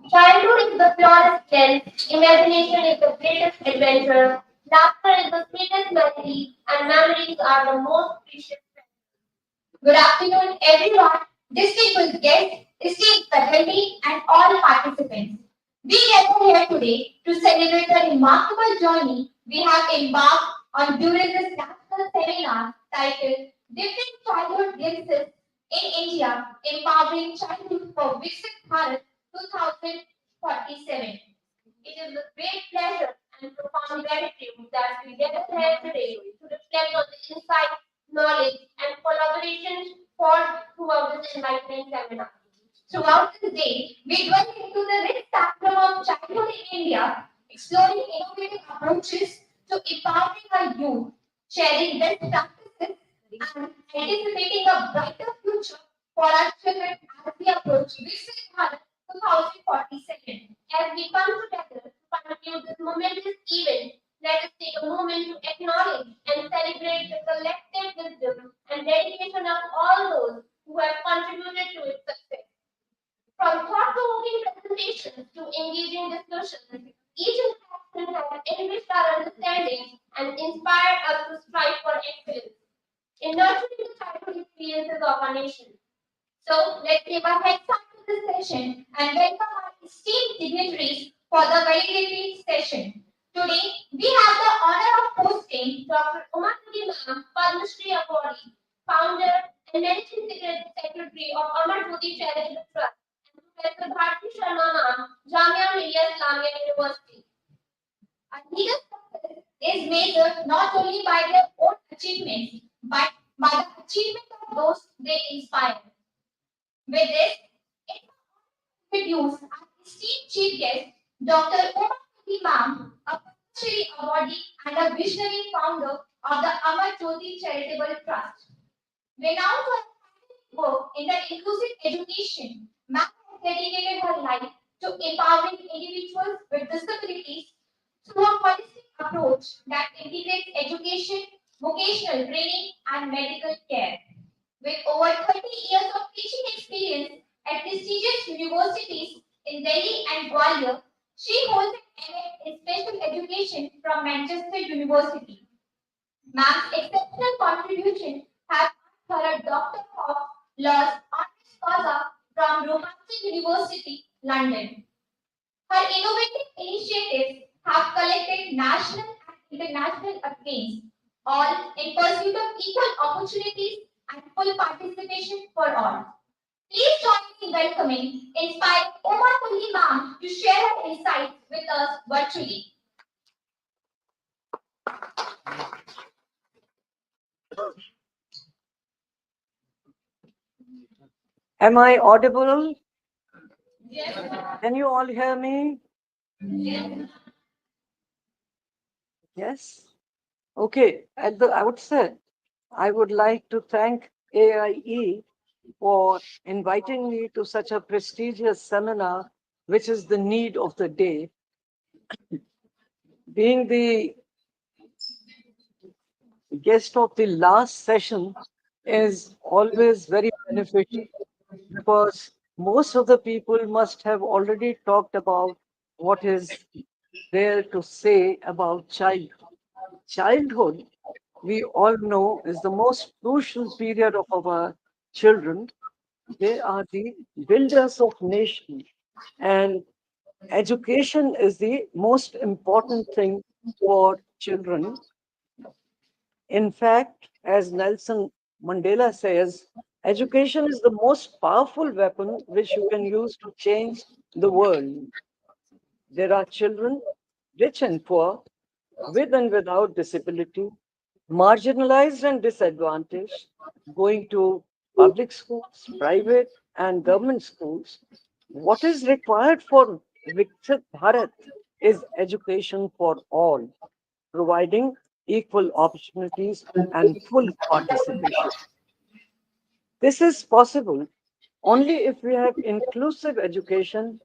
S8: Childhood is the purest sense, imagination is the greatest adventure, laughter is the sweetest melody, and memories are the most precious. Good afternoon, everyone, distinguished guests, esteemed faculty, and all participants. We gather here today to celebrate the remarkable journey we have embarked on during this national seminar titled Different Childhood Glimpses in India, Empowering Childhood for Viksit Bharat 2047. It is with great pleasure and profound gratitude that we gather here today to reflect on the insights, knowledge, and collaboration forged throughout this enlightening seminar. Throughout this day, we dwell into the rich spectrum of childhood in India, exploring innovative approaches to empowering our youth, sharing best practices, and anticipating a brighter future for our children as we approach Viksit Bharat 2047. As we come together to contribute this momentous event, let us take a moment to acknowledge and celebrate the collective wisdom and dedication of all those who have contributed to its success. From thought-provoking presentations to engaging discussions, each interaction has enriched our understanding and inspired us to strive for excellence in nurturing the childhood experiences of our nation. So let's give a head start to this session and welcome our esteemed dignitaries for the valedictory session. Today, we have the honor of hosting Dr. Uma Ma'am, Padma Shri Awardee, founder and managing secretary of Amar Jyoti Charitable Trust, and Professor Bharti Sharma Ma'am, Jamia Millia Islamia University. A leader's success is measured not only by their own achievements, but by the achievement of those they inspire. With this, it's introduce our esteemed chief guest, Dr. Uma Ma'am, a Shri Awardee and a visionary founder of the Amar Jyoti Charitable Trust. Renowned for her work in the inclusive education, Ma'am has dedicated her life to empowering individuals with disabilities through a holistic approach that integrates education, vocational training, and medical care. With over 30 years of teaching experience at prestigious universities in Delhi and Gwalior, she holds an MA in Special Education from Manchester University. Ma'am's exceptional contribution has earned her a Doctor of Laws honoris causa from Roehampton University, London. Her innovative initiatives have collected national and international acclaim, all in pursuit of equal opportunities and full participation for all. Please join me in welcoming inspired Omar Kulli Ma'am to share her insights with us virtually.
S11: Am I audible?
S1: Yes.
S11: Can you all hear me?
S1: Yes.
S11: Yes? Okay, at the outset, I would like to thank AIE for inviting me to such a prestigious seminar, which is the need of the day. Being the guest of the last session is always very beneficial because most of the people must have already talked about what is there to say about childhood. Childhood, we all know, is the most crucial period of our children. They are the builders of nation, and education is the most important thing for children. In fact, as Nelson Mandela says, education is the most powerful weapon which you can use to change the world. There are children, rich and poor, with and without disability, marginalized and disadvantaged, going to public schools, private and government schools. What is required for Viksit Bharat is education for all, providing equal opportunities and full participation. This is possible only if we have inclusive education,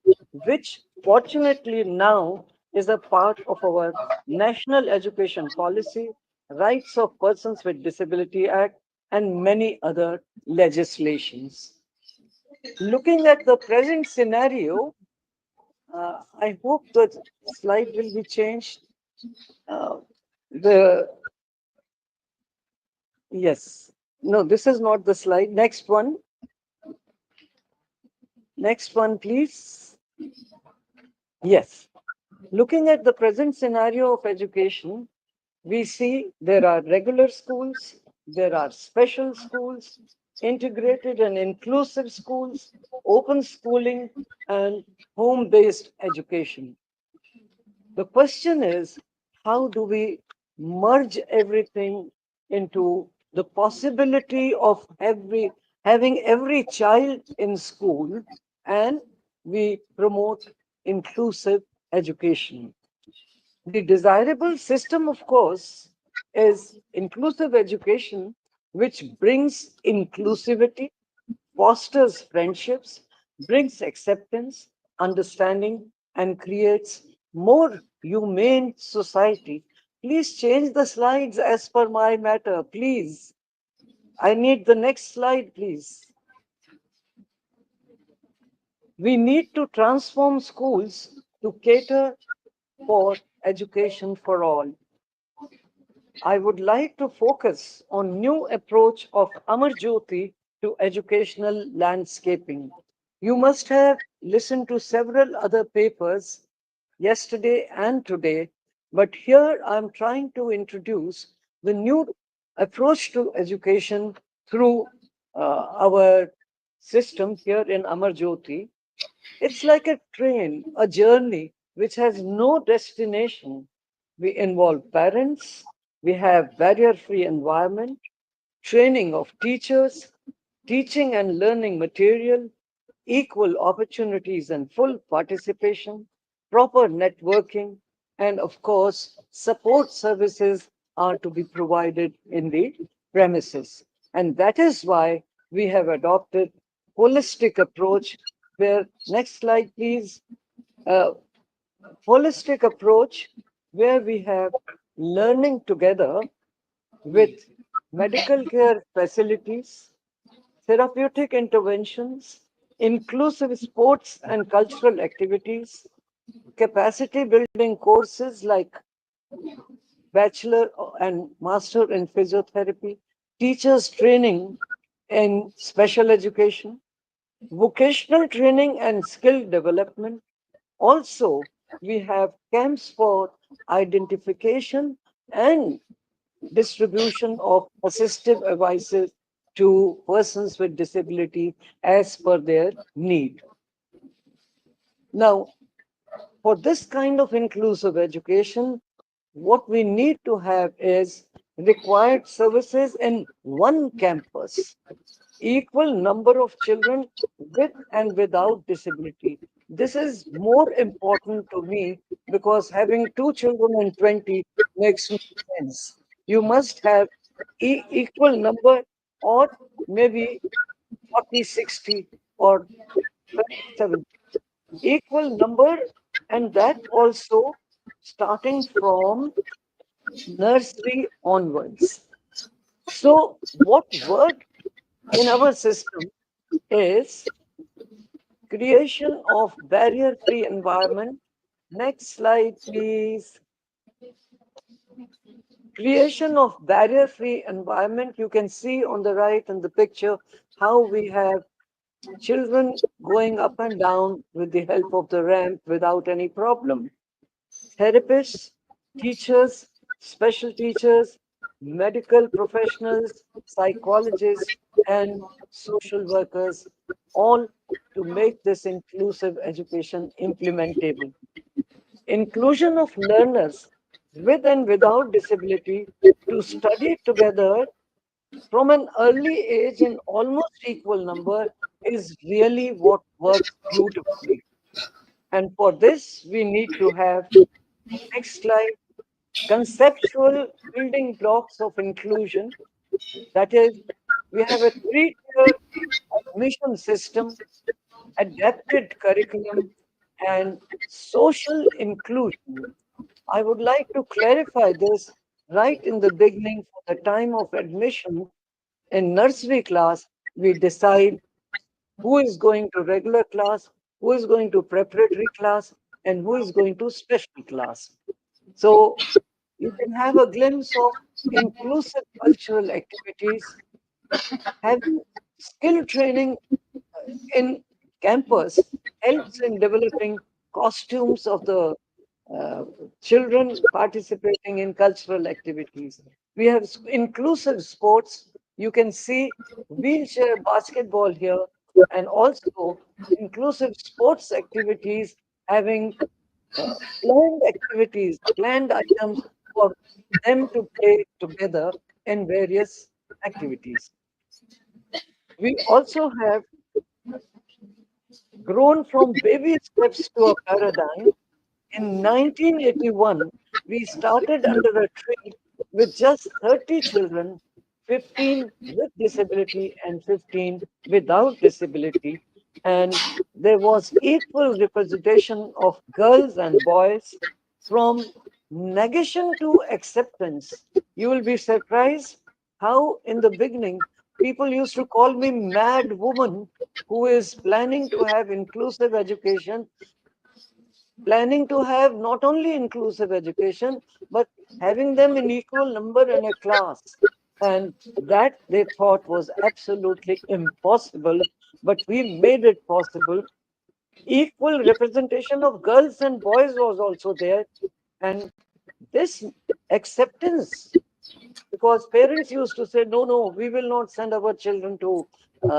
S11: which fortunately now is a part of our National Education Policy, Rights of Persons with Disability Act, and many other legislations. Looking at the present scenario, I hope the slide will be changed. Uh, the Yes, no, this is not the slide. Next one. Next one, please. Yes. Looking at the present scenario of education, we see there are regular schools, there are special schools, integrated and inclusive schools, open schooling, and home-based education. The question is, how do we merge everything into the possibility of having every child in school, and we promote inclusive education? The desirable system, of course, is inclusive education, which brings inclusivity, fosters friendships, brings acceptance, understanding, and creates more humane society. Please change the slides as per my matter, please. I need the next slide, please. We need to transform schools to cater for education for all. I would like to focus on new approach of Amar Jyoti to educational landscaping. You must have listened to several other papers yesterday and today, but here I'm trying to introduce the new approach to education through our system here in Amar Jyoti. It's like a train, a journey which has no destination. We involve parents, we have barrier-free environment, training of teachers, teaching and learning material, equal opportunities and full participation, proper networking, and of course, support services are to be provided in the premises. And that is why we have adopted holistic approach where, next slide please, uh, holistic approach where we have learning together with medical care facilities, therapeutic interventions, inclusive sports and cultural activities, capacity building courses like bachelor and master in physiotherapy, teachers training in special education, vocational training and skill development. Also, we have camps for identification and distribution of assistive devices to persons with disability as per their need. Now, for this kind of inclusive education, what we need to have is required services in one campus, equal number of children with and without disability. This is more important to me because having two children in 20 makes no sense. You must have equal number, or maybe 40, 60, or 27, equal number, and that also starting from nursery onwards. So what worked in our system is creation of barrier-free environment. Next slide, please. Creation of barrier-free environment. You can see on the right in the picture how we have children going up and down with the help of the ramp without any problem. Therapists, teachers, special teachers, medical professionals, psychologists, and social workers, all to make this inclusive education implementable. Inclusion of learners with and without disability to study together from an early age in almost equal number is really what works beautifully. And for this, we need to have, next slide, conceptual building blocks of inclusion. That is, we have a three-tier admission system, adapted curriculum, and social inclusion. I would like to clarify this right in the beginning. For the time of admission in nursery class, we decide who is going to regular class, who is going to preparatory class, and who is going to special class. So you can have a glimpse of inclusive cultural activities, having skill training in campus helps in developing costumes of the children participating in cultural activities. We have inclusive sports. You can see wheelchair basketball here, and also inclusive sports activities having planned activities, planned items for them to play together in various activities. We also have grown from baby steps to a paradigm. In 1981, we started under a tree with just 30 children, 15 with disability and 15 without disability. And there was equal representation of girls and boys from negation to acceptance. You will be surprised how, in the beginning, people used to call me mad woman who is planning to have inclusive education, planning to have not only inclusive education, but having them in equal number in a class. And that they thought was absolutely impossible, but we made it possible. Equal representation of girls and boys was also there. And this acceptance, because parents used to say, no, no, we will not send our children to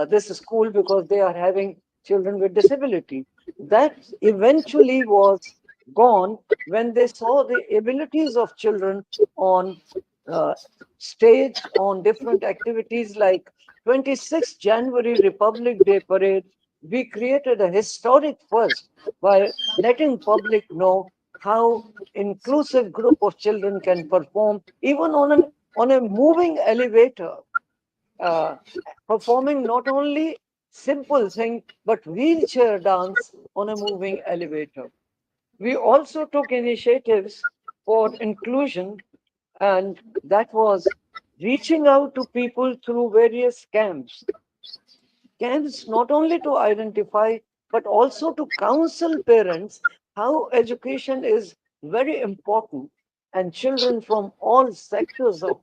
S11: this school because they are having children with disability. That eventually was gone when they saw the abilities of children on uh, stage, on different activities like 26th January Republic Day Parade. We created a historic first by letting public know how inclusive group of children can perform even on a moving elevator, uh, performing not only simple thing but wheelchair dance on a moving elevator. We also took initiatives for inclusion, and that was reaching out to people through various camps. Camps not only to identify but also to counsel parents how education is very important, and children from all sectors of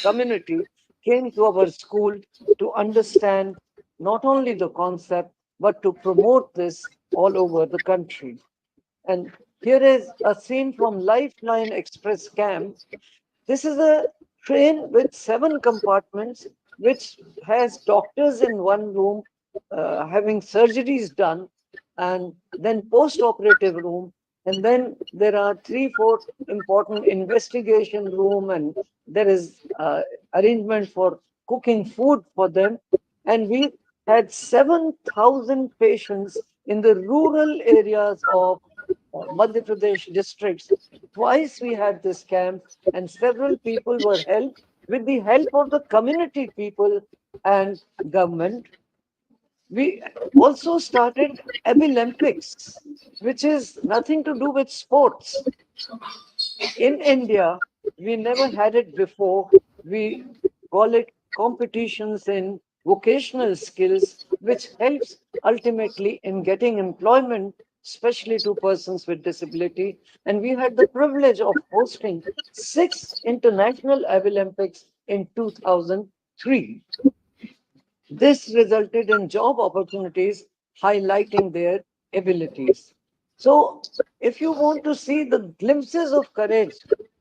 S11: community came to our school to understand not only the concept but to promote this all over the country. And here is a scene from Lifeline Express camp. This is a train with 7 compartments, which has doctors in one room having surgeries done, and then post-operative room, and then there are 3, 4 important investigation room, and there is arrangement for cooking food for them. And we had 7,000 patients in the rural areas of Madhya Pradesh districts. Twice we had this camp, and several people were helped with the help of the community people and government. We also started Olympics, which is nothing to do with sports. In India, we never had it before. We call it competitions in vocational skills, which helps ultimately in getting employment, especially to persons with disability. And we had the privilege of hosting 6 international Olympics in 2003. This resulted in job opportunities highlighting their abilities. So, if you want to see the glimpses of courage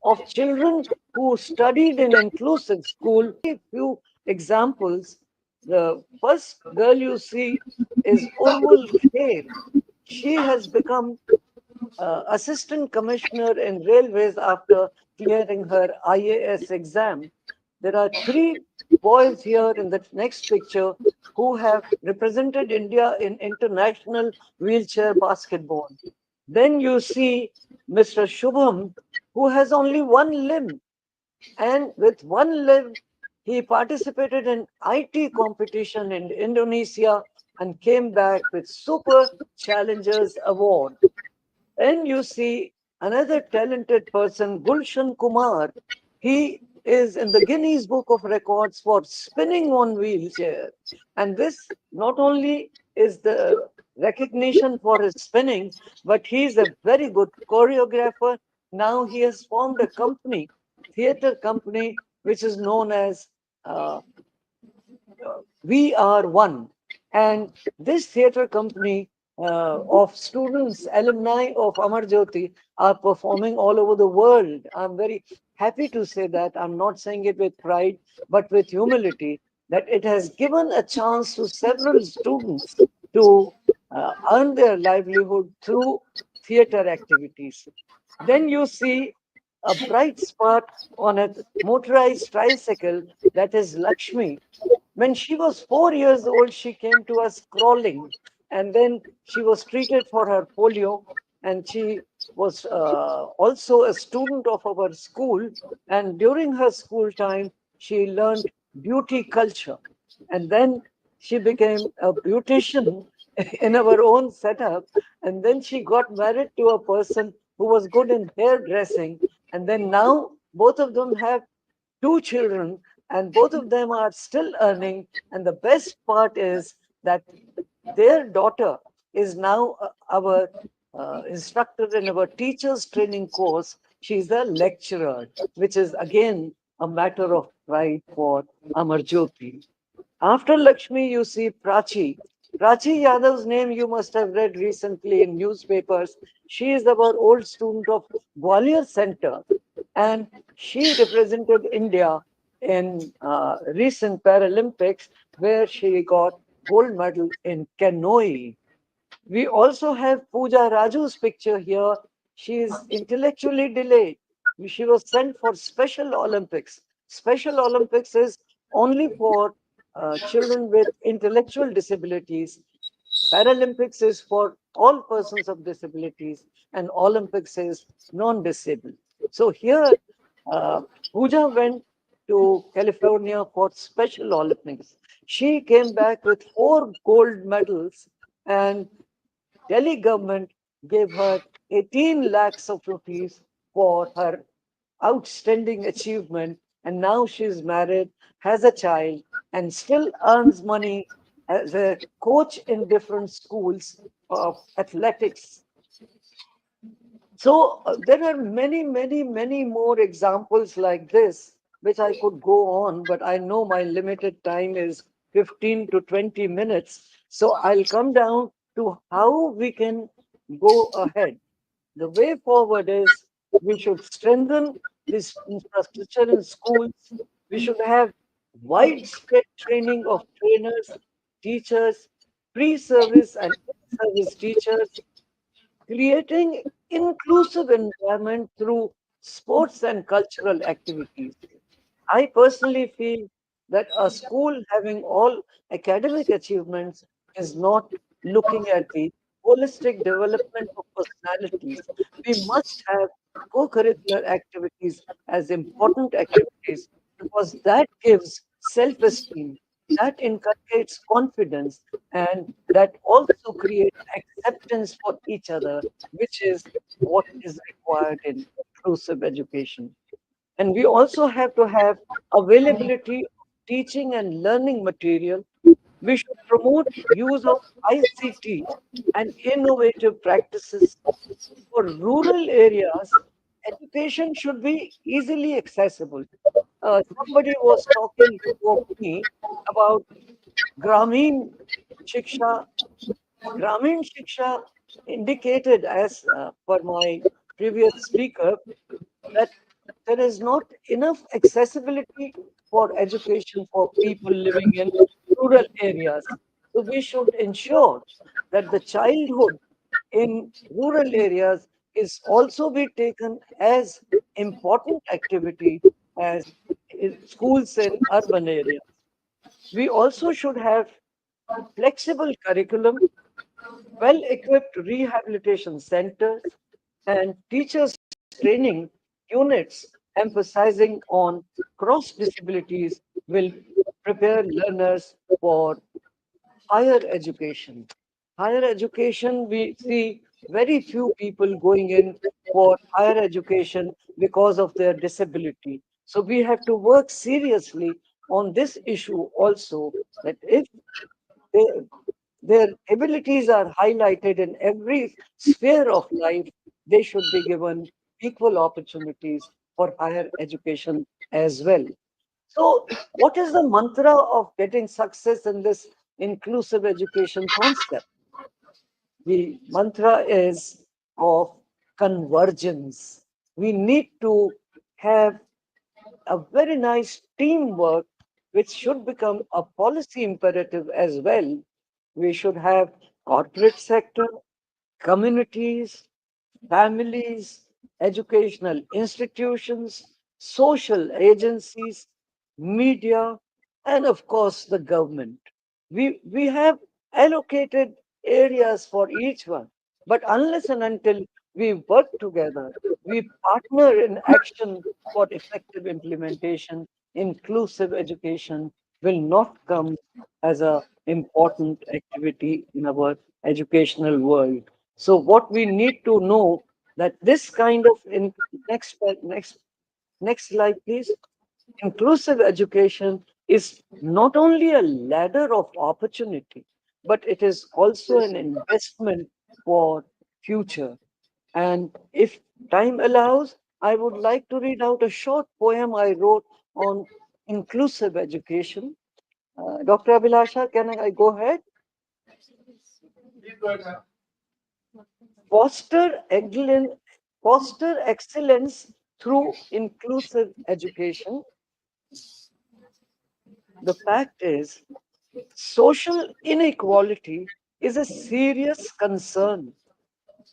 S11: of children who studied in inclusive school, a few examples. The first girl you see is Urmul Kher. She has become assistant commissioner in railways after clearing her IAS exam. There are 3 boys here in the next picture who have represented India in international wheelchair basketball. Then you see Mr. Shubham, who has only one limb, and with one limb He participated in IT competition in Indonesia and came back with Super Challengers Award. And you see another talented person, Gulshan Kumar. He is in the Guinness Book of Records for spinning on wheelchair. And this not only is the recognition for his spinning, but he's a very good choreographer. Now he has formed a company, theater company, which is known as uh, we are one. And this theater company of students, alumni of Amar Jyoti are performing all over the world. I'm very happy to say that. I'm not saying it with pride, but with humility, that it has given a chance to several students to earn their livelihood through theater activities. Then you see a bright spot on a motorized tricycle, that is Lakshmi. When she was 4 years old, she came to us crawling, and then she was treated for her polio, and she was also a student of our school. And during her school time, she learned beauty culture, and then she became a beautician in our own setup. And then she got married to a person who was good in hairdressing, and then now both of them have two children, and both of them are still earning. And the best part is that their daughter is now our instructor in our teachers training course. She's a lecturer, which is again a matter of pride for Amarjyoti. After Lakshmi, you see Prachi. Prachi Yadav's name you must have read recently in newspapers. She is our old student of Gwalior Center, and she represented India in recent Paralympics, where she got gold medal in canoeing. We also have Pooja Raju's picture here. She is intellectually delayed. She was sent for Special Olympics. Special Olympics is only for children with intellectual disabilities. Paralympics is for all persons of disabilities, and Olympics is non-disabled. So here, uh, Pooja went to California for Special Olympics. She came back with 4 gold medals, and Delhi government gave her 18 lakhs of rupees for her outstanding achievement. And now she's married, has a child, and still earns money as a coach in different schools of athletics. So there are many, many, many more examples like this, which I could go on, but I know my limited time is 15 to 20 minutes. So I'll come down to how we can go ahead. The way forward is we should strengthen this infrastructure in schools. We should have widespread training of trainers, teachers, pre-service and service teachers, creating inclusive environment through sports and cultural activities. I personally feel that a school having all academic achievements is not looking at the holistic development of personalities. We must have co-curricular activities as important activities, because that gives self-esteem, that inculcates confidence, and that also creates acceptance for each other, which is what is required in inclusive education. And we also have to have availability of teaching and learning material. We should promote use of ICT and innovative practices. For rural areas, education should be easily accessible. Somebody was talking before me about Grameen Shiksha. Grameen Shiksha indicated, as per my previous speaker, that there is not enough accessibility for education for people living in rural areas. So we should ensure that the childhood in rural areas is also be taken as important activity as in schools in urban areas. We also should have flexible curriculum, well-equipped rehabilitation centers, and teachers training units emphasizing on cross disabilities will prepare learners for higher education. Higher education, we see very few people going in for higher education because of their disability. So we have to work seriously on this issue also, that if they, their abilities are highlighted in every sphere of life, they should be given equal opportunities for higher education as well. So, what is the mantra of getting success in this inclusive education concept? The mantra is of convergence. We need to have a very nice teamwork, which should become a policy imperative as well. We should have corporate sector, communities, families, educational institutions, social agencies, media, and of course the government. We have allocated areas for each one, but unless and until we work together, we partner in action for effective implementation, inclusive education will not come as a important activity in our educational world. So what we need to know that this kind of next slide, please. Inclusive education is not only a ladder of opportunity, but it is also an investment for future. And if time allows, I would like to read out a short poem I wrote on inclusive education. Dr. Abhilasha, can I go ahead? Foster excellence, foster excellence through inclusive education. The fact is, social inequality is a serious concern.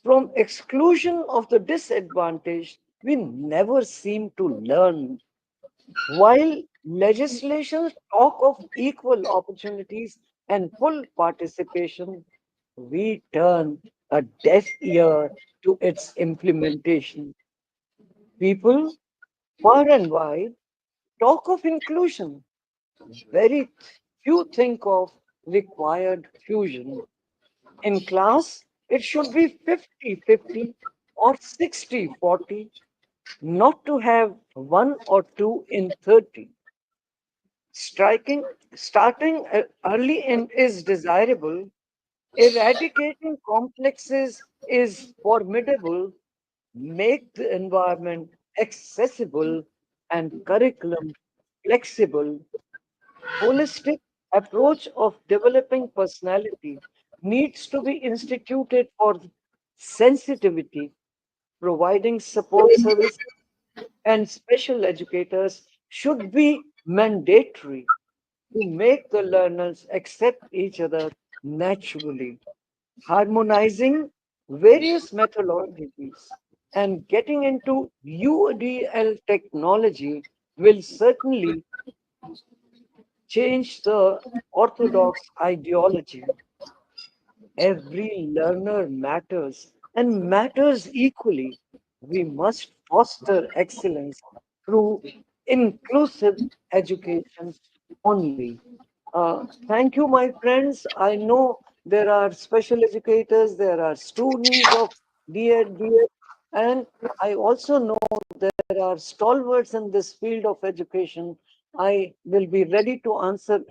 S11: From exclusion of the disadvantaged, we never seem to learn. While legislation talk of equal opportunities and full participation, we turn a deaf ear to its implementation. People far and wide talk of inclusion. Very few think of required fusion. In class, it should be 50-50 or 60-40, not to have one or two in 30. Starting early in is desirable. Eradicating complexes is formidable. Make the environment accessible and curriculum flexible. Holistic approach of developing personality needs to be instituted for sensitivity, providing support service and special educators should be mandatory to make the learners accept each other naturally. Harmonizing various methodologies and getting into UDL technology will certainly change the orthodox ideology. Every learner matters and matters equally. We must foster excellence through inclusive education only. Thank you, my friends. I know there are special educators, there are students of DED, and I also know there are stalwarts in this field of education. I will be ready to answer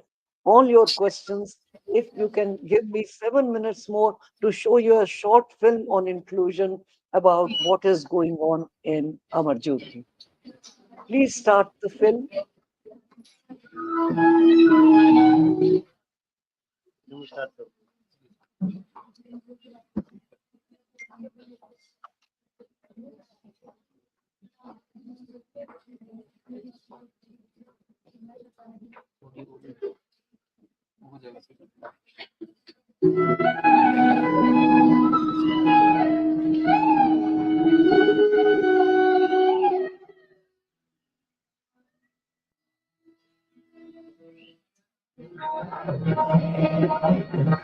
S11: all your questions if you can give me 7 minutes more to show you a short film on inclusion about what is going on in Amarjyoti. Please start the film.
S10: You start.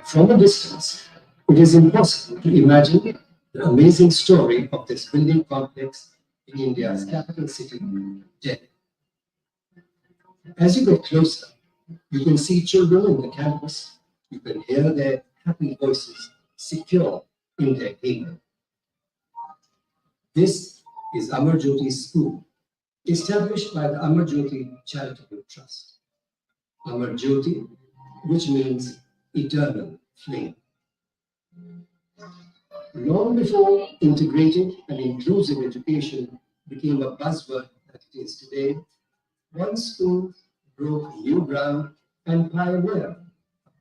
S12: From a distance, it is impossible to imagine the amazing story of this building complex in India's capital city, Delhi. As you get closer, you can see children on the campus. You can hear their happy voices, secure in their haven. This is Amar Jyoti School, established by the Amar Jyoti Charitable Trust. Amar Jyoti, which means eternal flame. Long before integrated and inclusive education became a buzzword that it is today, one school broke new ground and pioneered a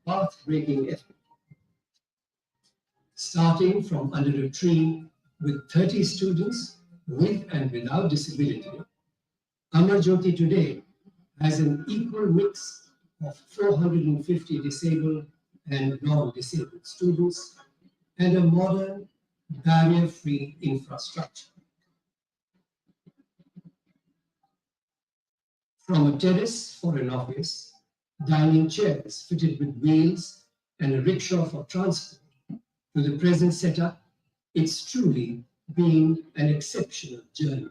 S12: path-breaking effort. Starting from under a tree with 30 students with and without disability, Amar Jyoti today has an equal mix of 450 disabled and non-disabled students and a modern, barrier-free infrastructure. From a terrace for an office, dining chairs fitted with wheels, and a rickshaw for transport, to the present setup, it's truly been an exceptional journey.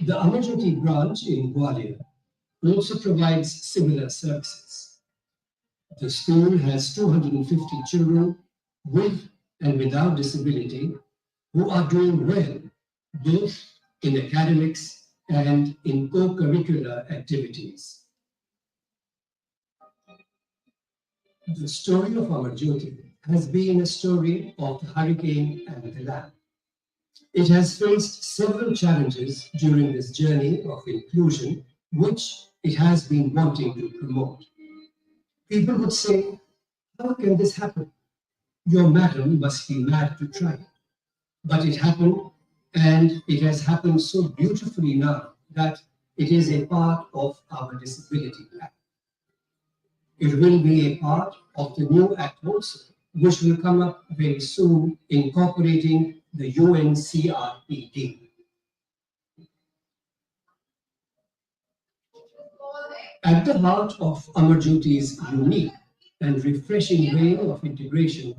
S12: The Amar Jyoti branch in Gwalior also provides similar services. The school has 250 children with and without disability who are doing well, both in academics and in co-curricular activities. The story of Amar Jyoti has been a story of the hurricane and the lamb. It has faced several challenges during this journey of inclusion, which it has been wanting to promote. People would say, how can this happen? Your madam must be mad to try it. But it happened, and it has happened so beautifully now that it is a part of our disability act. It will be a part of the new act also, which will come up very soon, incorporating the UNCRPD. At the heart of Amar Jyoti's unique and refreshing way of integration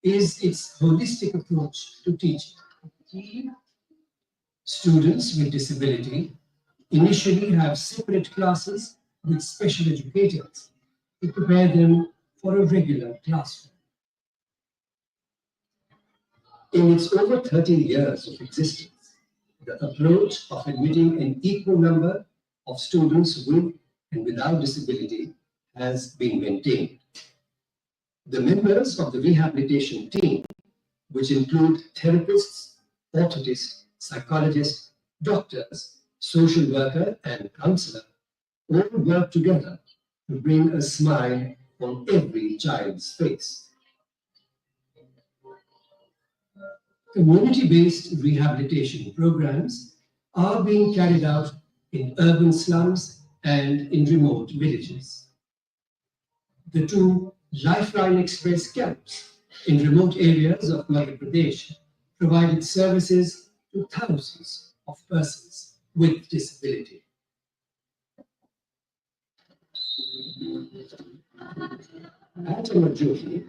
S12: is its holistic approach to teaching. Students with disability initially have separate classes with special educators to prepare them for a regular classroom. In its over 30 years of existence, the approach of admitting an equal number of students with and without disability has been maintained. The members of the rehabilitation team, which include therapists, orthotists, psychologists, doctors, social worker, and counselor, all work together to bring a smile on every child's face. Community-based rehabilitation programs are being carried out in urban slums and in remote villages. The two Lifeline Express camps in remote areas of Madhya Pradesh provided services to thousands of persons with disability. At Amar Jyoti,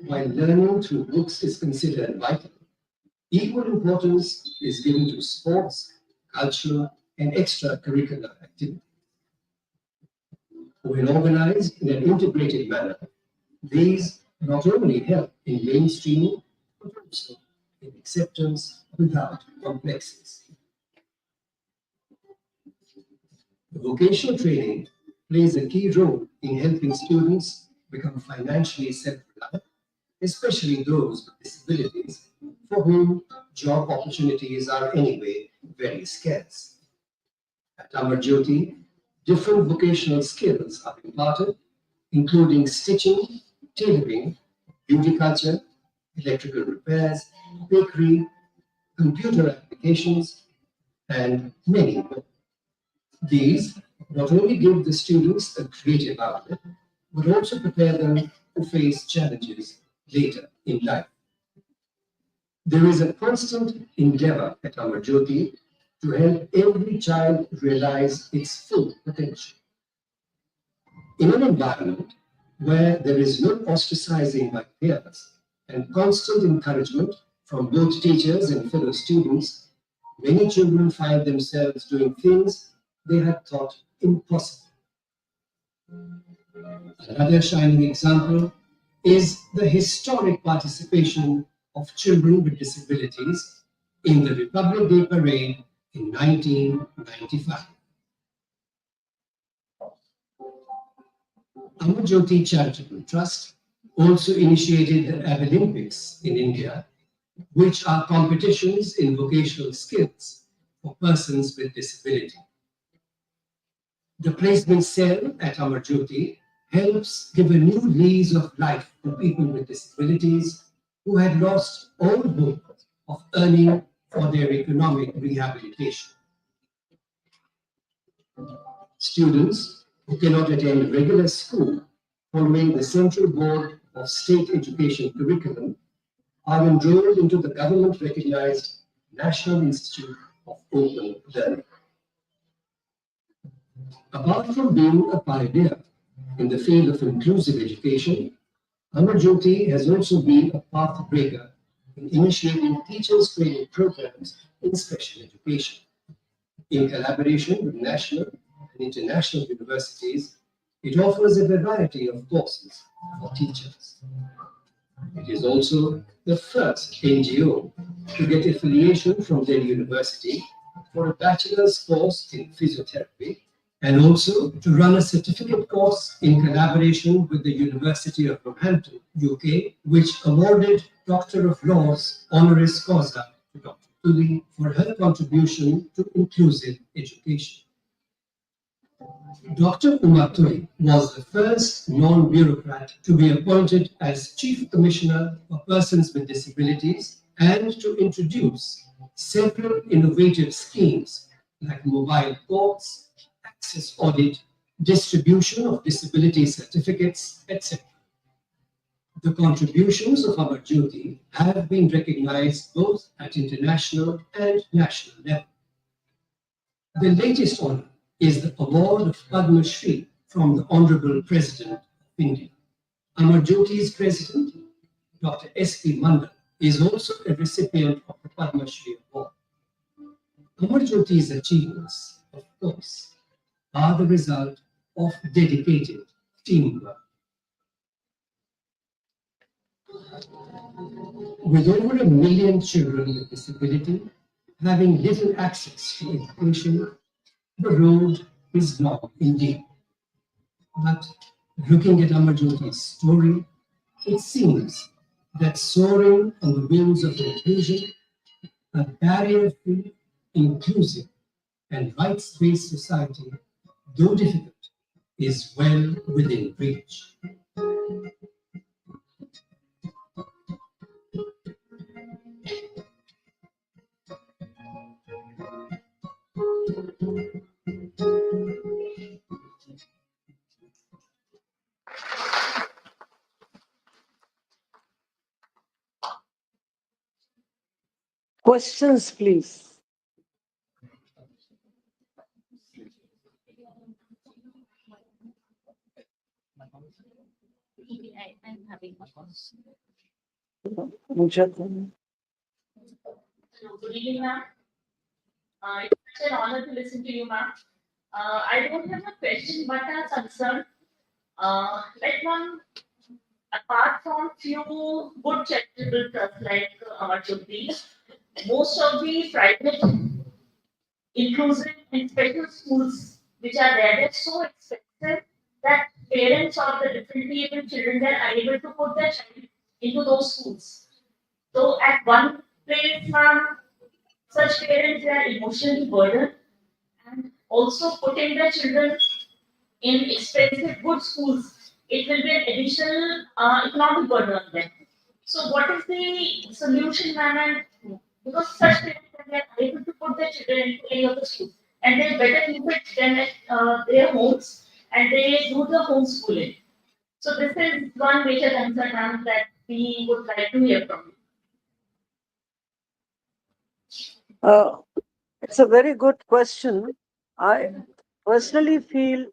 S12: while learning through books is considered vital, equal importance is given to sports, cultural, and extracurricular activities. When organized in an integrated manner, these not only help in mainstreaming, but also in acceptance without complexes. The vocational training plays a key role in helping students become financially self-reliant, especially those with disabilities for whom job opportunities are anyway very scarce. At Amar Jyoti, different vocational skills are imparted, including stitching, tailoring, beauty culture, electrical repairs, bakery, computer applications, and many more. These not only give the students a creative outlet, but also prepare them to face challenges later in life. There is a constant endeavor at Amar Jyoti to help every child realize its full potential. In an environment where there is no ostracizing by peers and constant encouragement from both teachers and fellow students, many children find themselves doing things they had thought impossible. Another shining example is the historic participation of children with disabilities in the Republic Day Parade in 1995. Amar Jyoti Charitable Trust also initiated the Olympics in India, which are competitions in vocational skills for persons with disability. The placement cell at Amar Jyoti helps give a new lease of life to people with disabilities who had lost all hope of earning for their economic rehabilitation. Students who cannot attend regular school following the Central Board of State Education curriculum are enrolled into the government-recognized National Institute of Open Learning. Apart from being a pioneer in the field of inclusive education, Amar Jyoti has also been a path breaker in initiating teachers' training programs in special education. In collaboration with national and international universities, it offers a variety of courses for teachers. It is also the first NGO to get affiliation from their university for a bachelor's course in physiotherapy and also to run a certificate course in collaboration with the University of Northampton, UK, which awarded Doctor of Laws honoris causa to Dr. Tuli for her contribution to inclusive education. Dr. Uma Tuli was the first non-bureaucrat to be appointed as Chief Commissioner for Persons with Disabilities and to introduce several innovative schemes like mobile courts, access audit, distribution of disability certificates, etc. The contributions of Amar Jyoti have been recognized both at international and national level. The latest honor is the award of Padma Shri from the Honorable President of India. Amar Jyoti's president, Dr. S.P. Mandal, is also a recipient of the Padma Shri award. Amar Jyoti's achievements, of course, are the result of dedicated teamwork. With over 1 million children with disability having little access to education, the road is long indeed. But looking at Amar Jyoti's story, it seems that soaring on the wings of inclusion, a barrier-free, inclusive, and rights-based society, though difficult, is well within reach.
S11: Questions, please.
S6: I'm having a question.
S13: Good evening, ma'am. It's an honor to listen to you, ma'am. I don't have a question, but a concern. Like one, apart from few good charitable trusts like our Jyoti, most of the private, inclusive and special schools which are there, they're so expensive that parents of the differently able children are unable to put their child into those schools. So at one place, ma'am, such parents are emotionally burdened and also putting their children in expensive good schools, it will be an additional economic burden on them. So what is the solution, ma'am? And because such parents are able to put their children into any of the schools, and they better keep it than at their homes, and they do the homeschooling. So this is one major concern, ma'am, that we would like to hear from you.
S11: It's a very good question. I personally feel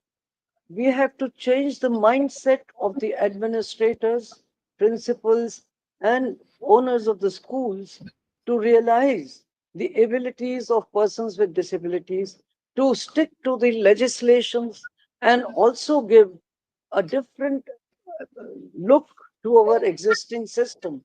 S11: we have to change the mindset of the administrators, principals, and owners of the schools to realize the abilities of persons with disabilities, to stick to the legislations, and also give a different look to our existing system.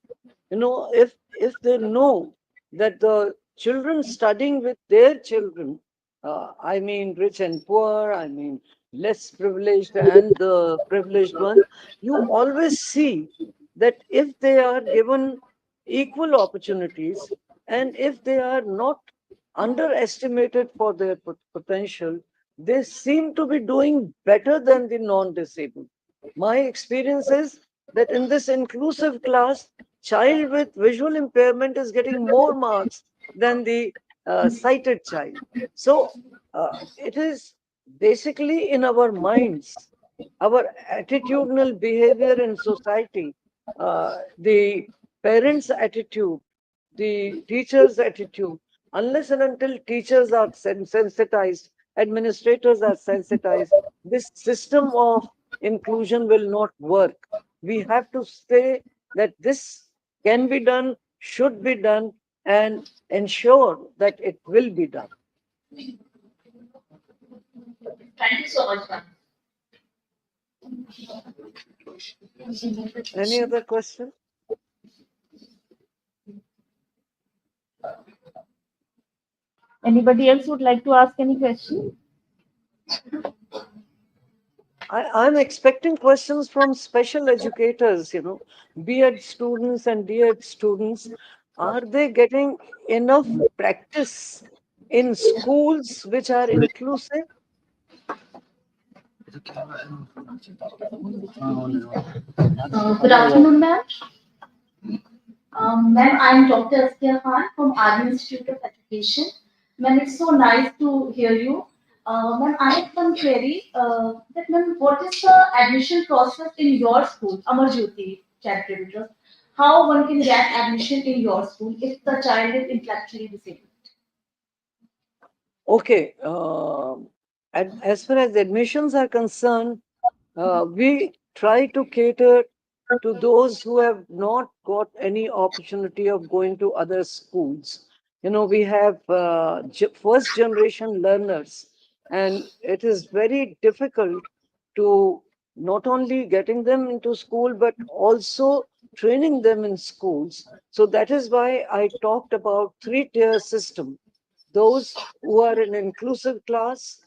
S11: If they know that the children studying with their children, I mean rich and poor, I mean less privileged and the privileged one, you always see that if they are given equal opportunities, and if they are not underestimated for their potential, they seem to be doing better than the non-disabled. My experience is that in this inclusive class, child with visual impairment is getting more marks than the sighted child. So it is basically in our minds, our attitudinal behavior in society, the parents' attitude, the teacher's attitude. Unless and until teachers are sensitized, administrators are sensitized, this system of inclusion will not work. We have to say that this can be done, should be done, and ensure that it will be done.
S13: Thank you so much, ma'am.
S11: Any other question?
S14: Anybody else would like to ask any question?
S11: I'm expecting questions from special educators, B.Ed students and D.Ed students. Are they getting enough practice in schools which are inclusive?
S6: Good afternoon, ma'am. Ma'am, I'm Dr. Askia Khan from Adi Institute of Education. Ma'am, it's so nice to hear you. Ma'am, I have one query. Ma'am, what is the admission process in your school, Amar Jyoti Charitable Trust? How one can get admission in your school if the child is intellectually disabled?
S11: Okay. As far as admissions are concerned, we try to cater to those who have not got any opportunity of going to other schools. We have first generation learners, and it is very difficult to not only getting them into school, but also training them in schools. So that is why I talked about three-tier system. Those who are in inclusive class,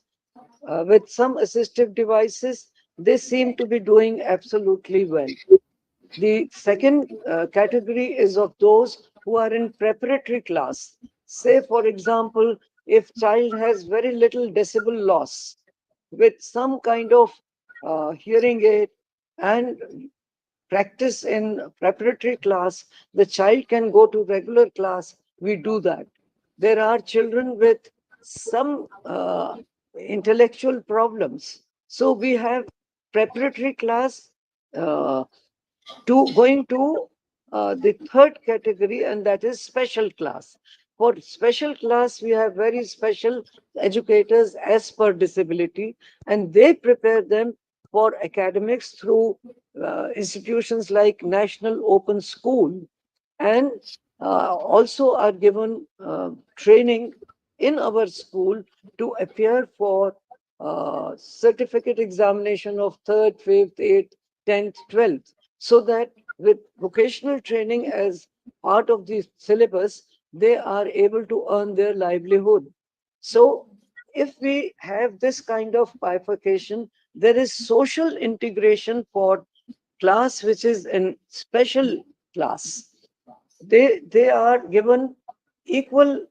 S11: with some assistive devices, they seem to be doing absolutely well. The second category is of those who are in preparatory class. Say, for example, if child has very little decibel loss with some kind of hearing aid and practice in preparatory class, the child can go to regular class. We do that. There are children with some intellectual problems. So we have preparatory class uh, to going to the third category, and that is special class. For special class, we have very special educators as per disability, and they prepare them for academics through institutions like National Open School, and also are given training in our school to appear for certificate examination of third, fifth, eighth, 10th, 12th, so that with vocational training as part of the syllabus, they are able to earn their livelihood. So if we have this kind of bifurcation, there is social integration for class which is in special class. They are given equal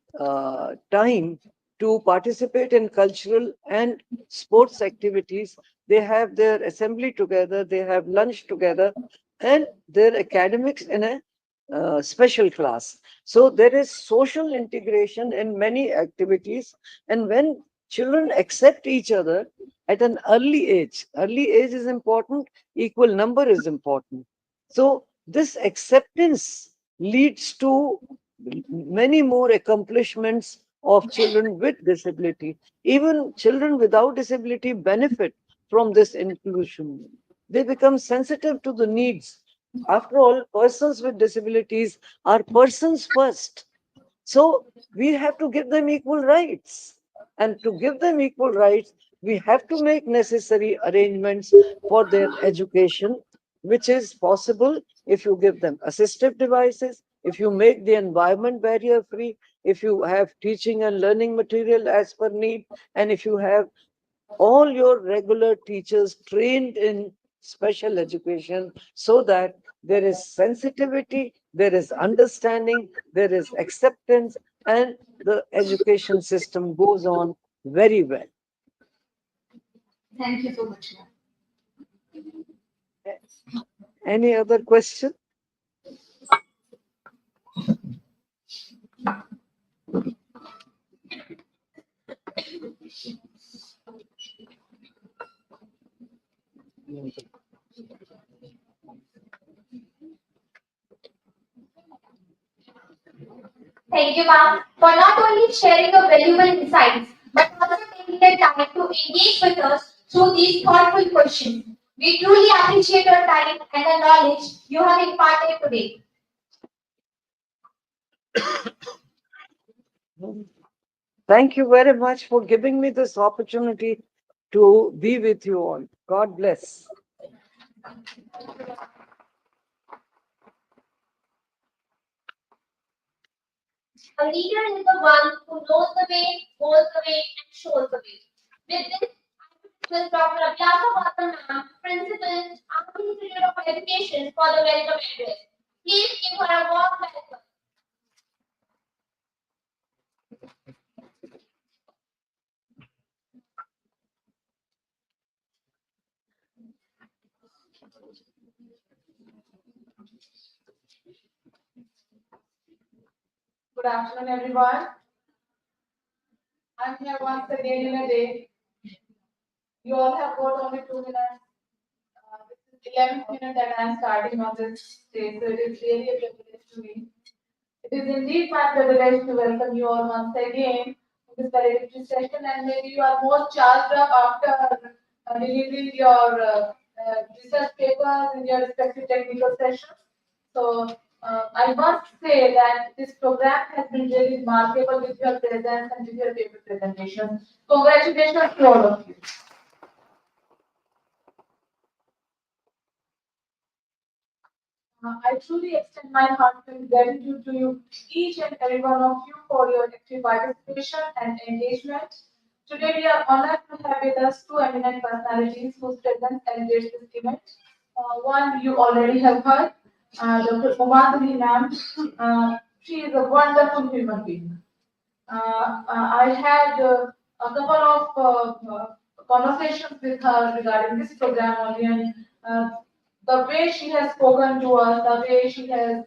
S11: time to participate in cultural and sports activities. They have their assembly together, they have lunch together, and their academics in a special class. So there is social integration in many activities, and when children accept each other at an early age is important, equal number is important. So this acceptance leads to many more accomplishments of children with disability. Even children without disability benefit from this inclusion. They become sensitive to the needs. After all, persons with disabilities are persons first. So we have to give them equal rights. And to give them equal rights, we have to make necessary arrangements for their education, which is possible if you give them assistive devices, if you make the environment barrier free, if you have teaching and learning material as per need, and if you have all your regular teachers trained in special education, so that there is sensitivity, there is understanding, there is acceptance, and the education system goes on very well.
S6: Thank you so much, ma'am.
S11: Any other question?
S15: Thank you, ma'am, for not only sharing your valuable insights, but also taking the time to engage with us through these thoughtful questions. We truly appreciate your time and the knowledge you have imparted today.
S11: Thank you very much for giving me this opportunity to be with you all. God bless.
S15: A leader is the one who knows the way, goes the way, and shows the way. With this, I request Dr. Abhyasa Vasan ma'am, Principal, Army Institute of Education, for the welcome address. Please give her a warm welcome.
S4: Good afternoon, everyone. I'm here once again in a day. You all have got only 2 minutes. This is the 11th minute that I'm starting on this day, so it is really a privilege to me. It is indeed my privilege to welcome you all once again to this valedictory session, and maybe you are more charged up after delivering your research papers in your respective technical sessions. So I must say that this program has been really remarkable with your presence and with your paper presentation. Congratulations to all of you. I truly extend my heartfelt gratitude to you, each and every one of you, for your active participation and engagement. Today, we are honored to have with us two eminent personalities whose presence elevates this event. One you already have heard, Dr. Umadhuri ma'am. She is a wonderful human being. I had a couple of conversations with her regarding this program only, and the way she has spoken to us, the way she has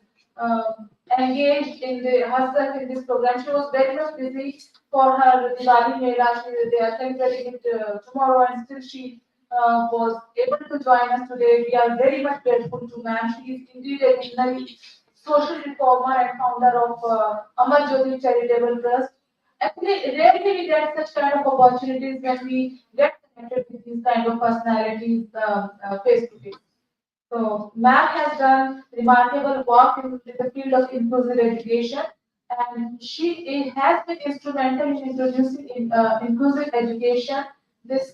S4: engaged in herself in this program. She was very much busy for her Diwali Mela. They are celebrating it tomorrow, and still she was able to join us today. We are very much grateful to ma'am. She is indeed a visionary social reformer and founder of Amar Jyoti Charitable Trust. Actually, rarely we get such kind of opportunities when we get connected with these kind of personalities face to face. So, MAP has done remarkable work in the field of inclusive education, and she has been instrumental in introducing inclusive education, this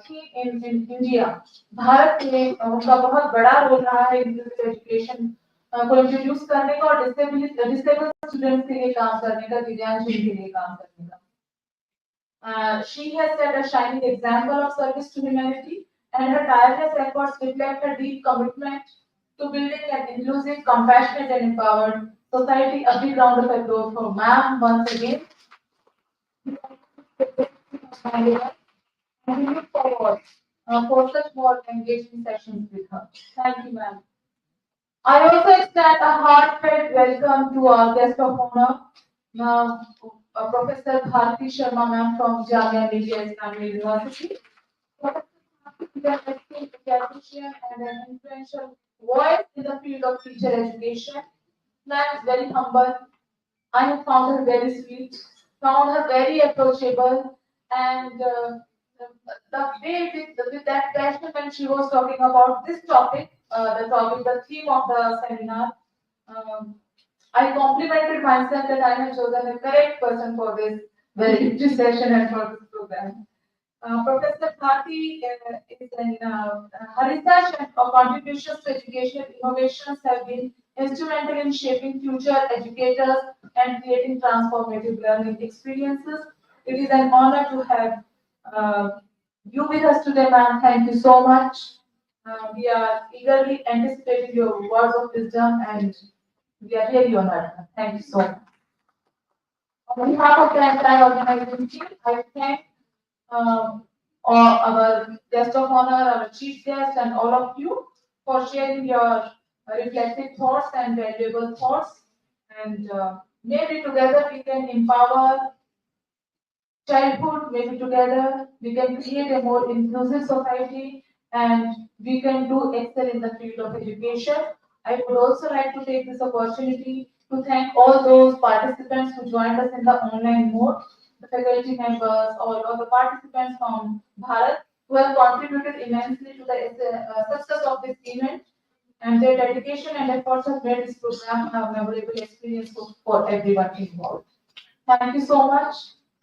S4: theme in India. Bharat में उनका बहुत बड़ा role रहा है inclusive education को introduce करने का और डिसेबल स्टूडेंट्स के लिए काम करने का, दिव्यांगजन के लिए काम करने का. She has set a shining example of service to humanity, and her tireless efforts reflect her deep commitment to building an inclusive, compassionate, and empowered society. A big round of applause for ma'am once again. And we look forward for such more engaging sessions with her. Thank you, ma'am. I also extend a heartfelt welcome to our guest of honor, Professor Bharati Sharma ma'am from Jamia Millia Islamic University. Professor is an esteemed academician and an influential voice in the field of teacher education. Ma'am is very humble. I have found her very sweet, found her very approachable, and the way with that passion when she was talking about this topic, the theme of the seminar, I complimented myself that I have chosen the correct person for this very rich session and for this program. Professor Bharti is in her research and contributions to educational innovations have been instrumental in shaping future educators and creating transformative learning experiences. It is an honor to have you with us today, ma'am. Thank you so much. We are eagerly anticipating your words of wisdom and we are really honored. Thank you so much. On behalf of the entire organization team, I thank our guest of honor, our chief guest, and all of you for sharing your reflective thoughts and valuable thoughts. And maybe together we can empower childhood, maybe together we can create a more inclusive society and we can do excel in the field of education. I would also like to take this opportunity to thank all those participants who joined us in the online mode, the faculty members, all of the participants from Bharat who have contributed immensely to the success of this event, and their dedication and efforts have made this program a memorable experience for everyone involved. Thank you so much,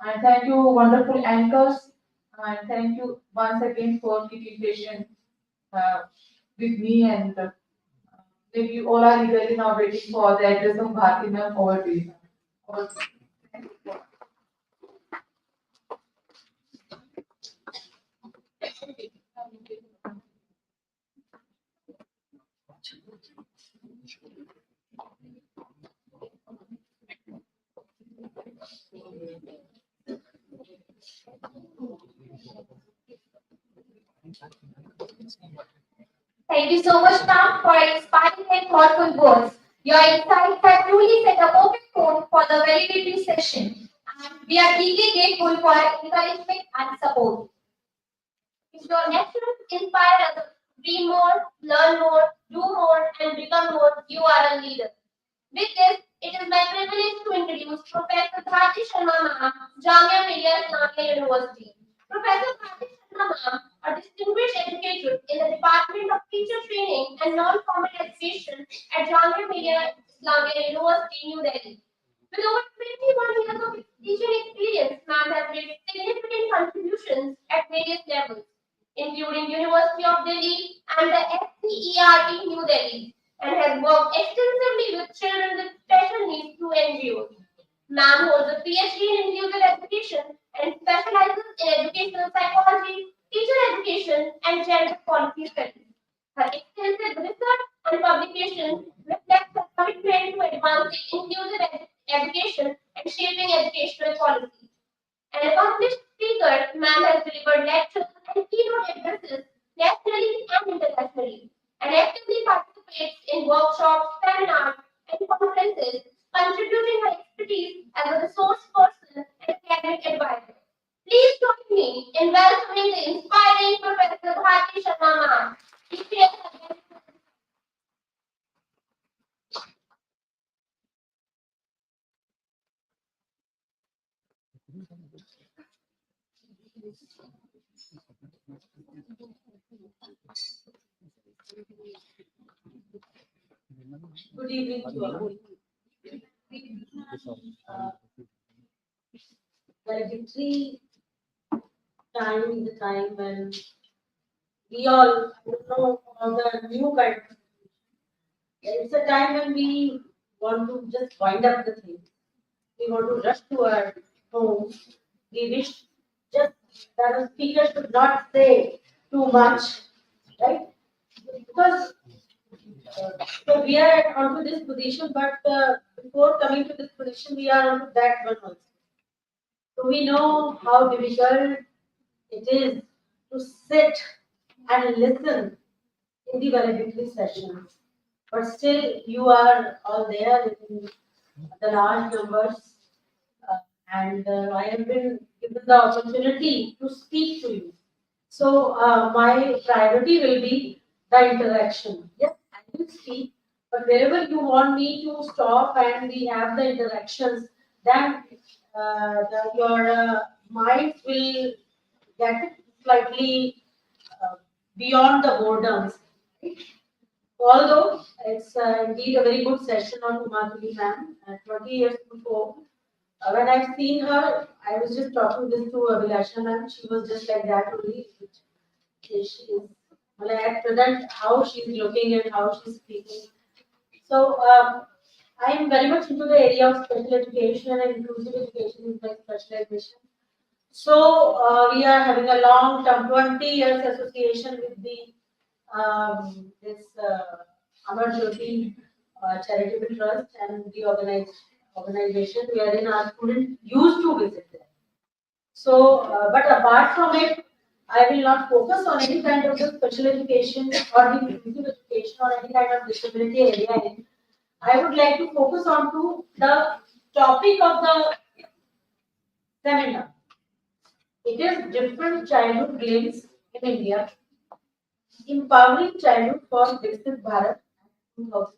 S4: and thank you, wonderful anchors, and thank you once again for keeping patient uh, with me. And maybe you all are eagerly now waiting for the address of Bharti ma'am. Over to you. Over to you. Thank you.
S15: Thank you so much, ma'am, for inspiring and thoughtful words. Your insights have truly set a perfect tone for the validity session, and we are deeply grateful for your encouragement and support. If your actions inspire others to dream more, learn more, do more, and become more, you are a leader. With this, it is my privilege to introduce Professor Bharti Sharma Ma'am, Jamia Millia Islamia University. Professor Bharti Sharma Ma'am, a distinguished educator in the Department of Teacher Training and Non-Formal Education at Jamia Millia Islamia University, New Delhi. With over 21 years of teaching experience, ma'am has made significant contributions at various levels, including University of Delhi and the SCERT New Delhi, and has worked extensively with children with special needs through NGOs. Ma'am holds a PhD in inclusive education and specializes in educational psychology, teacher education, and gender policy studies. Her extensive research and publications reflect her commitment to advancing inclusive education and shaping educational policy. An accomplished speaker, ma'am has delivered lectures and keynote addresses nationally and internationally, and actively participates in workshops, seminars, and conferences, contributing her expertise as a resource person and academic advisor. Please join me in welcoming the inspiring Professor Bharti Sharma ma'am. She shares her
S16: Good evening to all. Valedictory time is the time when we all, I don't know, all the new kind of, it's a time when we want to just wind up the thing. We want to rush to our home. We wish just that a speaker should not say too much, right? Because so we are onto this position, but before coming to this position, we are onto that one also. So we know how difficult it is to sit and listen in the valedictory sessions. But still, you are all there in the large numbers, and I have been given the opportunity to speak to you. So my priority will be the interaction. Yes, I will speak, but wherever you want me to stop and we have the interactions, then your minds will get it slightly beyond the boredoms. Although it's indeed a very good session on Umatuli ma'am, 20 years before, when I've seen her, I was just talking this to Abhilasha ma'am, she was just like that only. She is, well, at present, how she's looking and how she's speaking. So I am very much into the area of special education and inclusive education is my specialization. So we are having a long-term 20 years association with the this Amar Jyoti Charitable Trust and the organization wherein our students used to visit there. So, but apart from it, I will not focus on any kind of the special education or the inclusive education or any kind of disability area. I would like to focus on to the topic of the seminar. It is different childhood games in India, empowering childhood for Viksit Bharat 2020.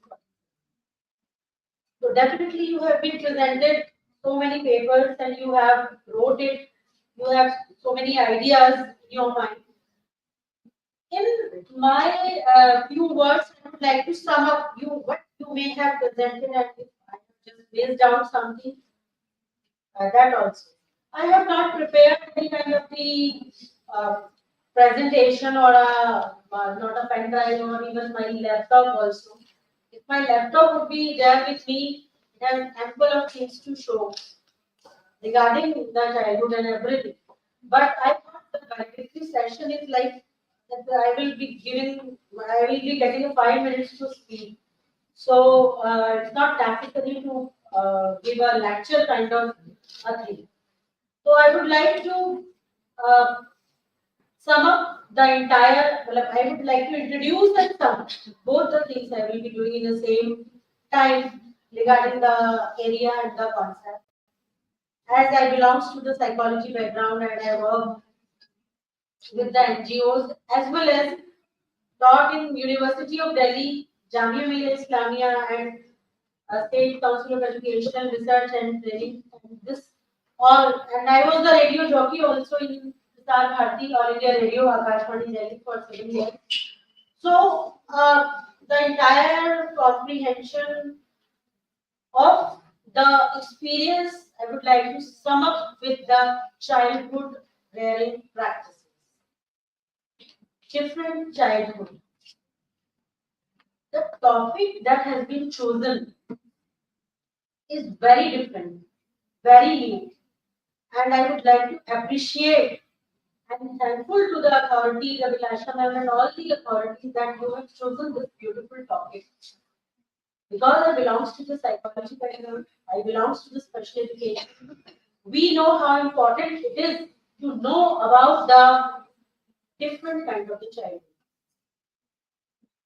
S16: So definitely you have been presented so many papers and you have wrote it. You have so many ideas in your mind. In my few words, I would like to sum up what you may have presented and if I have just based out something that also. I have not prepared any kind of the presentation or not a pen drive or even my laptop also. If my laptop would be there with me, it has ample of things to show regarding the childhood and everything. But I thought the validity session is like that I will be getting a 5 minutes to speak. So it's not necessary to give a lecture kind of a thing. So I would like to uh, sum up the entire, I would like to introduce and sum both the things I will be doing in the same time regarding the area and the concept. As I belongs to the psychology background and I work with the NGOs as well as taught in University of Delhi, Jamia Millia Islamia and State Council of Educational Research and Training. And this all, and I was the radio jockey also in Star Bharati All India Radio Akashvani Delhi for 7 years. So the entire comprehension of the experience I would like to sum up with the childhood rearing practices. Different childhood. The topic that has been chosen is very different, very new, and I would like to appreciate and thankful to the authorities, Abhilasha ma'am and all the authorities that you have chosen this beautiful topic. Because I belongs to the psychology background, I belongs to the special education. We know how important it is to know about the different kind of the child.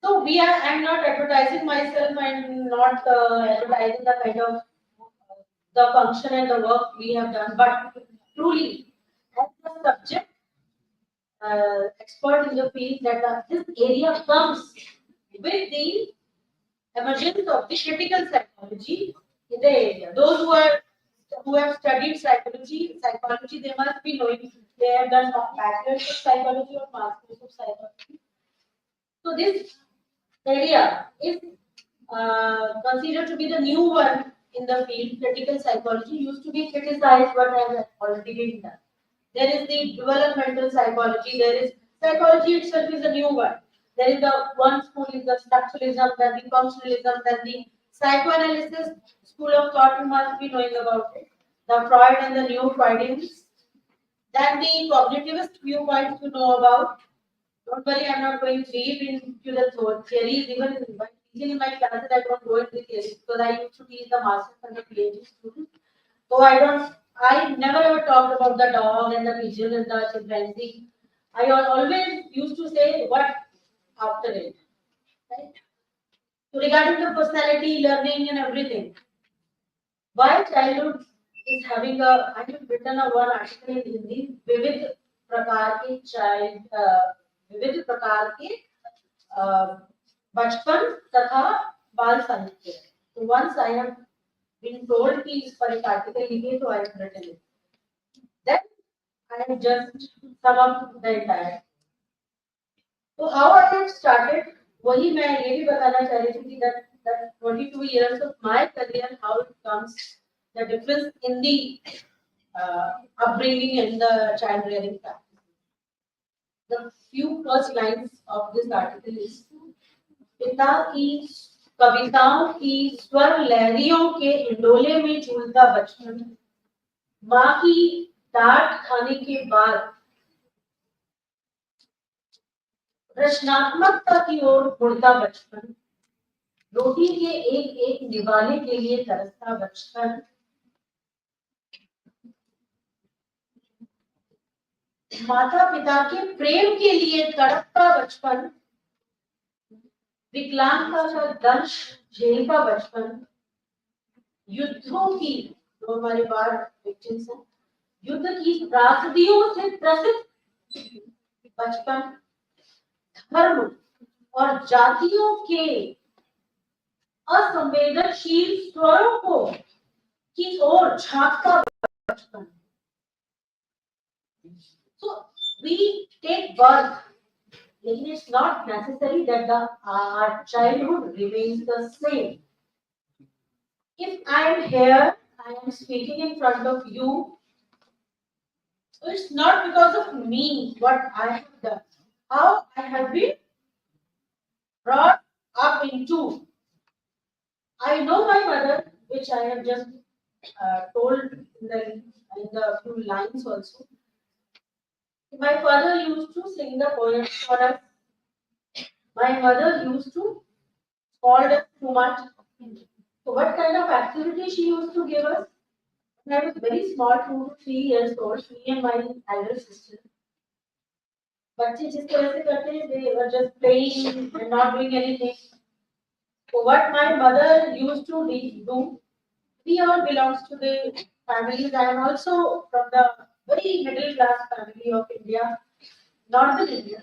S16: So I'm not advertising myself and not advertising the kind of the function and the work we have done, but truly, as a subject expert in the field, that this area comes with the emergence of the critical psychology in the area. Those who have studied psychology, they must be knowing they have done bachelor's of psychology or master's of psychology. So this area is considered to be the new one in the field. Critical psychology used to be criticized, but has already been done. There is the developmental psychology. There is psychology itself is a new one. There is the one school is the structuralism, then the functionalism, then the psychoanalysis school of thought. You must be knowing about it. The Freud and the new Freudians. Then the cognitivist viewpoints to know about. Don't worry, I'm not going deep into the theories. Even in my classes, I don't go into theories because I used to teach the masters and the PhD students. So I never ever talked about the dog and the pigeon and the chimpanzee. I always used to say what after it. Right? So regarding the personality, learning and everything. Why childhood is having I have written a one article in Hindi, विविध प्रकार के child, विविध प्रकार के बचपन तथा बाल साहित्य. So once I have been told कि इस पर एक article लिखिए, so I have written it. Then I just sum up the entire. So how I have started, वही मैं ये भी बताना चाह रही थी कि that 22 years of my career, how it comes, the difference in the upbringing and the child rearing practice. The few first lines of this article is पिता की कविताओं की स्वर लहरियों के इंडोले में झूलता बचपन, माँ की डांट खाने के बाद रचनात्मकता की ओर मुड़ता बचपन, रोटी के एक एक निवाले के लिए तरसता बचपन, माता पिता के प्रेम के लिए तड़पता बचपन, विकलांगता का दंश झेलता बचपन, युद्धों की जो हमारे बार विक्टिम्स हैं, युद्ध की त्रासदियों से त्रसित बचपन, धर्म और जातियों के असंवेदनशील स्वरों को की ओर झांकता बचपन. So we take birth, लेकिन it's not necessary that our childhood remains the same. If I am here, I am speaking in front of you. So it's not because of me what I have done, how I have been brought up into. I know my mother, which I have just told in the few lines also. My father used to sing the poems for us. My mother used to scold us too much. So what kind of activity she used to give us? When I was very small, 2 to 3 years old, me and my elder sister. बच्चे जिस तरह से करते हैं, they were just playing and not doing anything. So what my mother used to do, we all belongs to the families. I am also from the very middle class family of India, northern India,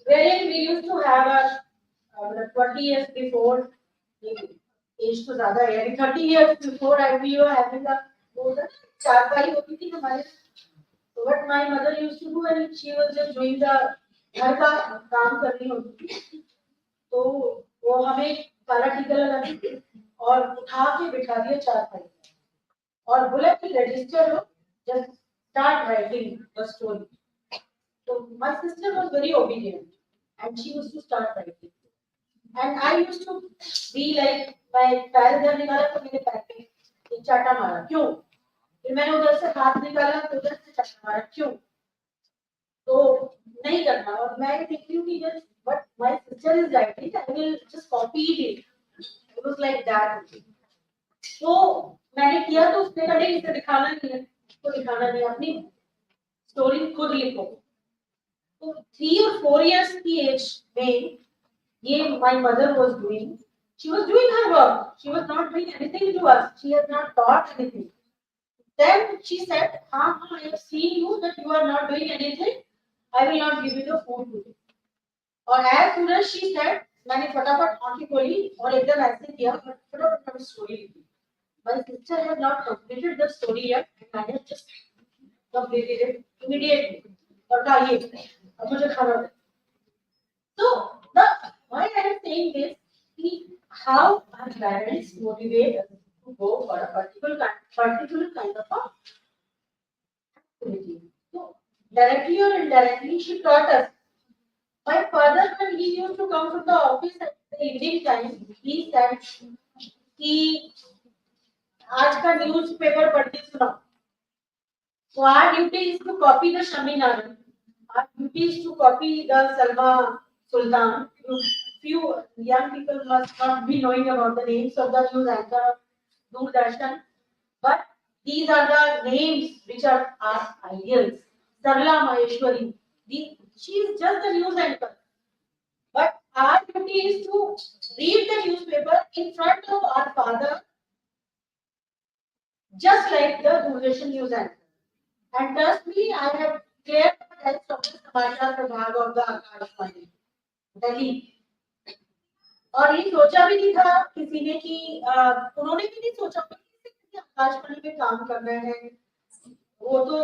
S16: wherein we used to have a 20 years before, age to ज़्यादा है, 30 years before we were having a चारपाई होती थी हमारे. So what my mother used to do, and she was just doing the घर का काम करनी होती थी, तो वो हमें काला टीका लगाती थी और उठा के बिठा दिया चारपाई और बोला कि रजिस्टर हो, just start writing the story. So my sister was very obedient and she used to start writing. And I used to be like, my पैर इधर निकाला तो मेरे पैर पे एक चाटा मारा, क्यों? फिर मैंने उधर से हाथ निकाला तो उधर से चाटा मारा, क्यों? तो नहीं करना. और मैं देखती हूँ कि just what my sister is writing, I will just copy it. It was like that. तो मैंने किया तो उसने कहा नहीं, इसे दिखाना नहीं है, तो दिखाना नहीं, अपनी स्टोरी खुद लिखो. तो 3 or 4 years की एज में ये my mother was doing. She was doing her work. She was not doing anything to us. She has not taught anything. Then she said, हाँ, I have seen you that you are not doing anything. I will not give you the food today. और as soon as she said, मैंने फटाफट आंखें खोली और एकदम ऐसे किया और फटाफट स्टोरी लिखी. My sister has not completed the story yet, and I have just completed it immediately. और कहा ये, अब मुझे खाना है. So why I am saying this, see how our parents motivate us to go for a particular kind of activity. So directly or indirectly, she taught us. My father, when he used to come from the office at the evening time, he said, कि आज का newspaper पढ़ के सुनाओ. So our duty is to copy the Shaminaran. Our duty is to copy the Salma Sultan. Few young people must not be knowing about the names of the news anchor Doordarshan, but these are the names which are our ideals. Sarla Maheshwari, she is just the news anchor. But our duty is to read the newspaper in front of our father, just like the Doordarshan news anchor. And trust me, I have cleared the test of the Samachar Prabhag of the Akashvani, Delhi. और ये सोचा भी नहीं था किसी ने कि उन्होंने भी नहीं सोचा कि आकाशवाणी में काम करना है, वो तो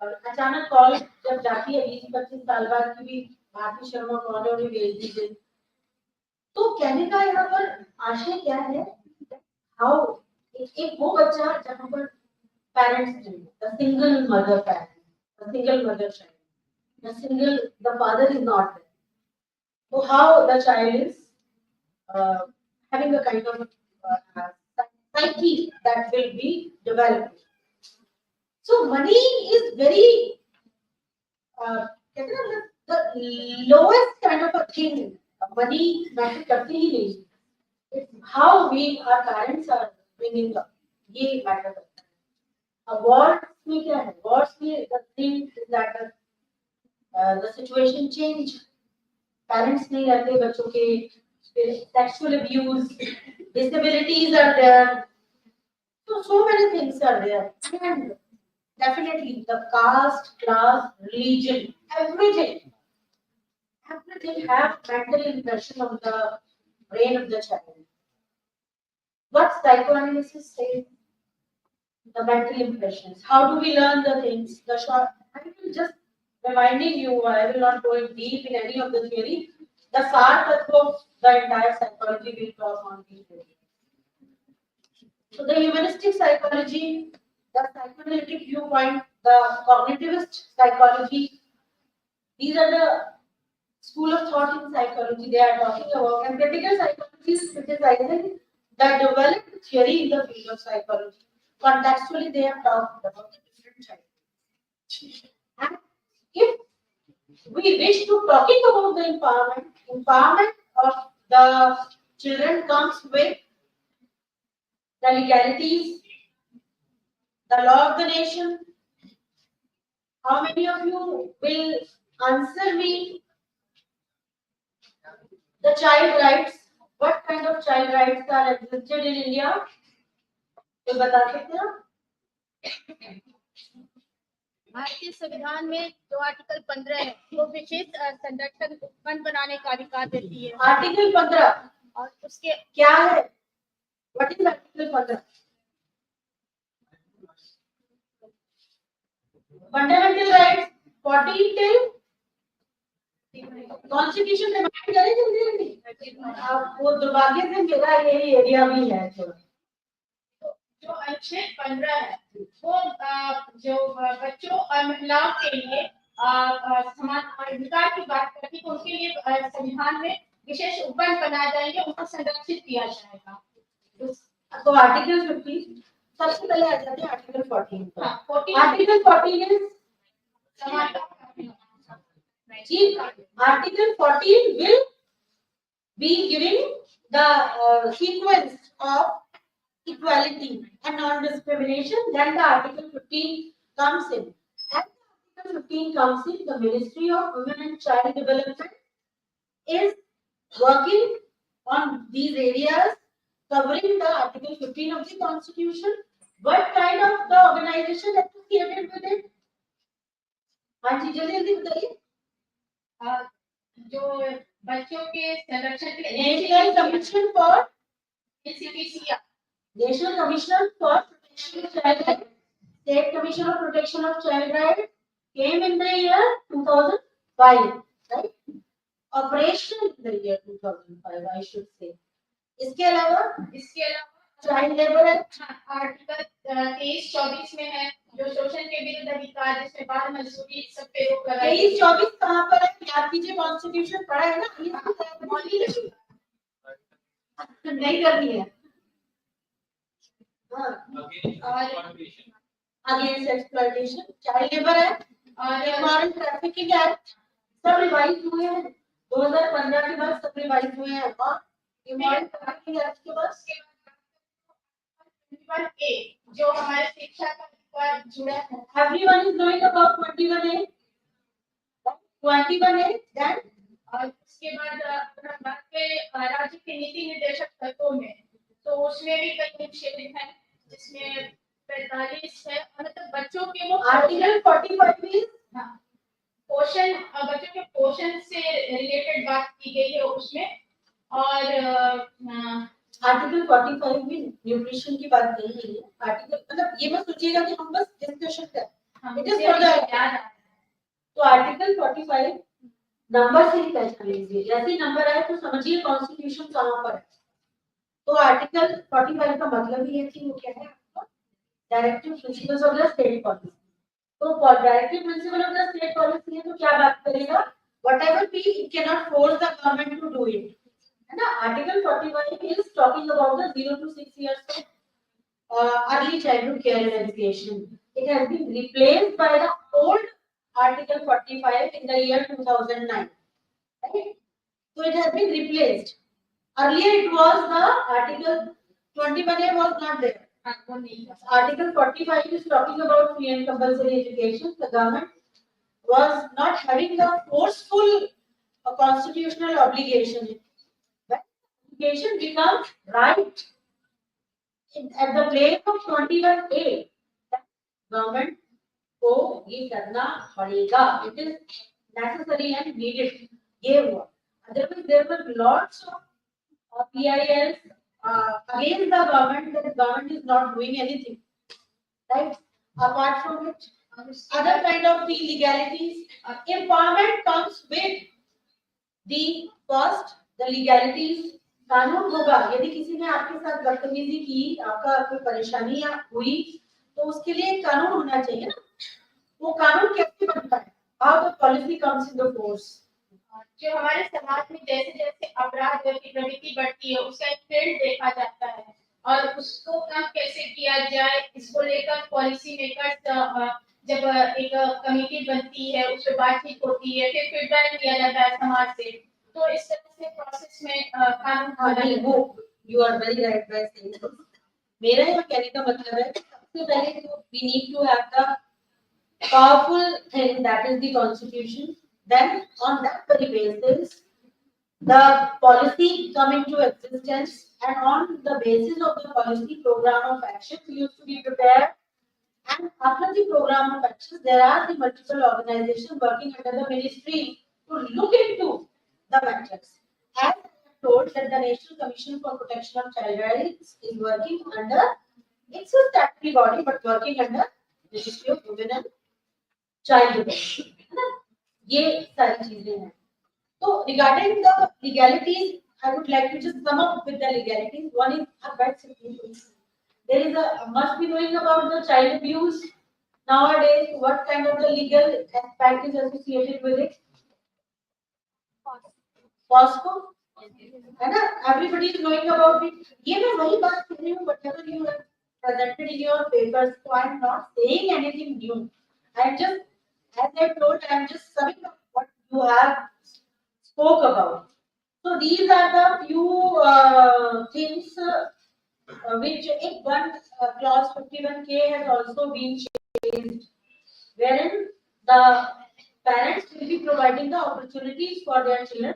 S16: अचानक कॉल जब जाती है 20-25 साल बाद की भी भारती शर्मा कौन है उन्हें भेज दीजिए। तो कहने का यहाँ पर आशय क्या है, हाउ एक वो बच्चा जहाँ पर पेरेंट्स नहीं, the single mother parent, the single mother child, the single the father is not there, so how the child is having a kind of psyche that will be developed. So money is very the lowest kind of a thing. Money matter करती ही नहीं, it's how we our parents are bringing up, ये matter करता है। अब wars में क्या है, wars में the thing is that the situation change, parents नहीं रहते बच्चों के, sexual abuse, disabilities are there, so many things are there, and definitely the caste, class, religion, everything have mental impression on the brain of the child. What psychoanalysis says? The mental impressions. How do we learn the things? The short. I will just reminding you. I will not go deep in any of the theory. The part of the entire psychology will talk on these areas. So the humanistic psychology, the psychoanalytic viewpoint, the cognitivist psychology, these are the school of thought in psychology they are talking about, and critical psychology is criticizing the developed theory in the field of psychology. Contextually, they have talked about the different types. And if we wish to talking about the empowerment of the children comes with the legalities, the law of the nation. How many of you will answer me? The child rights. What kind of child rights are existed in India? तो बता सकते हैं?
S1: भारतीय संविधान में जो article 15 है वो विशेष संरक्षण उपवन बनाने का अधिकार देती है।
S16: आर्टिकल 15
S1: और उसके
S16: क्या है? What is article 15? Fundamental rights 14 till constitution remind करें जल्दी जल्दी। आप वो दुर्भाग्य से मेरा यही एरिया भी है थोड़ा।
S1: जो अनुच्छेद 15 है वो जो बच्चों और महिलाओं के लिए समान अधिकार की बात करती है, उनके लिए संविधान में विशेष उपवन बनाए जाएंगे, उनको संरक्षित किया जाएगा।
S16: तो आर्टिकल 15 सबसे पहले आ जाते हैं आर्टिकल 14 पर। Article 14 is article 14 will be giving the sequence of equality and non-discrimination. Then the article 15 comes in. As article 15 comes in, the Ministry of Women and Child Development is working on these areas covering the article 15 of the Constitution. What kind of the organization associated with it? हाँ जी जल्दी जल्दी बताइए।
S1: जो बच्चों के संरक्षण के लिए
S16: national commission for
S1: NCPCR,
S16: National Commission for Protection of Child Rights, State Commission of Protection of Child Rights came in the year 2005, right? Operational in the year 2005, I should say. इसके अलावा चाइल्ड लेबर एक्ट
S1: आर्टिकल 23-24 में है जो शोषण के विरुद्ध अधिकार, जिसमें बाल मजदूरी सब पे रोक लगाई।
S16: 23-24 कहाँ पर है? याद कीजिए, कॉन्स्टिट्यूशन पढ़ा है ना? नहीं करनी है। Against exploitation, child labour act और ह्यूमन ट्रैफिकिंग एक्ट सब रिवाइज हुए हैं 2015 के बाद, सब रिवाइज हुए हैं। और ह्यूमन ट्रैफिकिंग एक्ट के बाद
S1: जो हमारे शिक्षा का अधिकार जुड़ा है।
S16: Everyone is knowing about 21A, 21A then
S1: और उसके बाद बात पे राज्य के नीति निर्देशक तत्वों में, तो उसमें भी कई अनुच्छेद हैं जिसमें 45 है, मतलब बच्चों के वो
S16: आर्टिकल 45 में
S1: पोषण, बच्चों के पोषण से रिलेटेड बात की गई है उसमें। और
S16: आर्टिकल 45 में न्यूट्रिशन की बात नहीं है। आर्टिकल मतलब ये मत सोचिएगा कि हम बस डिस्कशन कर, It is for the तो आर्टिकल 45 नंबर से ही पहचान लीजिए, जैसे नंबर आए तो समझिए कॉन्स्टिट्यूशन कहाँ पर है। तो आर्टिकल 45 का मतलब ही है कि वो क्या है, directive principles of the state policy. तो directive principle of the state policy है तो क्या बात करेगा, whatever be it cannot force the government to do it, है ना। Article 45 is talking about the 0 to 6 years early childhood care and education. It has been replaced by the old Article 45 in the year 2009. Right? So it has been replaced. Earlier it was the Article 21A was not there. Article 45 is talking about free and compulsory education. The government was not having a forceful constitutional obligation. When education becomes right at the place of 21A, government को ये करना पड़ेगा. It is necessary and needed. ये हुआ. Otherwise, there were lots of PILs against the government that the government is not doing anything. Right? Apart from it, other kind of illegalities. Empowerment comes with the first, the legalities. कानून होगा, यदि किसी ने आपके साथ बदतमीजी की, आपका कोई परेशानी हुई, तो उसके लिए एक कानून होना चाहिए ना। वो कानून कैसे बनता है? How the policy comes into force?
S1: जो हमारे समाज में जैसे जैसे अपराध की प्रवृत्ति बढ़ती है, उसका एक ट्रेंड देखा जाता है और उसको कम कैसे किया जाए, इसको लेकर पॉलिसी मेकर्स जब एक कमेटी बनती है, उस पर बातचीत होती है, फिर फीडबैक दिया जाता है समाज से, तो इस तरह से प्रोसेस में कानून
S16: वो you are very right by saying. मेरा यह कहने का मतलब है कि सबसे पहले तो we need to have the powerful thing that is the constitution. Then on that very basis the policy come into existence, and on the basis of the policy program of action used to be prepared, and after the program of action there are the multiple organizations working under the ministry to look into the matters. As I have told that the National Commission for Protection of Child Rights is working under, it's a statutory body but working under Ministry of Women and Child Development. ये सारी चीजें हैं. So regarding the legalities, I would like to just sum up with the legalities. One is a bad situation. There is a must be knowing about the child abuse nowadays. What kind of the legal aspect is associated with it? POSCO, है ना? Everybody is knowing about it. ये मैं वही बात कर रही हूँ. Whatever you have presented in your papers, so I am not saying anything new. I am just, as I told, I am just summing up what you have spoke about. So these are the few things which in one clause 51K has also been changed, wherein the parents will be providing the opportunities for their children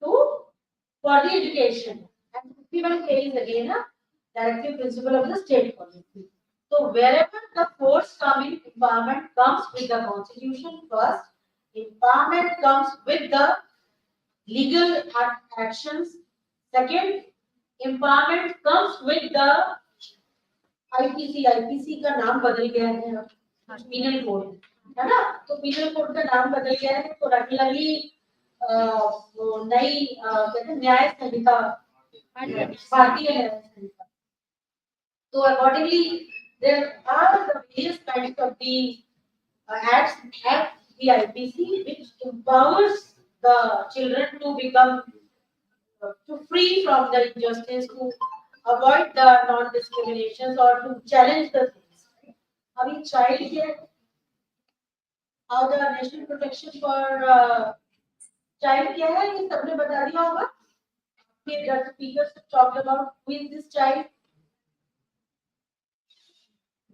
S16: for the education. And 51K is again a directive principle of the state policy. So wherever the force coming, empowerment comes with the constitution first, empowerment comes with the legal actions. Second, empowerment comes with the IPC. IPC का नाम बदल गया है, penal code, है ना? तो penal code का नाम बदल गया है, तो रेगुलरली वो नई कहते हैं न्याय संहिता, भारतीय न्याय संहिता. So accordingly, there are the various kinds of the acts at the IPC which empowers the children to become to free from the injustice, to avoid the non-discriminations or to challenge the things. अभी child care, how the national protection for child care है, ये सबने बता दिया होगा. The speakers talked about who is this child.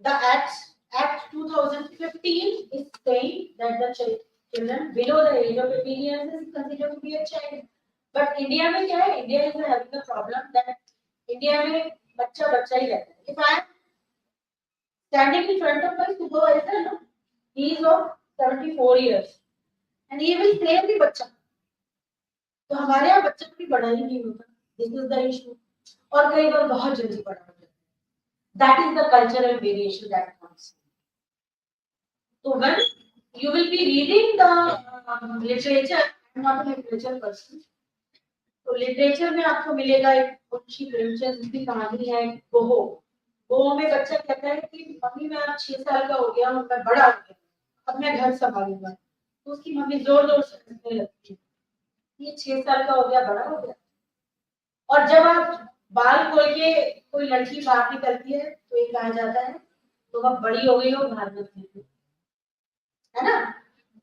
S16: The Act 2015 is saying that the children below the age of 18 years is considered to be a child. But India में क्या है? India is having a problem that India में बच्चा बच्चा ही रहता है. If I am standing in front of my supervisor, no, he is of 74 years, and he will say भी बच्चा. तो हमारे यहाँ बच्चा भी बड़ा ही नहीं होता. This is the issue. और कई बार बहुत जल्दी बड़ा हो जाता है. That is the cultural variation that comes. So when you will be reading the literature, I'm not a literature person. तो लिटरेचर में आपको मिलेगा एक मुंशी प्रेमचंद की कहानी है गोहो। गोहो में बच्चा कहता है कि मम्मी मैं अब 6 साल का हो गया हूँ, मैं बड़ा हो गया, अब मैं घर संभालूंगा। तो उसकी मम्मी जोर जोर से हंसने लगती है, ये 6 साल का हो गया, बड़ा हो गया। और जब आप बाल खोल के कोई लड़की बाहर निकलती है तो ये कहा जाता है तो अब बड़ी हो गई हो, बाहर मत निकलो, है ना।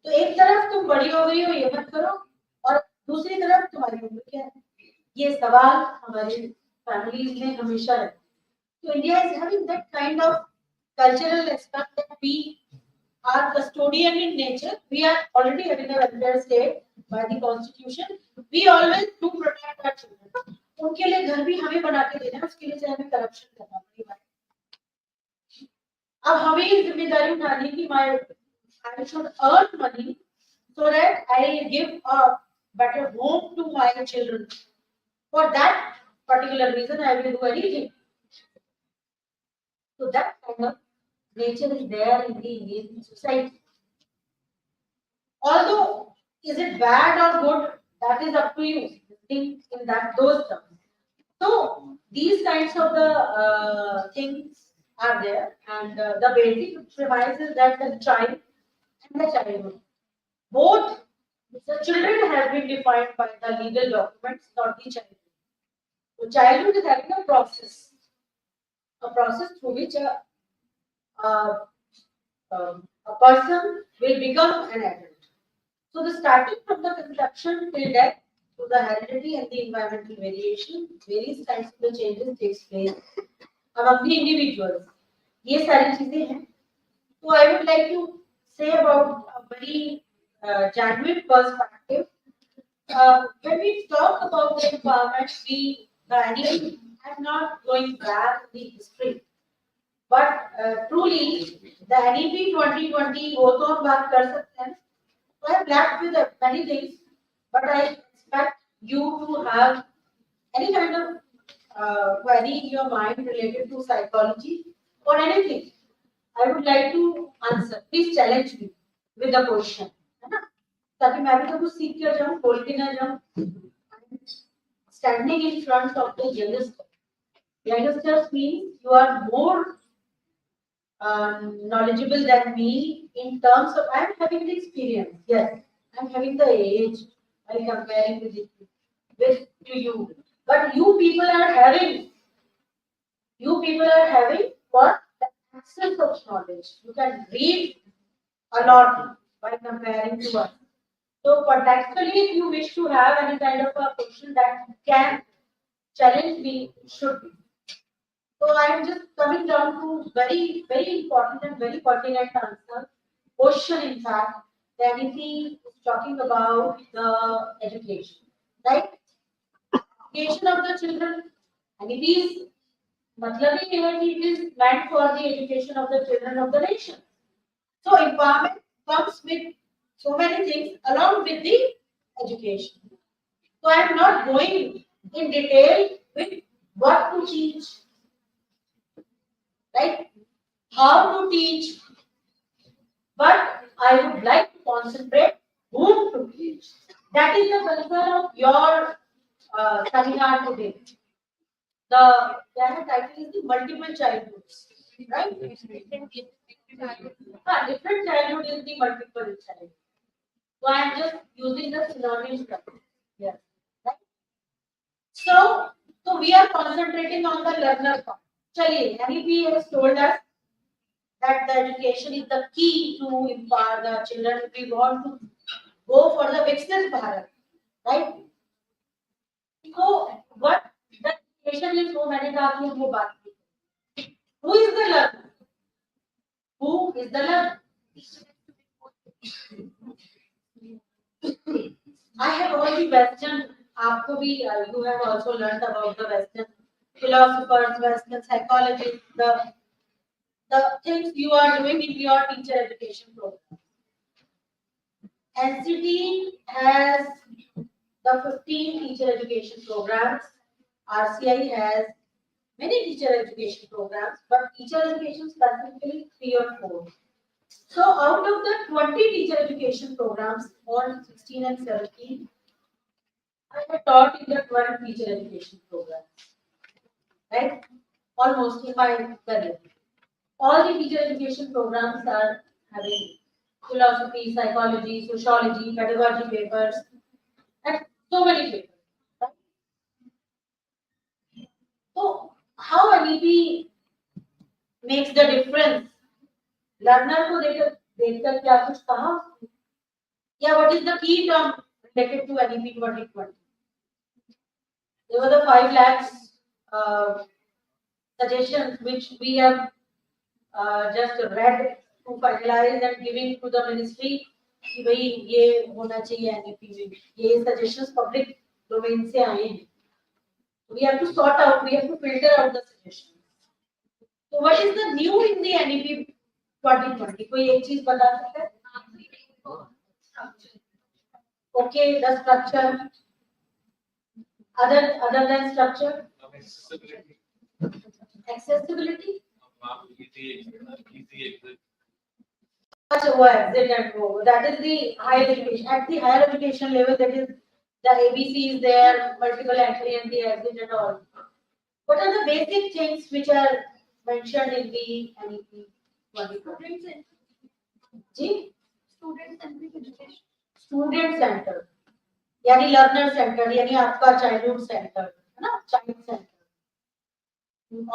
S16: तो एक तरफ तुम बड़ी हो गई हो ये मत करो, और दूसरी तरफ तुम्हारी उम्र क्या है, ये सवाल हमारी फैमिलीज में हमेशा रहता है। तो India is having that kind of cultural aspect that we are custodian in nature, we are already having a welfare state by the constitution, we always do protect our children। उनके लिए घर भी हमें बना के देना, उसके लिए चाहे हमें करप्शन करना पड़े। अब हमें जिम्मेदारी उठानी कि I should earn money so that I give a better home to my children. For that particular reason, I will do anything. So that kind of nature is there in the Indian society. Although, is it bad or good? That is up to you. Think in those terms. So these kinds of the things are there, and the basic premise is that the child and the childhood, both the children have been defined by the legal documents, not the childhood. So childhood is having a process through which a person will become an adult. So the starting from the conception till death, to the heredity and the environmental variation, various kinds of the changes takes place among the individuals. ये सारी चीजें हैं. So I would like to say about a very genuine perspective. When we talk about the empowerment, I'm not going back in the history, but truly the NEP 2020 वो तो हम बात कर सकते हैं. So I am left with many things, but I expect you to have any kind of query in your mind related to psychology or anything. I would like to answer. Please challenge me with the question, है ना? ताकि मैं भी तो कुछ सीख कर जाऊँ, बोल के ना जाऊँ. Standing in front of the youngsters. Youngsters means you are more knowledgeable than me in terms of I am having the experience. Yes, I am having the age while comparing with you. But you people are having what? The access of knowledge. You can read a lot by comparing to us. So contextually, if you wish to have any kind of a question that can challenge me, it should be. So I am just coming down to very, very important and very pertinent answer. Question, in fact, that if he is talking about the education, right? Education of the children, and it is matlab hi hai ki it is meant for the education of the children of the nation. So empowerment comes with so many things along with the education. So I am not going in detail with what to teach, right? How to teach, but I would like to concentrate whom to teach. That is the concern of your seminar today. The title is the multiple childhoods, right? Different childhood is the multiple childhood. So I am just using the synonyms. Yes, right? So we are concentrating on the learner part. Chaliye, NEP has told us that the education is the key to empower the children. If we want to go for the Viksit Bharat, right? So what the education is, so many times वो बात की. Who is the learner? Who is the learner? I have all the Western. आपको भी you have also learned about the Western philosophers, Western psychologists, the things you are doing in your teacher education program. NCT has the 15 teacher education programs. RCI has many teacher education programs, but teacher education specifically 3 or 4. So out of the 20 teacher education programs on 16 and 17, I have taught in the 12 teacher education programs, right? Almost in my career. All the teacher education programs are having philosophy, psychology, sociology, pedagogy papers, and so many papers. Right? So how NEP makes the difference? Learner को देखकर क्या कुछ कहा? Yeah, what is the key term related to NEP 2020? There were the 5 lakhs suggestions which we have just read to finalize and giving to the ministry कि भाई ये होना चाहिए NEP में, ये suggestions public domain से आए हैं. We have to sort out, we have to filter out the suggestions. So what is the new in the NEP 2020? कोई एक चीज बता सकता है? Okay, the structure. Other than structure? Accessibility. वो exit and go. That is the higher education. At the higher education level, that is the ABC is there, multiple entry and the exit and all. What are the basic things which are mentioned in the NEP? Student center. यानी learner centre यानी आपका childhood centre है ना, child centre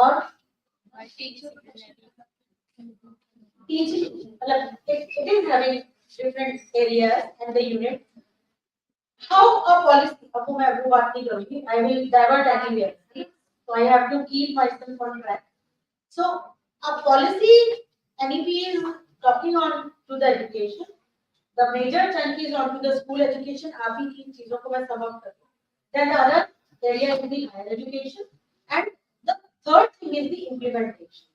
S16: और teaching मतलब it is having different areas and the unit. How a policy, अब मैं वो बात नहीं करूँगी, I will divert anywhere, so I have to keep myself on track. So a policy NEP is talking on to the education. The major chunk is onto the school education. आप ही तीन चीजों को मैं sum up करूँ. Then the other area is the higher education, and the third thing is the implementation.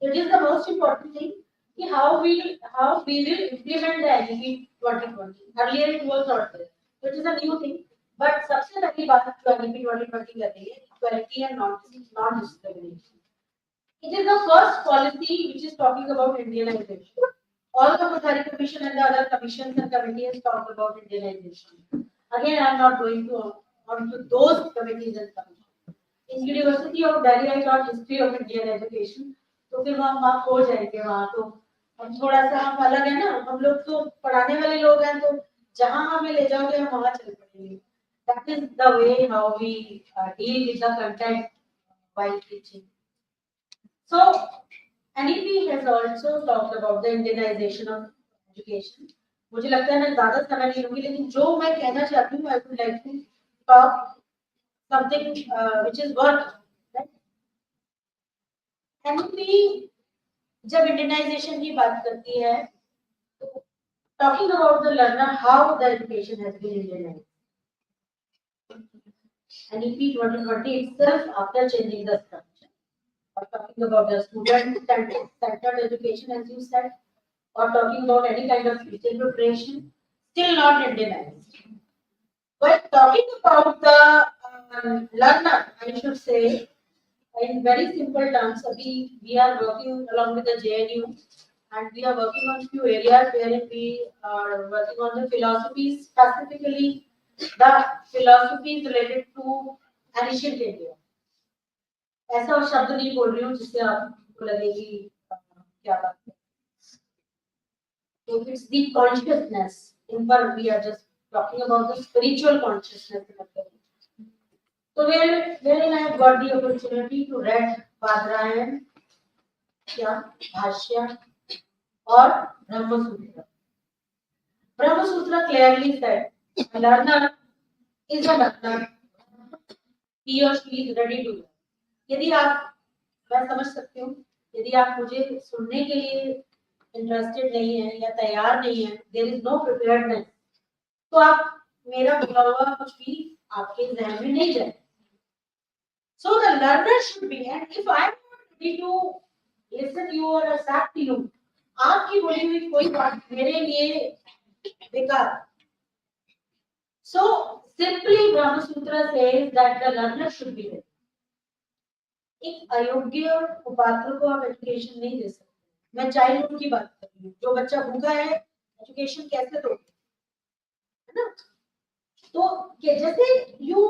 S16: It is the most important thing. कि how we will implement the NEP 2020. Earlier it was not there. So it is a new thing. But सबसे पहली बात जो NEP 2020 कर रही है equality and non-discrimination. It is the first policy which is talking about Indianization. All the Kothari Commission and the other commissions and committees talk about Indianization. Again, I am not going to onto those committees and commissions. In University of Delhi, I taught history of Indian education. तो फिर हम वहाँ खो जाएंगे वहाँ तो हम थोड़ा सा हम अलग है ना, हम लोग तो पढ़ाने वाले लोग हैं तो जहाँ हमें ले जाओगे हम वहाँ चल पड़ेंगे. That is the way how we deal with the content while teaching. So NEP has also talked about the Indianization of education. मुझे लगता है मैं ज़्यादा समय नहीं लूँगी, लेकिन जो मैं कहना चाहती हूँ, I would like to talk something which is worth. Right? NEP जब Indianization की बात करती है, तो talking about the learner, how the education has been Indianized. NEP 2020 itself, after changing the structure, or talking about the student-centered education, as you said, or talking about any kind of teaching preparation, still not Indianized. But talking about the learner, I should say, in very simple terms, we are working along with the JNU, and we are working on few areas wherein we are working on the philosophies, specifically the philosophies related to ancient India. ऐसा शब्द नहीं बोल रही हूँ जिससे आपको लगे कि क्या बात है. So it's the consciousness. In part, we are just talking about the spiritual consciousness. So wherein I have got the opportunity to read Badrayan, Bhashya, or Brahma Sutra. Brahma Sutra clearly said, a learner is a learner. He or she is ready to learn. यदि आप, मैं समझ सकती हूँ, यदि आप मुझे सुनने के लिए इंटरेस्टेड नहीं है या तैयार नहीं है, there is no preparedness, तो आप मेरा बोला हुआ कुछ भी आपके ज़हन में नहीं जाए. So the learner should be, and if I am not ready to listen to you or accept you, आपकी बोली हुई कोई बात मेरे लिए बेकार. So simply Brahma Sutra says that the learner should be ready. एक अयोग्य उपात्र को आप एजुकेशन नहीं दे सकते. मैं चाइल्डहुड की बात कर रही हूँ, जो बच्चा भूखा है एजुकेशन कैसे दो, है ना? तो जैसे you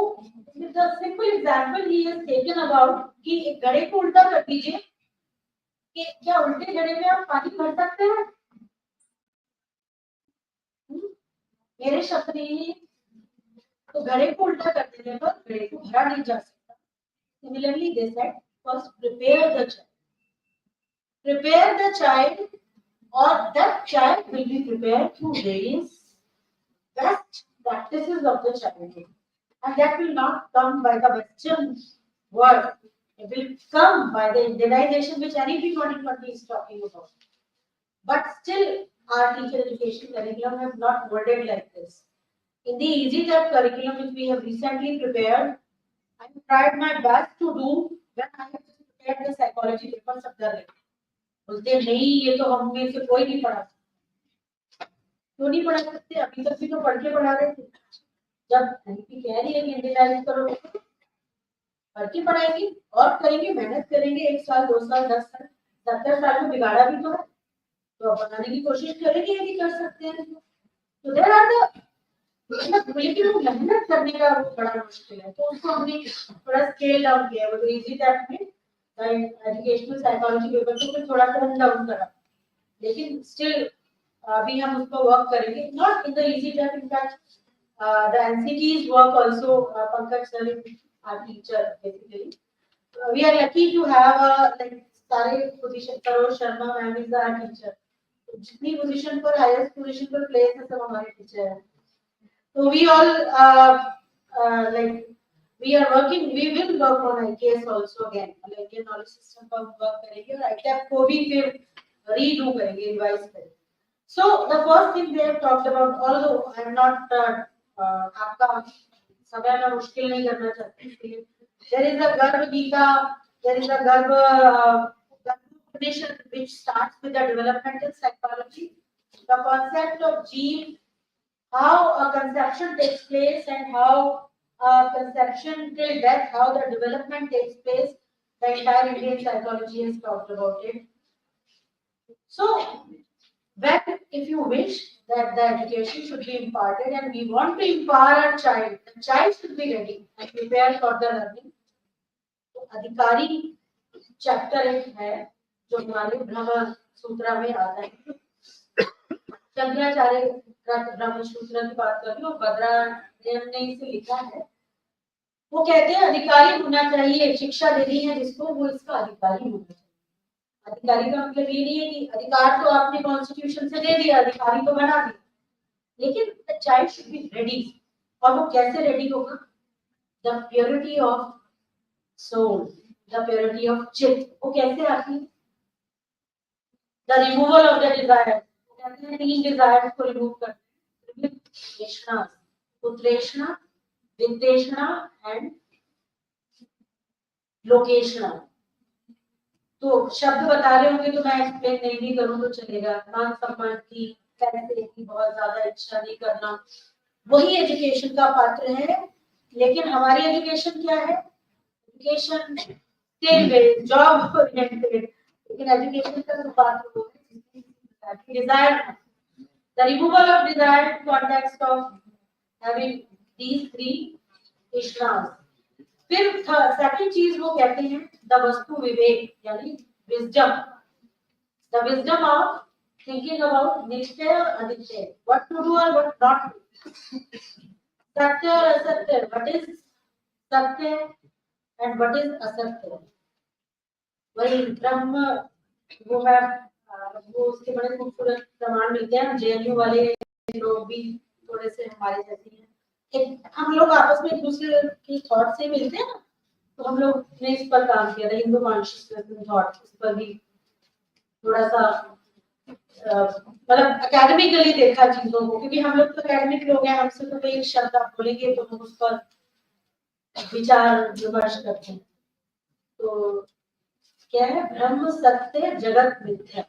S16: the simple example he is taken about कि एक घड़े को उल्टा कर दीजिए कि क्या उल्टे घड़े में आप पानी भर सकते हैं? मेरे शब्द नहीं, तो घड़े को उल्टा कर देने पर घड़े को भरा नहीं जा सकता। Similarly they said first prepare the child or that child will be prepared through various best practices of the childhood, and that will not come by the Western world. It will come by the Indianization which anybody is talking about. But still, our teacher education curriculum has not molded like this. In the Easy Tap curriculum which we have recently prepared, I have tried my best to do when I have prepared the psychology papers of the day. बोलते नहीं ये तो हम में से कोई नहीं पढ़ा, क्यों नहीं पढ़ा सकते? अभी तक भी तो पढ़ के पढ़ा रहे थे। जब एनपी कह रही है कि इंडियनाइज करो, पढ़ के पढ़ाएंगे और करेंगे, मेहनत करेंगे, 1 साल 2 साल 10 साल 70 साल में बिगाड़ा भी तो है, तो अब बनाने की कोशिश करेंगे यदि कर सकते हैं तो देयर आर द, लेकिन वो मेहनत करने का वो बड़ा मुश्किल है, तो उसको हमने थोड़ा स्केल डाउन किया है। वो इजी टैप में एजुकेशनल साइकोलॉजी पेपर को फिर थोड़ा टर्न डाउन करा, लेकिन स्टिल अभी हम उसको वर्क करेंगे, not in the easy tap, in fact the NCTs work also, Pankaj sir our teacher basically, we are lucky to have like सारे position, Saroj Sharma ma'am is our teacher, जितनी पोजीशन पर highest position पर place है सब हमारे teacher हैं। तो we all like we are working, we will work on IKS also again, Indian knowledge system पर work करेंगे और ITAP को भी फिर redo करेंगे, revise करेंगे। So the first thing they have talked about, although I am not आपका समय में मुश्किल नहीं करना चाहती, इसलिए there is a Garva Gita, there is a Garva Upanishad which starts with the developmental psychology, the concept of gene, how a conception takes place and how conception till death, how the development takes place. The entire Indian psychology has talked about it. So, when if you wish that the education should be imparted and we want to empower our child, the child should be ready and prepared for the learning. तो अधिकारी chapter एक है जो हमारे ब्रह्म सूत्र में आता है, शंकराचार्य ब्रह्म सूत्र की बात कर रही हूँ, भद्रायण ने इसे लिखा है। वो कहते हैं अधिकारी होना चाहिए, शिक्षा देनी है जिसको वो इसका अधिकारी होना चाहिए। अधिकारी का मतलब ये नहीं है कि अधिकार तो आपने कॉन्स्टिट्यूशन से दे दिया, अधिकारी तो बना दिया, लेकिन the child should be ready. और वो कैसे रेडी होगा? The purity of soul, the purity of चित्त, वो कैसे आती है? The removal of the desire, कहते हैं 3 डिजायर्स को रिमूव करते हैं, तृष्णा, उत्तृष्णा, वित्तेषणा एंड लोकेशणा। तो शब्द बता रहे होंगे तो मैं एक्सप्लेन नहीं करूं तो चलेगा। मान सम्मान की, पैसे की बहुत ज्यादा इच्छा नहीं करना, वही एजुकेशन का पात्र है। लेकिन हमारी एजुकेशन क्या है? Education skill based, job oriented, लेकिन एजुकेशन का जो पात्र वो है desire, the removal of desire in context of having these 3 ishnas। फिर सेकंड चीज वो कहते हैं द वस्तु विवेक, यानी wisdom, the wisdom of thinking about नित्य और अनित्य, व्हाट टू डू और व्हाट नॉट टू, सत्य और असत्य, व्हाट इज सत्य एंड व्हाट इज असत्य। वही ब्रह्म वो है, वो उसके बड़े खूबसूरत प्रमाण मिलते हैं। जेएनयू वाले लोग भी थोड़े से हमारे जैसे हैं, हम लोग आपस में एक दूसरे के थॉट से मिलते हैं ना, तो हम लोग ने इस पर काम किया था, हिंदू कॉन्शियसनेस थॉट, इस पर भी थोड़ा सा मतलब एकेडमिकली देखा चीजों को, क्योंकि हम लोग तो एकेडमिक लोग हैं, हमसे तो कोई शब्द आप बोलेंगे तो हम उस पर विचार विमर्श करते हैं। तो क्या है? ब्रह्म सत्य जगत मिथ्या,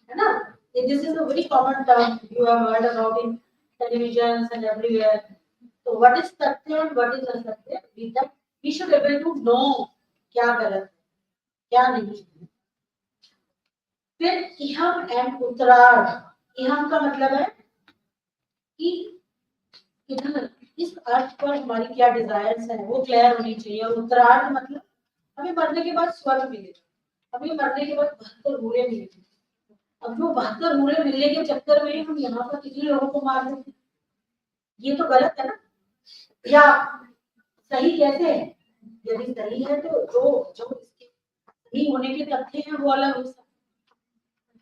S16: है ना? This is a very common term you have heard about in televisions and everywhere. So what is satya and what is asatya? We should be able to know क्या गलत है क्या नहीं। फिर इहम एंड उत्तरार्ध। इहम का मतलब है कि इधर इस अर्थ पर हमारी क्या डिजायर्स है वो क्लियर होनी चाहिए। और उत्तरार्ध मतलब हमें मरने के बाद स्वर्ग मिलेगा, हमें मरने के बाद 72 हूरें मिलेगी। अब जो 72 हूरें मिलने के चक्कर में हम यहाँ पर कितने लोगों को मार देते हैं, ये तो गलत है ना। या सही कैसे है? यदि सही है तो जो जो इसके सही होने के तथ्य हैं वो अलग हो सकते हैं।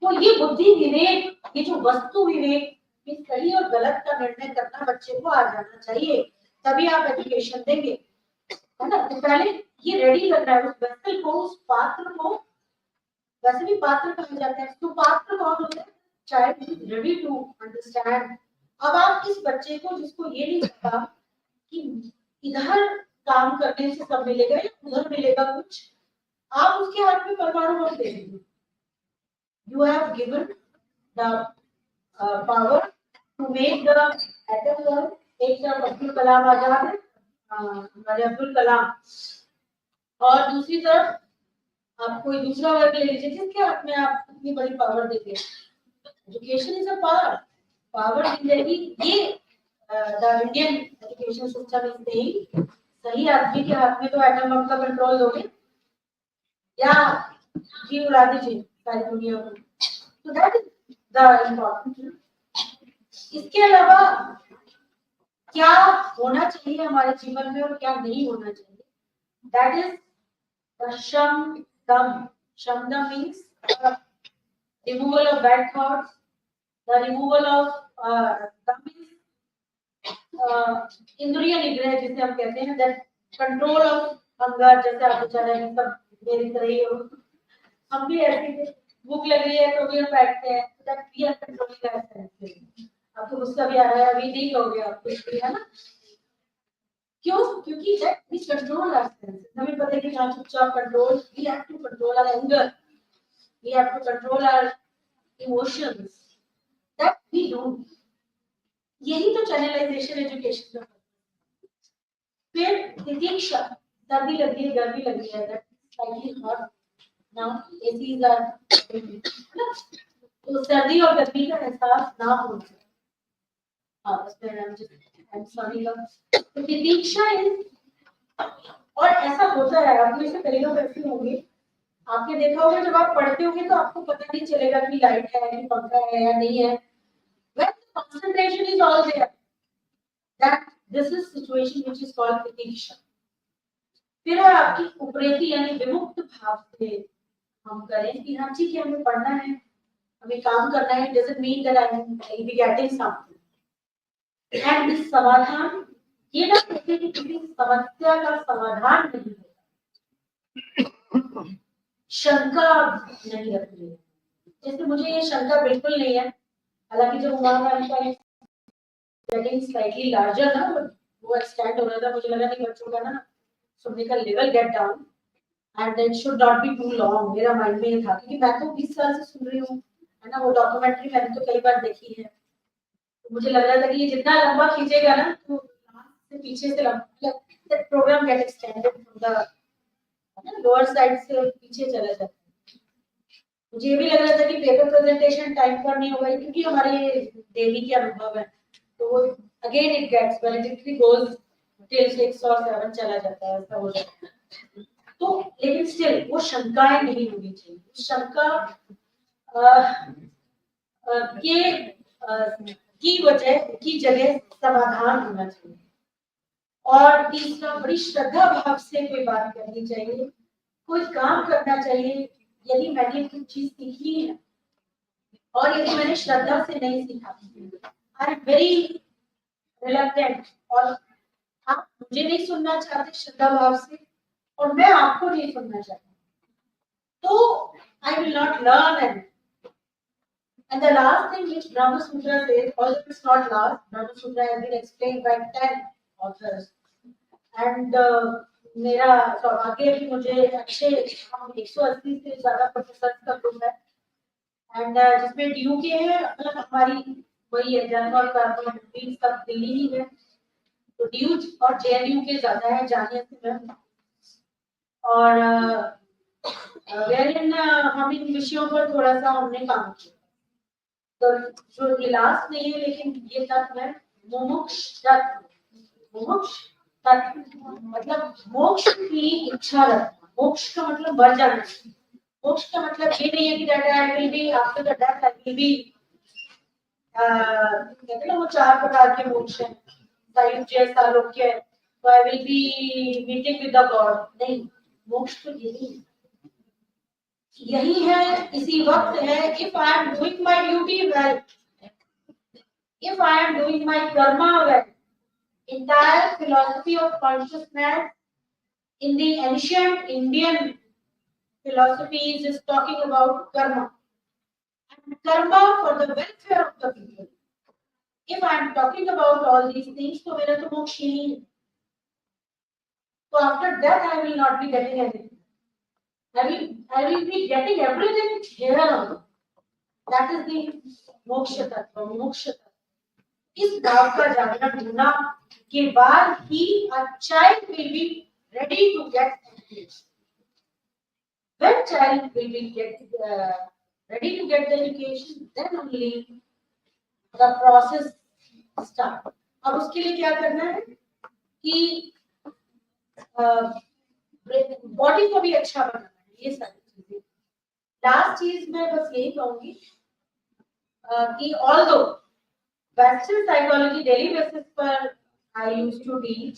S16: तो ये बुद्धि विवेक, ये जो वस्तु विवेक, ये सही और गलत का निर्णय करना बच्चे को आ जाना चाहिए, तभी आप एजुकेशन देंगे, है ना। तो पहले ये रेडी करना है उस वेसल को, उस पात्र को। वैसे भी पात्र कहा जाता है, तो पात्र कौन होता है? Child is ready to understand. अब आप इस बच्चे को, जिसको ये नहीं पता कि इधर काम करने से सब मिलेगा या उधर मिलेगा कुछ, आप उसके हाथ में परमाणु बम दे देंगे। You have given the power to make the atom bomb। एक तरफ अब्दुल कलाम आजाद है, हमारे अब्दुल कलाम, और दूसरी तरफ आप कोई दूसरा वर्ग ले लीजिए जिसके हाथ में आप इतनी बड़ी पावर देते हैं। Education is a power, power जिंदगी। ये the Indian education system is saying, सही आदमी के हाथ में तो एटम बम का कंट्रोल दोगे या जी उड़ा दीजिए सारी दुनिया को। तो दैट इज द इम्पोर्टेंट। इसके अलावा क्या होना चाहिए हमारे जीवन में और क्या नहीं होना चाहिए, दैट इज द शमदम। शमदम means removal of bad thoughts, the removal of इंद्रिय निग्रह जिसे हम कहते हैं, दैट कंट्रोल ऑफ हंगर। जैसे आप बेचारे सब मेरी तरह ही हो, हम भी ऐसे थे, भूख लग रही है तो भी हम बैठते हैं, that we are controlling our senses. आपको गुस्सा भी आ रहा है, अभी नहीं कहोगे आप कुछ भी, है ना। क्यों? क्योंकि that we control our senses. हमें पता है कि कहाँ चुपचाप control, we have to control our anger, we have to control our emotions, that we do. यही तो चैनलाइजेशन एजुकेशन का। फिर तितिक्षा, सर्दी लग रही है, गर्मी लग रही है, that slightly hot now, ACs are, तो सर्दी और गर्मी का एहसास ना हो। हाँ, बस आई एम सॉरी। तो तितिक्षा इज, और ऐसा होता है, आप में से कई लोग ऐसे होंगे, आपने देखा होगा जब आप पढ़ते होंगे तो आपको पता नहीं चलेगा कि लाइट है कि पंखा है या नहीं है। When the concentration is all there, that this is situation which is called pratiksha। फिर और आपकी उपरेति यानी विमुक्त भाव से हम करें कि हाँ ठीक है, हमें पढ़ना है, हमें काम करना है, doesn't mean that I will be getting something। And this समाधान, ये ना कहते कि किसी समस्या का समाधान नहीं होता, शंका नहीं रखनी है। जैसे मुझे ये शंका बिल्कुल नहीं है, हालांकि जब उमा getting slightly larger ना, वो एक्सटेंड हो रहा था, मुझे लगा कि बच्चों का ना सुनने का level get down and it should not be too long. मेरा माइंड में ये था क्योंकि मैं तो 20 साल से सुन रही हूँ, है ना, वो डॉक्यूमेंट्री मैंने तो कई बार देखी है, तो मुझे लग रहा था कि ये जितना लंबा खींचेगा ना तो से पीछे से लंबा programme get extended from the lower side से पीछे चला जाता है। मुझे ये भी लग रहा था कि पेपर प्रेजेंटेशन टाइम पर नहीं होगा क्योंकि हमारे डेली के अनुभव है, तो वो again it gets validity goes till 6 और 7 चला जाता है, ऐसा हो जाता है। तो लेकिन स्टिल वो शंकाएं नहीं होनी चाहिए, शंका की वजह की जगह समाधान होना चाहिए। और तीसरा, बड़ी श्रद्धा भाव से कोई बात करनी चाहिए, कोई काम करना चाहिए। यदि मैंने कुछ चीज सीखी है और यदि मैंने श्रद्धा से नहीं सीखा, आई एम वेरी रिलक्टेंट, और आप मुझे नहीं सुनना चाहते श्रद्धा भाव से और मैं आपको नहीं सुनना चाहती, तो I will not learn. And the last thing which Brahma Sutra says, although it's not last, Brahma Sutra has been explained by 10 authors. And मेरा सौभाग्य है कि मुझे अच्छे 180 से ज्यादा प्रोफेसर का ग्रुप है, एंड जिसमें DU के हैं, मतलब हमारी वही है, जन और कार्बन सब दिल्ली ही है, तो DU और JNU के ज्यादा है, जानिए से मैं। और wherein हम इन विषयों पर थोड़ा सा हमने काम किया। तो जो लास्ट नहीं है लेकिन ये तत्व है मुमुक्ष तत्व। मुमुक्ष तत्व मतलब मोक्ष की इच्छा रखना। मोक्ष का मतलब मर जाना। मोक्ष का मतलब ये नहीं है कि that I will be after the death I will be कहते हैं ना वो 4 प्रकार के मोक्ष हैं, सायुज्य, सालोक्य, तो I will be meeting with the God। नहीं, मोक्ष तो यही है, इसी वक्त है। if I am doing my duty well, if I am doing my karma well, entire philosophy of consciousness in the ancient Indian philosophies is talking about karma. And karma for the welfare of the people. If I am talking about all these things, तो मेरा तो मोक्ष नहीं है। So after that I will not be getting anything. I will be getting everything here also. That is the moksha tattva, moksha tattva. इस भाव का जागरण होना के बाद ही a child will be ready to get education. When child will be ready to get the education, then only the process start. अब उसके लिए क्या करना है कि बॉडी को भी अच्छा बनाना है, ये सारी चीजें। लास्ट चीज मैं बस यही कहूंगी कि although western psychology daily basis पर I used to teach,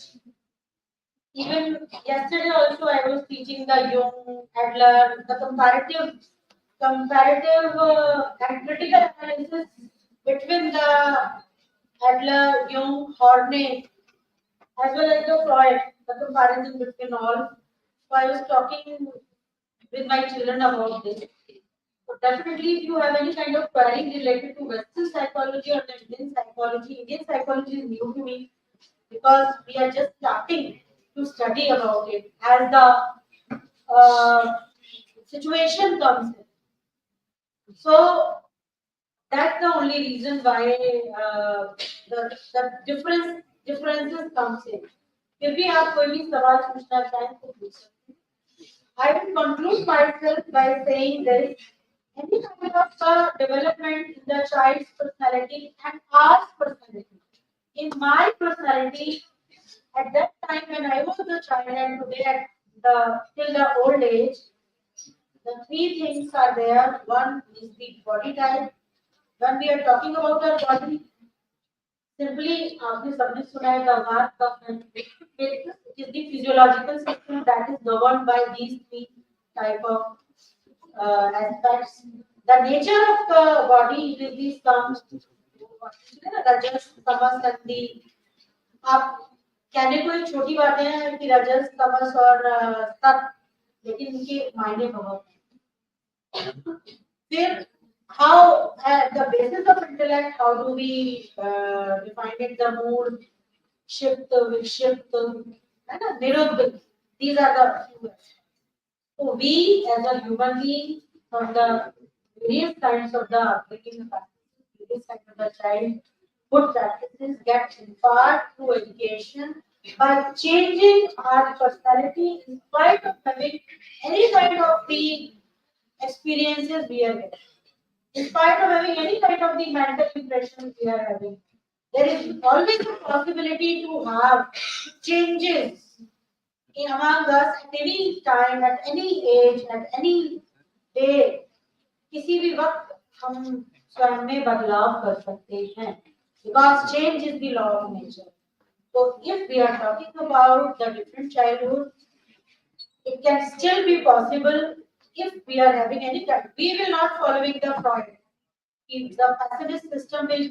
S16: even yesterday also I was teaching the Jung, Adler, the comparative and critical analysis between the Adler, Jung, Horney, as well as the Freud, the comparison between all. So I was talking with my children about this. So definitely, if you have any kind of query related to Western psychology or the Indian psychology is new to me because we are just starting to study about it as the situation comes in. So that's the only reason why the differences comes in. फिर भी आप कोई भी सवाल पूछना चाहें तो पूछ सकते हैं। I will conclude myself by saying this: any kind of development in the child's personality and our personality. In my personality, at that time when I was a child and today at till the old age, the 3 things are there. One is the body type. When we are talking about our body, simply आपने सबने सुना है गवार का it is the physiological system that is governed by these 3 type of aspects. The nature of the body is these terms, rajas, tamas and the आप कहने को एक छोटी बातें हैं कि रजस, तमस और सत्व, लेकिन इनके मायने बहुत हैं। फिर how at the basis of intellect, how do we define it? The mood, shift, vikshift, and niruddha. These are the few. So we as a human being, from the various kinds of the upbringing, various kinds of the child, good practices get imparted through education by changing our personality in spite of having any kind of the experiences we are getting. In spite of having any kind of the mental impressions we are having, there is always a possibility to have changes in among us at any time, at any age, at any day. किसी भी वक्त हम स्वयं में बदलाव कर सकते हैं, because change is the law of nature. So if we are talking about the different childhood, it can still be possible if we are having any kind. We will not following the Freud. If the pessimist system will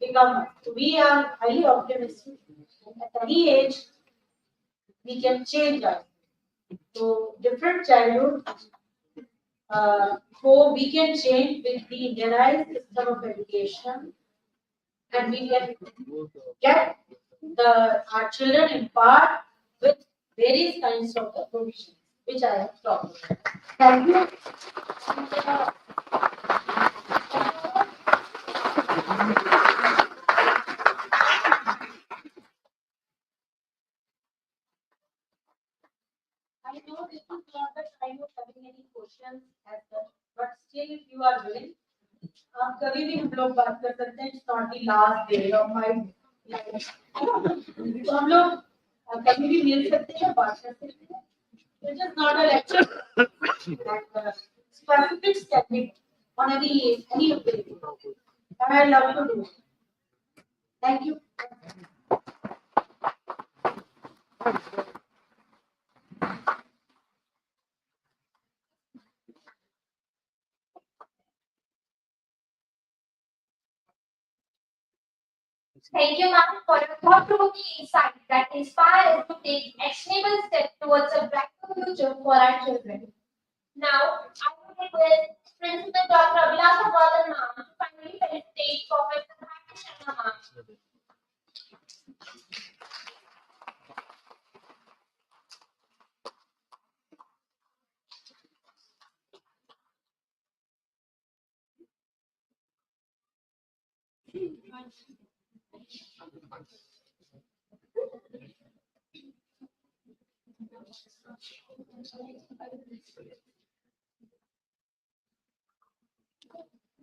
S16: become, we are highly optimistic. At any age, we can change us. So different childhood, so we can change with the Indianized system of education, and we can get our children in part with various kinds of the provisions which I have talked about. Thank you. I know this is not the time of having any questions as such, but still if you are willing, आप कभी भी हम लोग बात कर सकते हैं. It's not the last day of my life. तो हम लोग कभी भी मिल सकते हैं, बात कर सकते हैं. It is not a lecture. Specifics can be on any occasion. And I love to do it. Thank you.
S15: Thank you, ma'am, for your thought-provoking insight that inspire us to take actionable steps towards a brighter future for our children. Now, I would request Principal Dr. Abhilasha Gautam ma'am to finally felicitate Professor Bharti Sharma ma'am.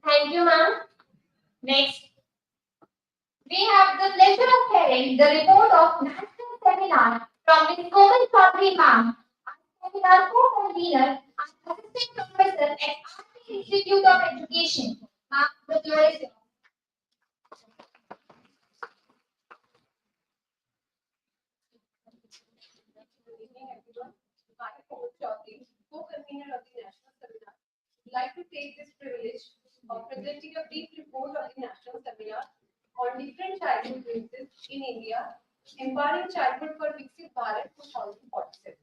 S15: Thank you, ma'am. Next, we have the pleasure of hearing the report of national seminar from Ms. Komal Chaudhary ma'am, our seminar co-convener and assistant professor at RT Institute of Education. Ma'am, the floor is yours.
S2: Good evening, everyone. I, Komal Chaudhary, co-convener of the national seminar, would like to take this privilege of presenting a brief report of the national seminar on different childhood diseases in India, empowering childhood for Viksit Bharat 2047.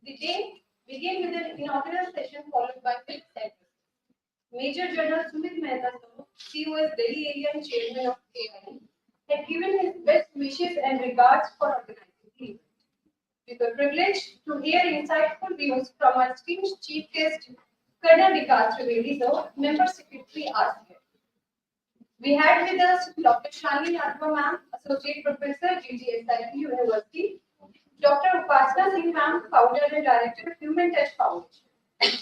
S2: The day began with an inaugural session followed by fifth address. Major General Sumit Mehta, COS Delhi area and chairman of AIE, had given his best wishes and regards for organizing the event. We were privileged to hear insightful views from our esteemed chief guest, Colonel Vikas Trivedi, member secretary RCA. We had with us Dr. Shalini Adva ma'am, associate professor, GGSIP University, Dr. Upasana Singh ma'am, founder and director of Human Touch Foundation,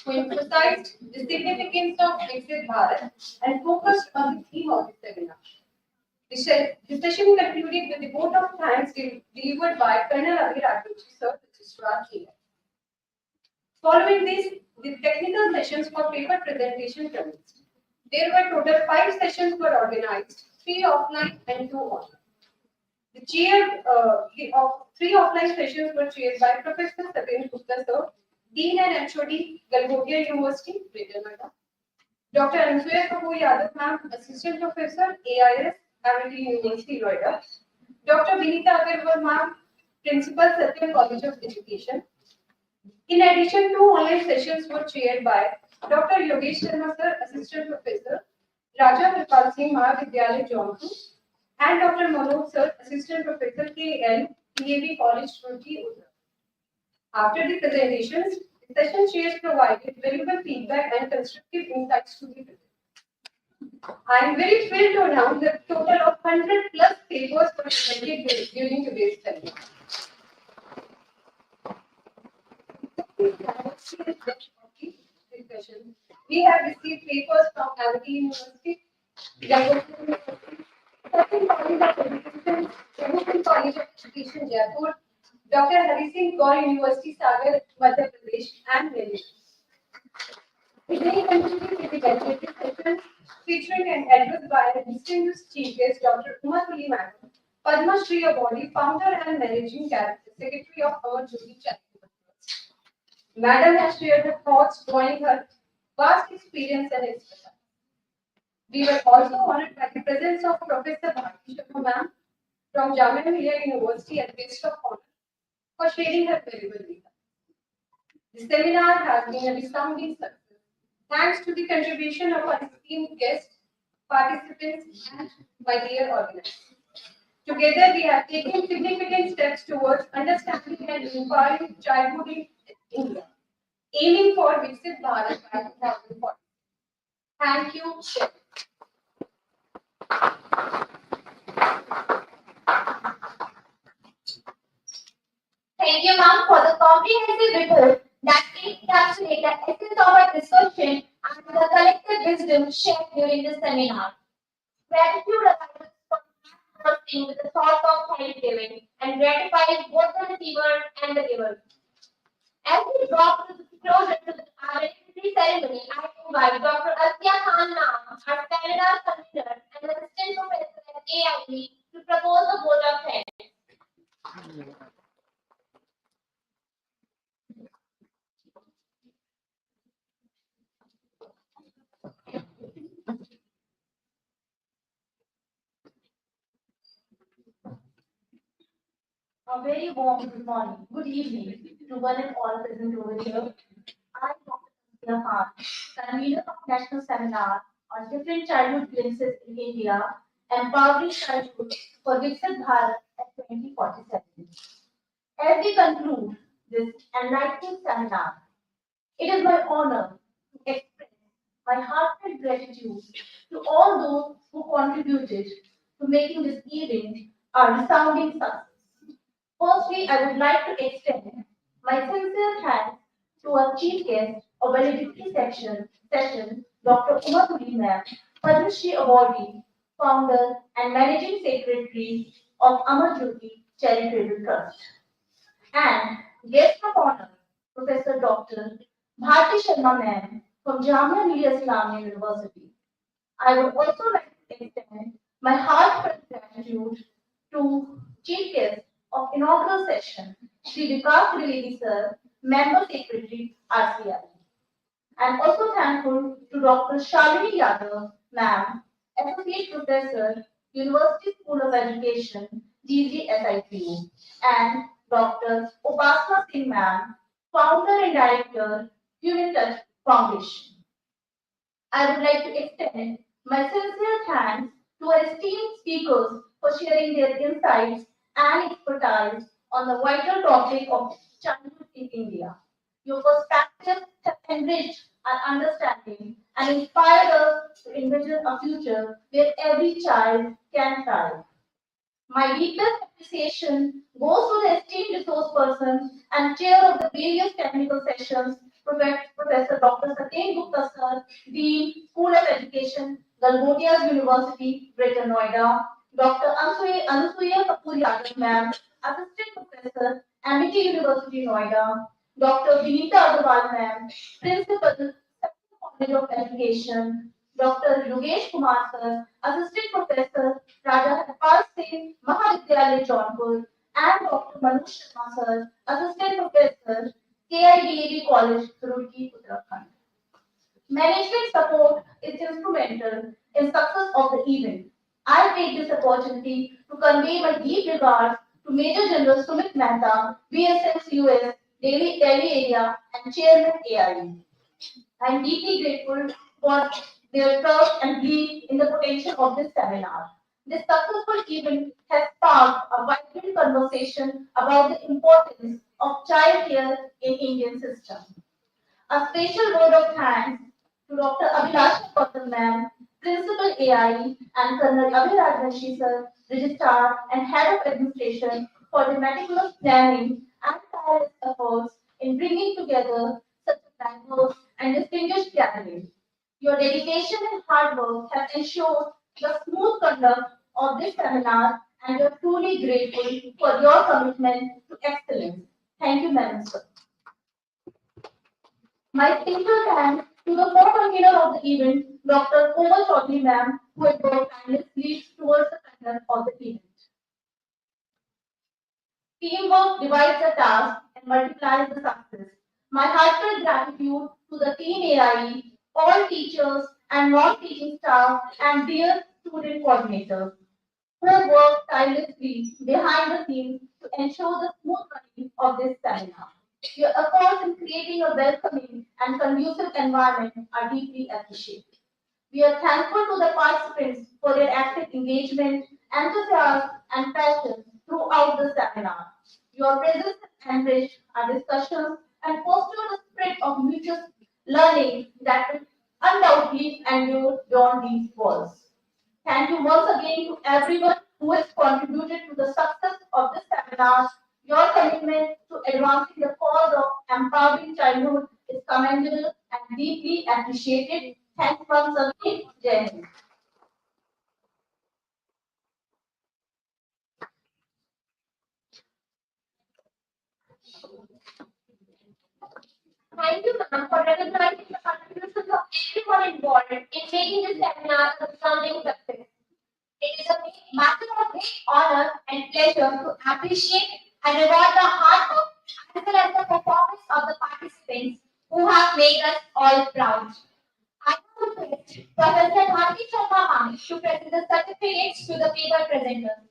S2: who emphasized the significance of Viksit Bharat and focused on the theme of the seminar. The session concluded with the vote of thanks delivered by Colonel Avi Rathore, sir, Registrar here. Following this, the technical sessions for paper presentation commenced. There were total 5 sessions were organized, 3 offline and 2 online. The 3 offline sessions were chaired by Professor Satyendra Gupta, sir, Dean and HOD, Galgotia University, Greater Noida. Dr. Ansuya Kapoor Yadav, ma'am, Assistant Professor, AIS, Amity University, Noida. Dr. Vinita Agarwal, ma'am, Principal, Satyam College of Education. In addition, 2 online sessions were chaired by Dr. Yogesh Sharma, sir, Assistant Professor, Raja Kripal Singh Mahavidyalaya, Jaunpur, and Dr. Manoj, sir, Assistant Professor, KL, EAB College, Roorkee, Uttar. After the presentations, the session chairs provided valuable feedback and constructive insights to the present. I am very thrilled to announce that a total of 100 plus papers were presented during today's seminar. We have received papers from Amity University, Galgotia University, Second College of Education, Second College of Education, Jaipur, Dr. Hari Singh Gaur University, Sagar, Madhya Pradesh, and many. Today continues with the graduate session featuring an address by a distinguished chief guest, Dr. Uma Tuli Madam, Padma Shri Awardee, founder and managing secretary of our Jyoti Charitable Trust. Madam has shared her thoughts, drawing her vast experience and expertise. We were also honored by the presence of Professor Bharti Sharma ma'am from Jamia Millia University as guest of honor for sharing her valuable data. The seminar has been a resounding success thanks to the contribution of our esteemed guests, participants, and my dear organizers. Together, we have taken significant steps towards understanding and empowering childhood in India, aiming for Viksit Bharat by 2040. Thank you.
S15: Thank you, ma'am, for the comprehensive report that encapsulates the essence of our discussion and the collective wisdom shared during this seminar. Gratitude arises from bursting with the thought of thanksgiving and gratifies both the receiver and the giver. As we draw closer to our recognition ceremony, I invite Dr. Asya Khan Nam, our seminar convener and assistant professor at AIB, to propose a vote of thanks.
S6: A very warm good morning, good evening to one and all present over here. I, Dr. Asya Khan, convener of National Seminar on Different Childhood Glimpses in India, Empowering Childhood for Viksit Bharat at 2047. As we conclude this enlightening seminar, it is my honor to express my heartfelt gratitude to all those who contributed to making this event a resounding success. Firstly, I would like to extend my sincere thanks to our chief guest of valedictory session, Dr. Uma Puri Ma'am, Padma Shri awardee, founder and managing secretary of Amar Jyoti Charitable Trust, and guest of honor, Professor Dr. Bharti Sharma Ma'am from Jamia Millia Islamia University. I would also like to extend my heartfelt gratitude to Chief Guest of inaugural session, Sri Vikas Trivedi Sir, Member Secretary, RCI. I am also thankful to Dr. Shalini Yadav, Ma'am, Associate Professor, University School of Education, GGSIPU, and Dr. Upasana Singh, Ma'am, Founder and Director, Human Touch Foundation. I would like to extend my sincere thanks to our esteemed speakers for sharing their insights and expertise on the vital topic of childhood in India. Your perspectives have enriched our understanding and inspired us to envision a future where every child can thrive. My deepest appreciation goes to the esteemed resource person and chair of the various technical sessions, Professor Dr. Satyen Gupta Sir, Dean, School of Education, Galgodias University, Greater Noida, Dr. Anusuya Kapoor Yadav Ma'am, Assistant Professor, Amity University, Noida, Dr. Vinita Agarwal Ma'am, Principal, College of Education, Dr. Yogesh Kumar Sir, Assistant Professor, Raja Harpal Singh, Mahavidyalaya Jaunpur, and Dr. Manu Sharma Sir, Assistant Professor, KIDAB College, Roorkee, Uttarakhand. Management support is instrumental in success of the event. I take this opportunity to convey my deep regards to Major General Sumit Mehta, BSS US, Delhi area, and Chairman AIE. I am deeply grateful for their trust and belief in the potential of this seminar. This successful event has sparked a vibrant conversation about the importance of child care in Indian system. A special word of thanks to Dr. Abhilasha Gautam Ma'am, Principal AIE, and Colonel Abhiraj Rashi Sir, Registrar and Head of Administration, for the meticulous planning and tireless efforts in bringing together such a diverse and distinguished gathering. Your dedication and hard work have ensured the smooth conduct of this seminar, and we are truly grateful for your commitment to excellence. Thank you, Madam Sir. My special thanks to the co-convener of the event, Dr. Komal Chaudhary Ma'am, who has worked tirelessly towards the success of the event. Teamwork divides the task and multiplies the success. My heartfelt gratitude to the team AIE, all teachers and non-teaching staff, and dear student coordinators who work tirelessly behind the scenes to ensure the smooth running of this seminar. Your efforts in creating a welcoming and conducive environment are deeply appreciated. We are thankful to the participants for their active engagement, enthusiasm, and passion throughout the seminar. Your presence enriched our discussions and fostered a spirit of mutual learning that will undoubtedly endure beyond these walls. Thank you once again to everyone who has contributed to the success of this seminar. Your commitment to advancing the cause of empowering childhood is commendable and deeply appreciated. Thanks once again, Jai Hind.
S15: Thank you, ma'am, for recognizing the contributions of everyone involved in making this seminar a resounding success. It is a matter of great honor and pleasure to appreciate and reward the hard work as well as the performance of the participants who have made us all proud. I would request Professor Bharti Sharma ma'am to present the certificates to the paper presenters.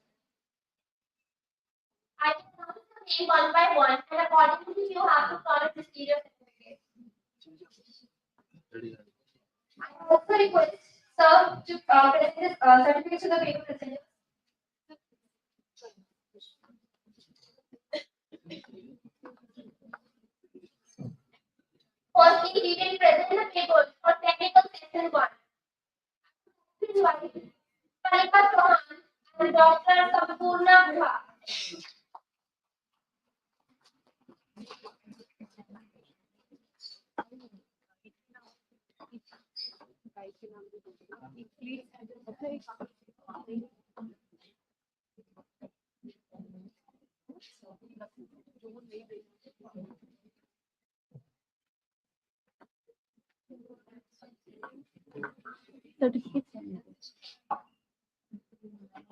S15: I will announce the name one by one, and accordingly you have to follow this period certificate. I also request sir to present this certificate to the paper presenters. Firstly, we will present the papers for technical section 1. Invite Kalika Chauhan and Dr. Sampurna Guha.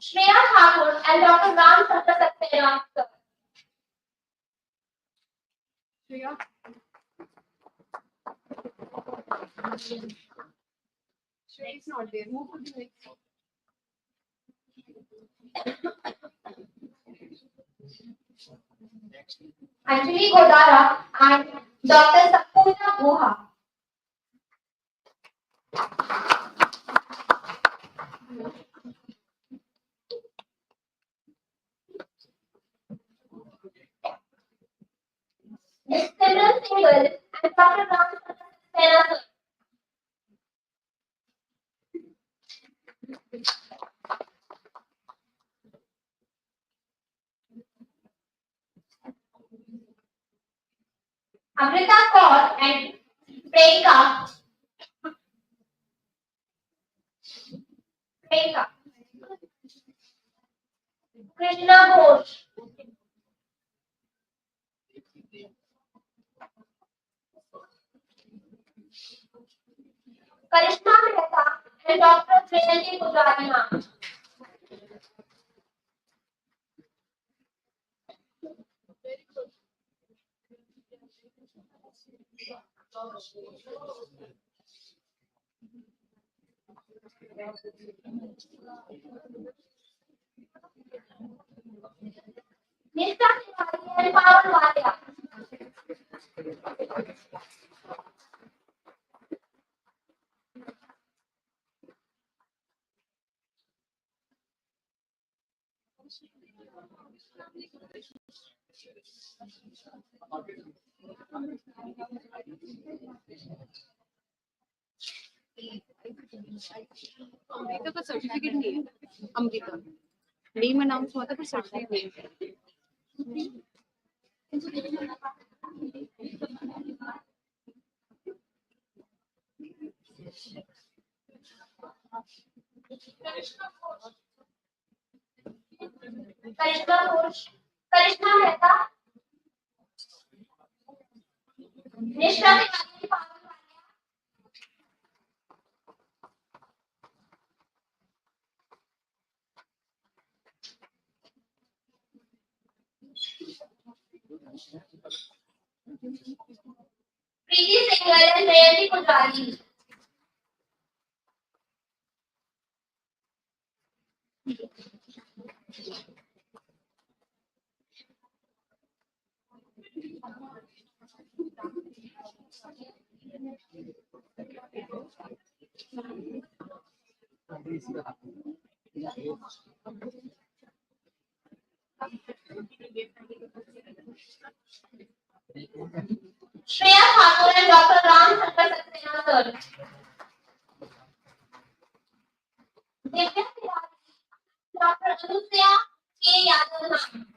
S15: Shreya Thakur and Dr. Ram Chandra Saxena, sir.
S2: Shreya. Shreya is not there. Move to the next.
S15: Anjali Godara and Dr. Sampurna Guha. Miss Simran Singhal and Dr. Ram Chandra Saxena, sir. Amrita Kaur and Priyanka. Krishna Ghosh. Karishma Mehta and Dr. Jayanti Pujari ma'am. Nishta Tiwari and Pawan Walia.
S2: Amrita का certificate नहीं है. Amrita name announce हुआ था पर certificate नहीं है.
S15: Karishma Ghosh, Karishma Mehta, Nishta Tiwari, Pawan Walia. Preeti Singhal and Jayanti Pujari. Shreya Thakur and Dr. Ram Chandra Saxena, sir. Divya Tiwari, Dr. Anusya K. Yadav ma'am.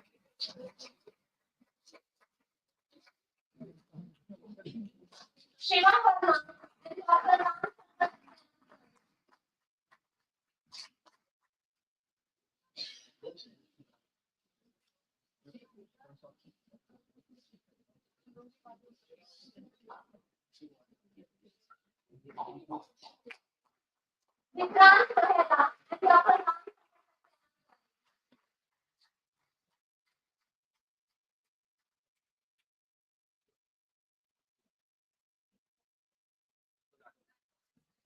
S15: Shiva Verma and Dr. Ram. Vikrant Sahela and Dr. Ram.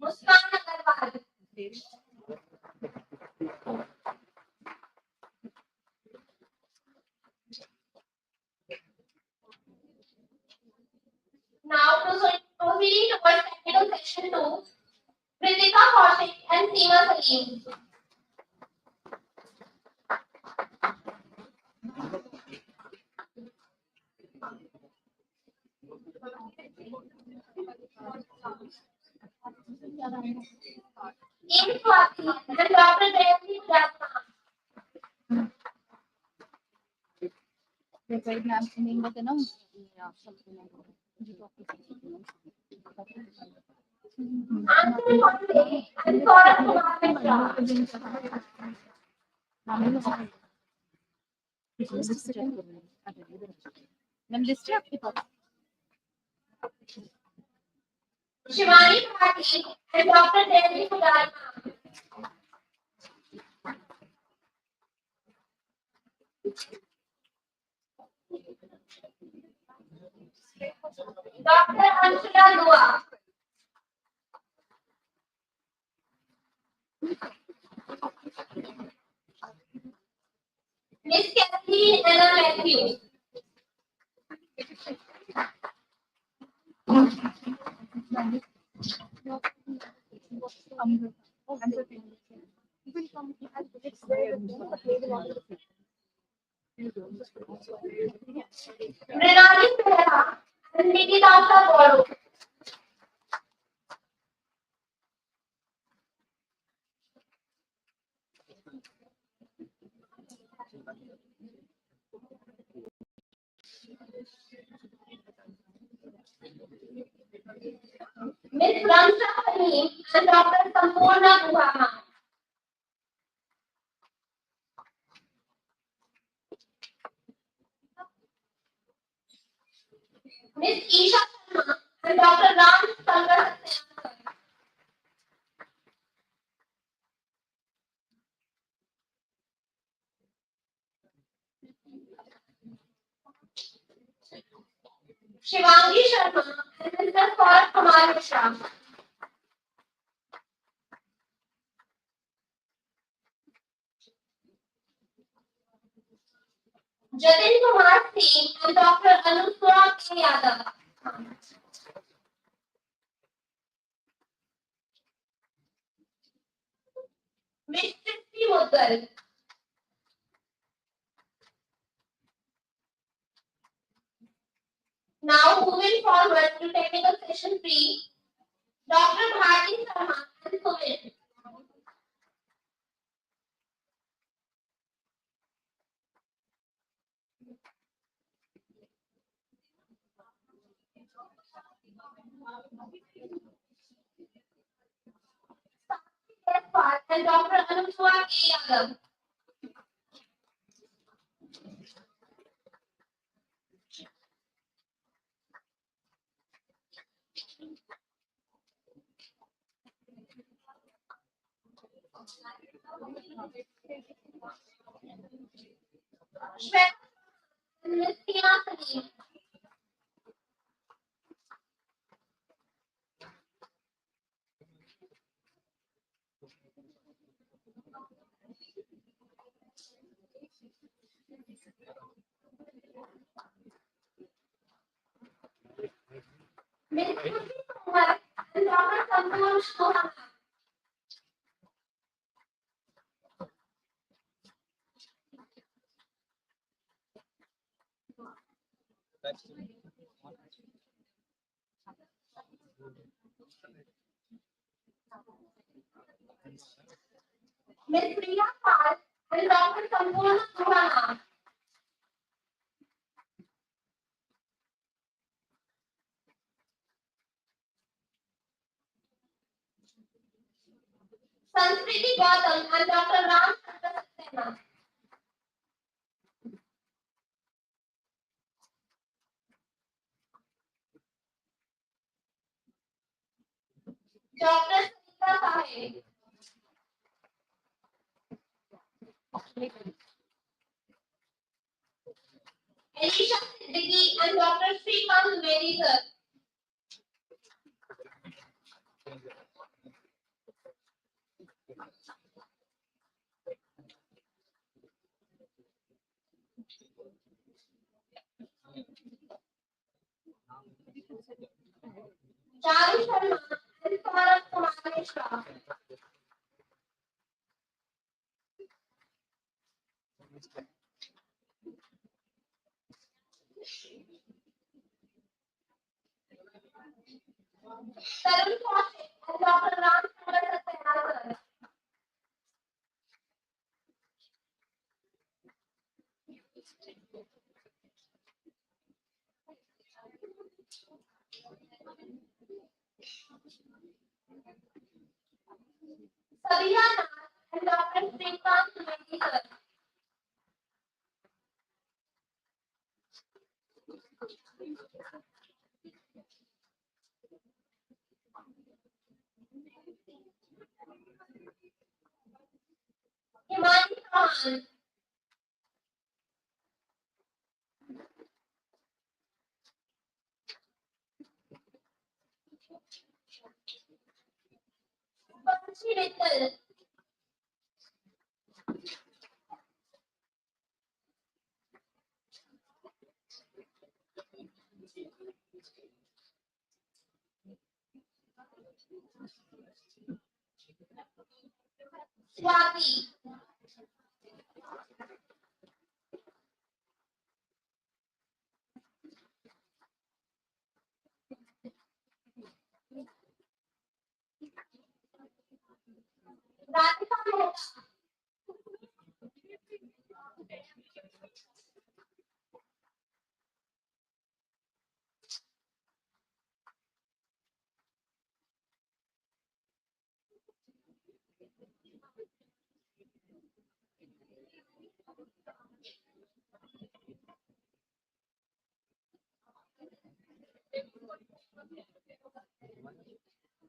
S15: Muskan Agarwal. Now proceeding towards technical section 2, Ritika Kaushik and Seema Salim. Amy Swati and Dr. Jayashree Pujatma. Anshul Pandey and Saurabh Kumar Mishra. Shivani Bharti and Dr. Jayashree Pujatma. Dr. Anshula Dua. Miss Kathleen Anna Matthews. Mrinali Behra and Nikita Boro. Miss Ramsha Halim and Dr. Sampurna Guhama. Miss Isha Sharma and Dr. Ram Sankar Satyanath. Shivangi Sharma and Mr. Saurabh Kumar Mishra. Jatin Kumar Singh and Dr. Anusura K. Yadav. Miss Tripti Muddal. Now moving forward to technical session 3, Dr. Bharti Sharma and Sumit. And Dr. Anusura K. Yadav. Shweta and Miss Tina Salim. Miss Kruti Kumar and Dr. Sampur Shohana. Miss Priya Pal and Dr. Sampurna Shohana. Sanskriti Gautam and Dr. Ram Saksena. Dr. Sunita Sahay. Elisha Siddiqui and Dr. Srikanth Meri sir. Charu Sharma and Saurabh Kumar Mishra. Tarun Kaushik and Dr. Ram Saksena sir. Sabiha Nath and Dr. Srikanth Meri sir. Himani Chauhan. Bansi Mittal. Swati. Radhika Mehta.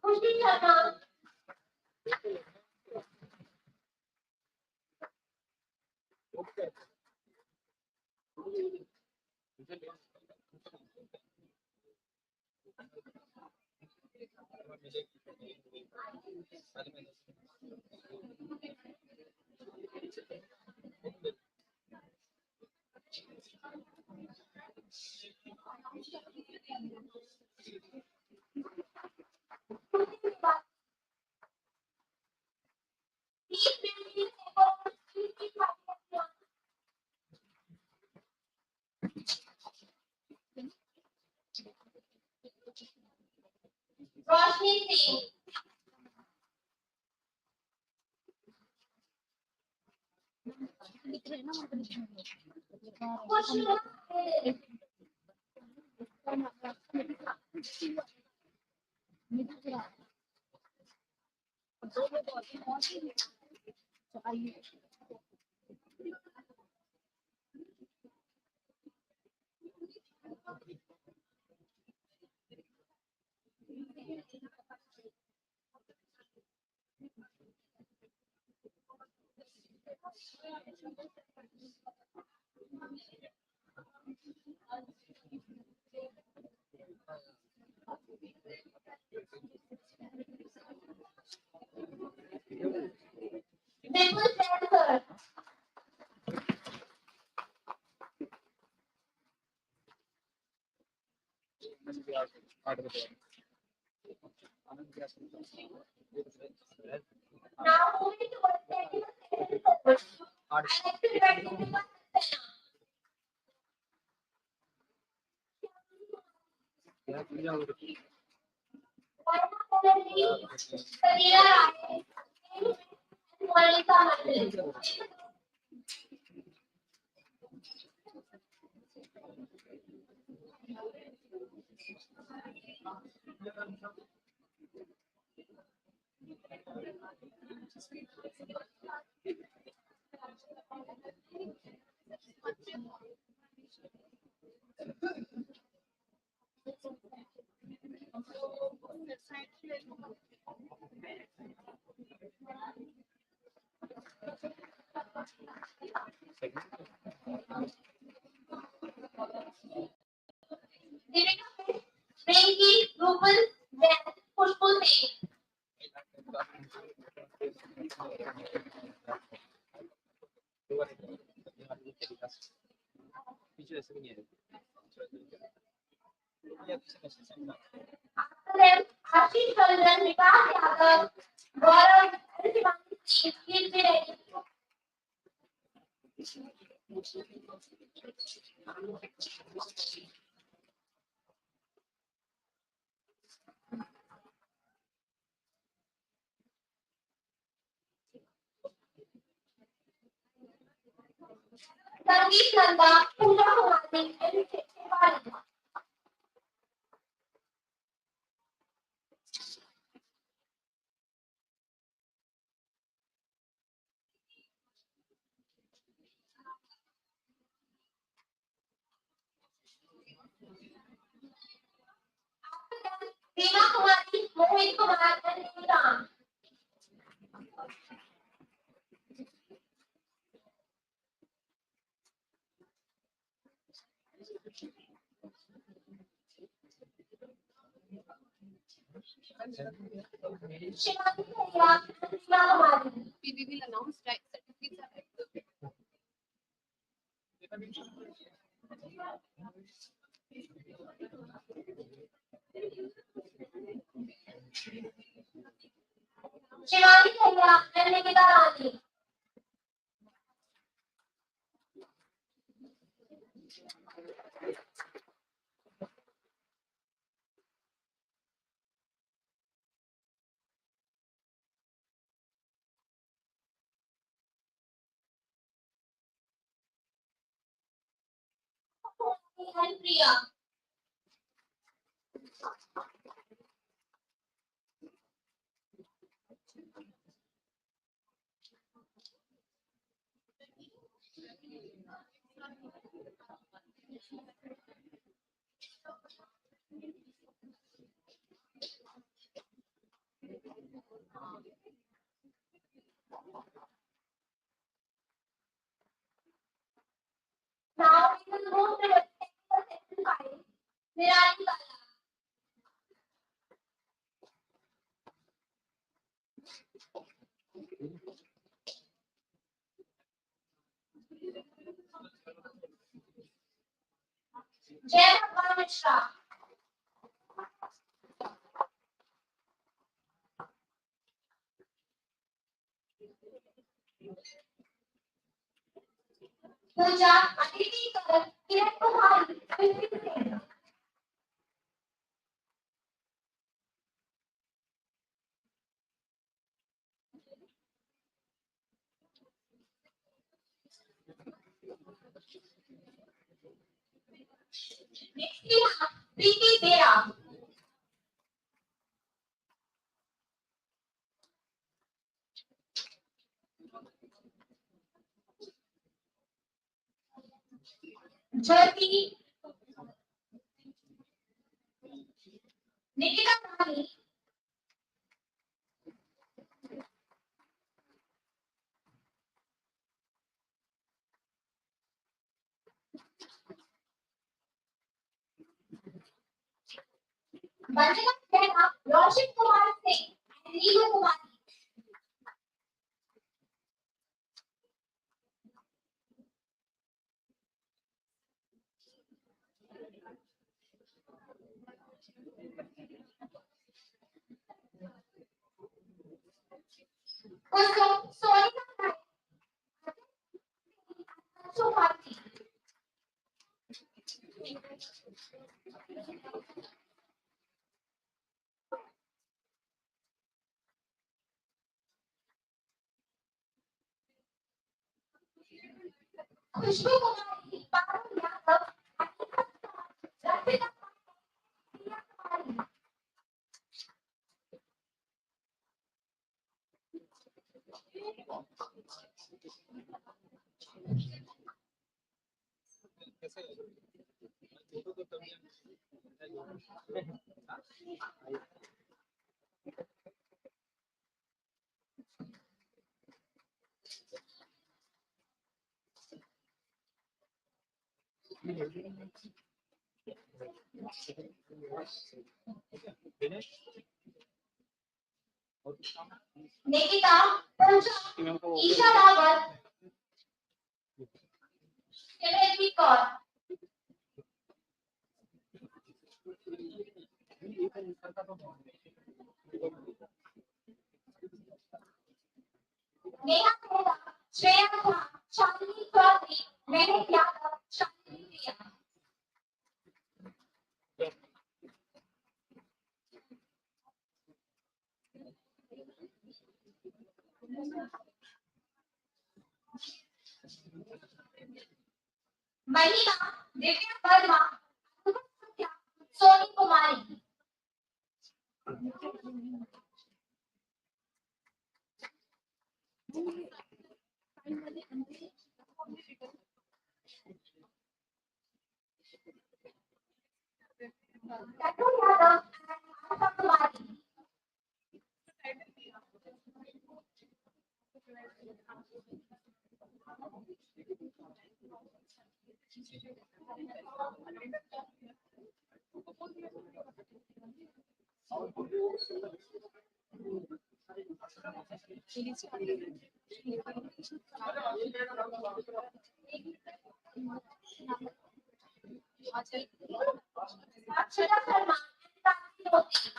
S15: Khushi Sharma. Roshni Singh. Khushbu Khair. Vipul Jain sir. Now moving towards technical session forward. I'd like to invite Sunita Saxena. Raina Banerjee, Samira Rai, and Monica Mandal. Rinki, Rupal, Jen, Khushbu Singh. After them, Ashish Chandran, Vikas Yadav, Gaurav, and Shivangi Singh. Please be ready. Sangeet Nanda, Pooja Kumari, and Shivani. Veena Kumari, Mohit Kumar, and Neelam. Shivangi Bhaiya and Veena Kumari.
S2: We will announce right certificates are active.
S15: Shivangi Bhaiya and Nikita Rani. And Priya. Now we will move to the section 5. Nirali Kala. Jai Bhagwan Mishra. Pooja, Aditi Karan, Kiran Kumari, Viksit Bharat. Next we have Preeti Dea. Jyoti, Nikita Rani, Vandana Khenna, Roshan Kumar Singh, and Neelu Kumari. Kusum, Sonika Naik, Suparti. Khushbu Kumari, Parul Yadav, Anika Rafika Priya Kumari. Nikita, Pooja, Isha Rawat, Timothy Kaur. Neha Mehta, Shreya Jha, Shalini Chaudhary, Mehak Yadav, Shalini Priya. Mahima, Divya Verma, Ankur Satya, Soni Kumari. Tatu Yadav and Anka Kumari. Akshara Sharma and Tanvi Modi.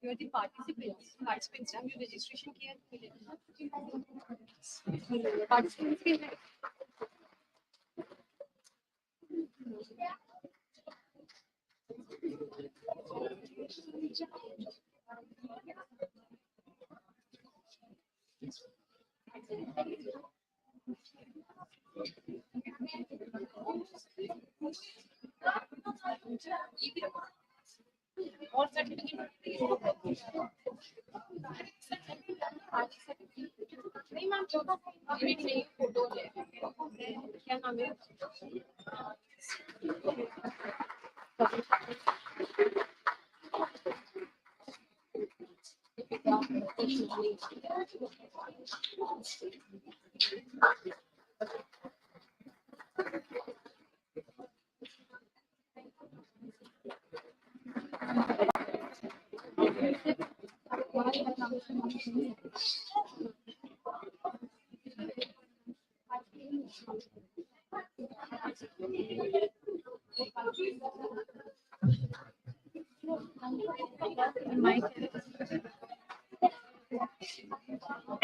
S2: You are the participants. Participants, have you registration किया है? Participants के हैं? और certificate नहीं ma'am छोटा limit नहीं photo है क्या नाम है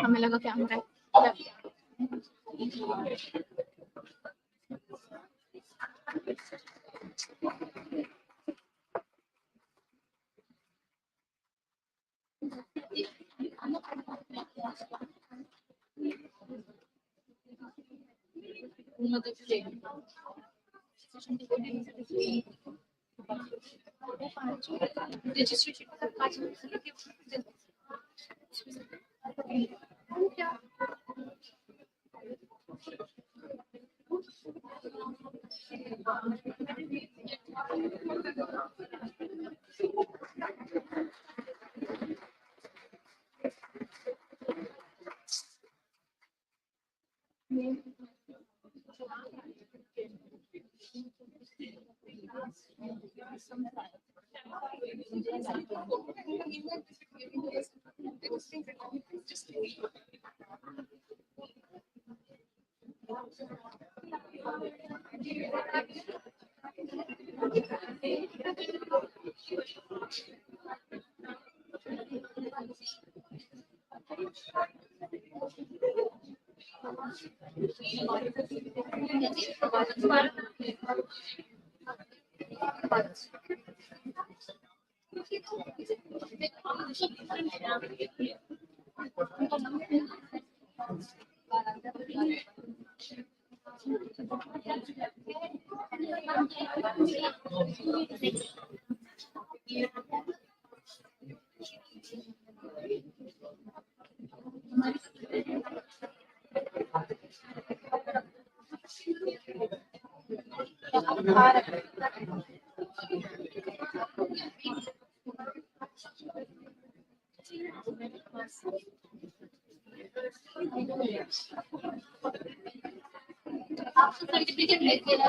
S2: हमें लगा कैमरा
S15: आपको सर्टिफिकेट लेके ना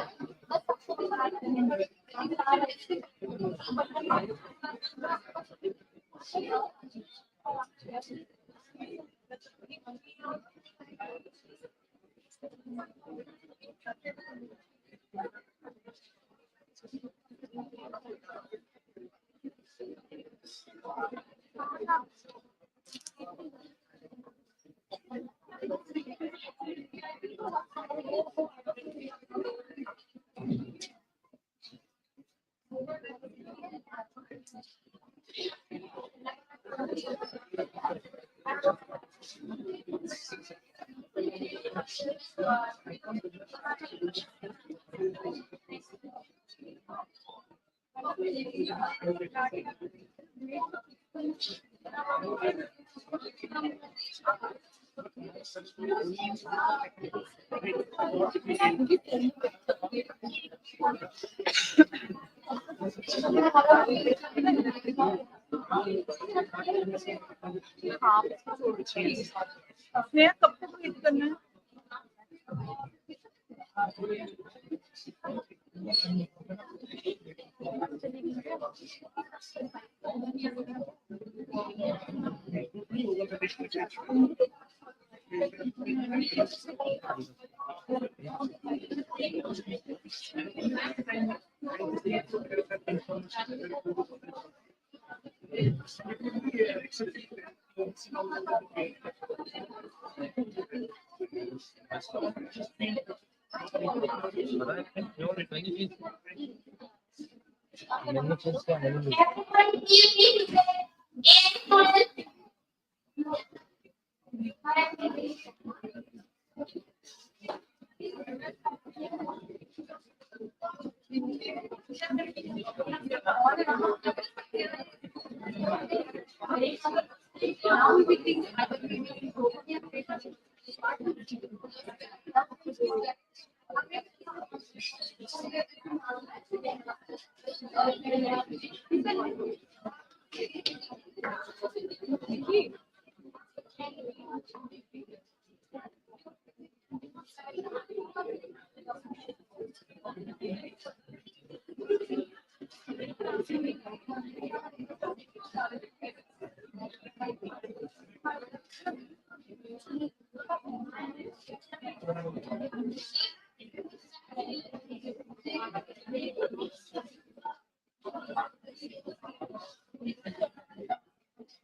S17: कब तक वेट करना है?
S15: everyone please students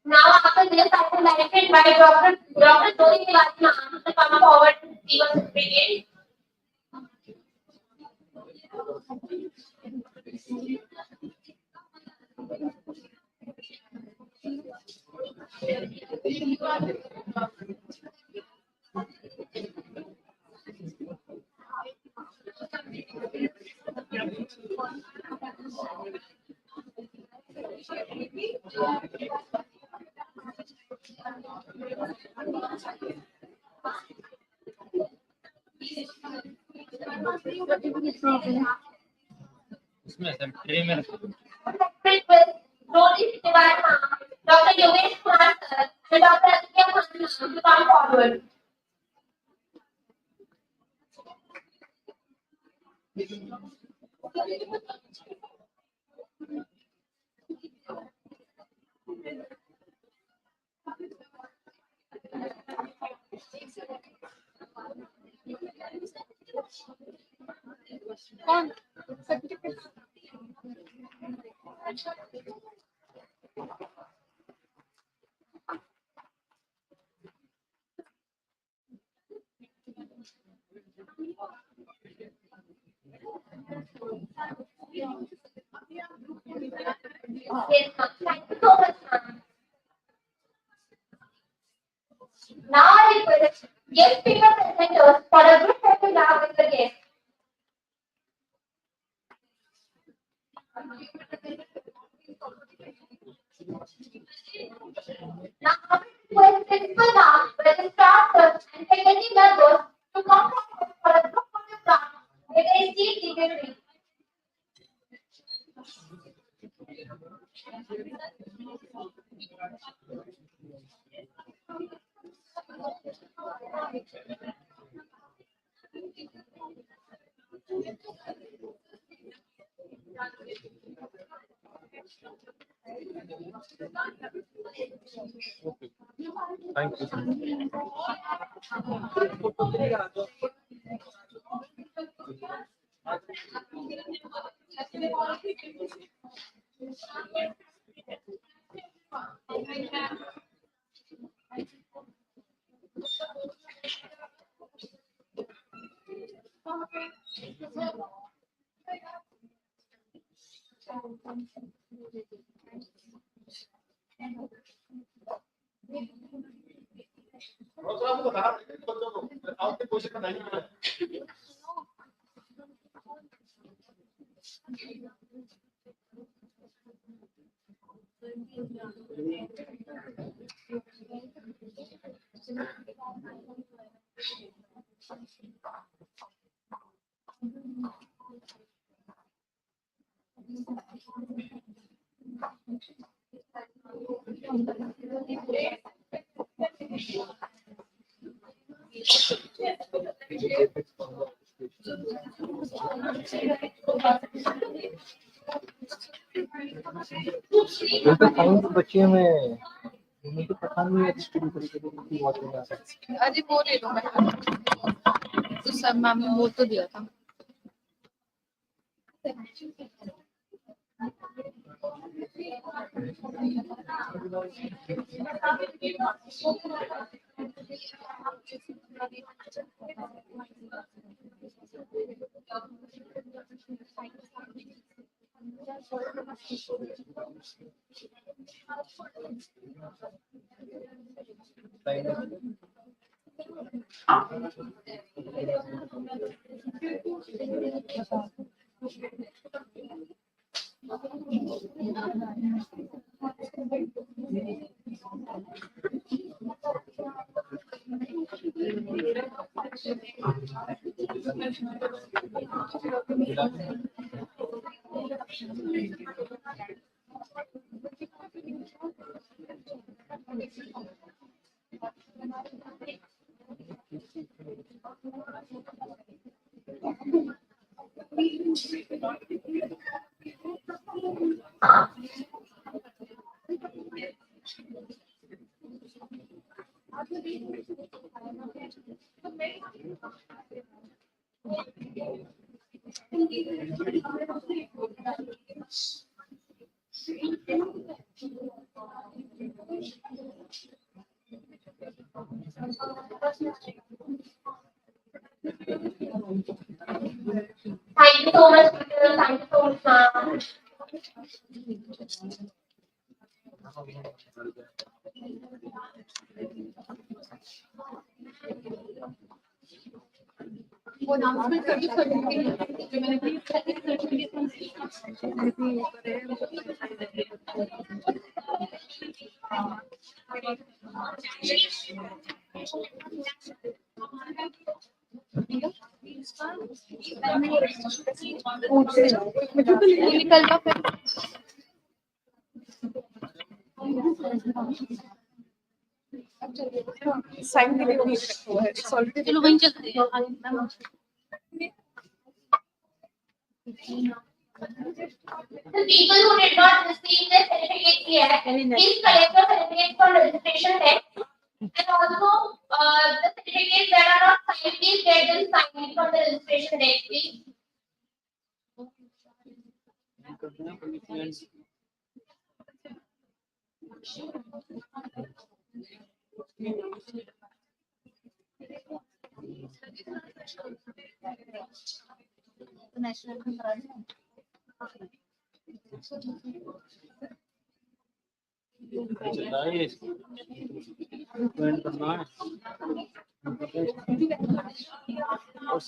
S15: Now, after this, I am directed by Dr. Jyoti Tiwari ma'am to come forward to give us a certificate.
S18: इसमें सब ट्रे में रखो।
S15: Jyoti Tiwari ma'am, Dr. Yogesh Kumar sir, and Dr. Aditya Khan ma'am to come forward. Yes, ma'am. Thank you so much, ma'am. Guest speaker presenters for a group photograph with the guest. Now, with principal now, registrars and faculty members to come forward for a group photograph with the esteemed dignitary.
S9: Thank you. Science बच्चे में मुझे पता नहीं है किस तरीके की बात है।
S2: अरे वो ले लो मैं तो सब मैम ने बोल तो दिया था।
S15: Thank you so much, Peter. Thank you so much, ma'am.
S2: वो announcement कर दो सर्टिफिकेट जो मैंने प्लीज सर्टिफिकेट निकल का साइन के लिए भी रखा हुआ है चलो वहीं चलते हैं
S15: The people who did not receive their certificate yet, please collect your certificate from registration desk. And also, the certificates that are not signed, please get them signed from the registration desk, please.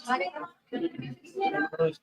S11: process.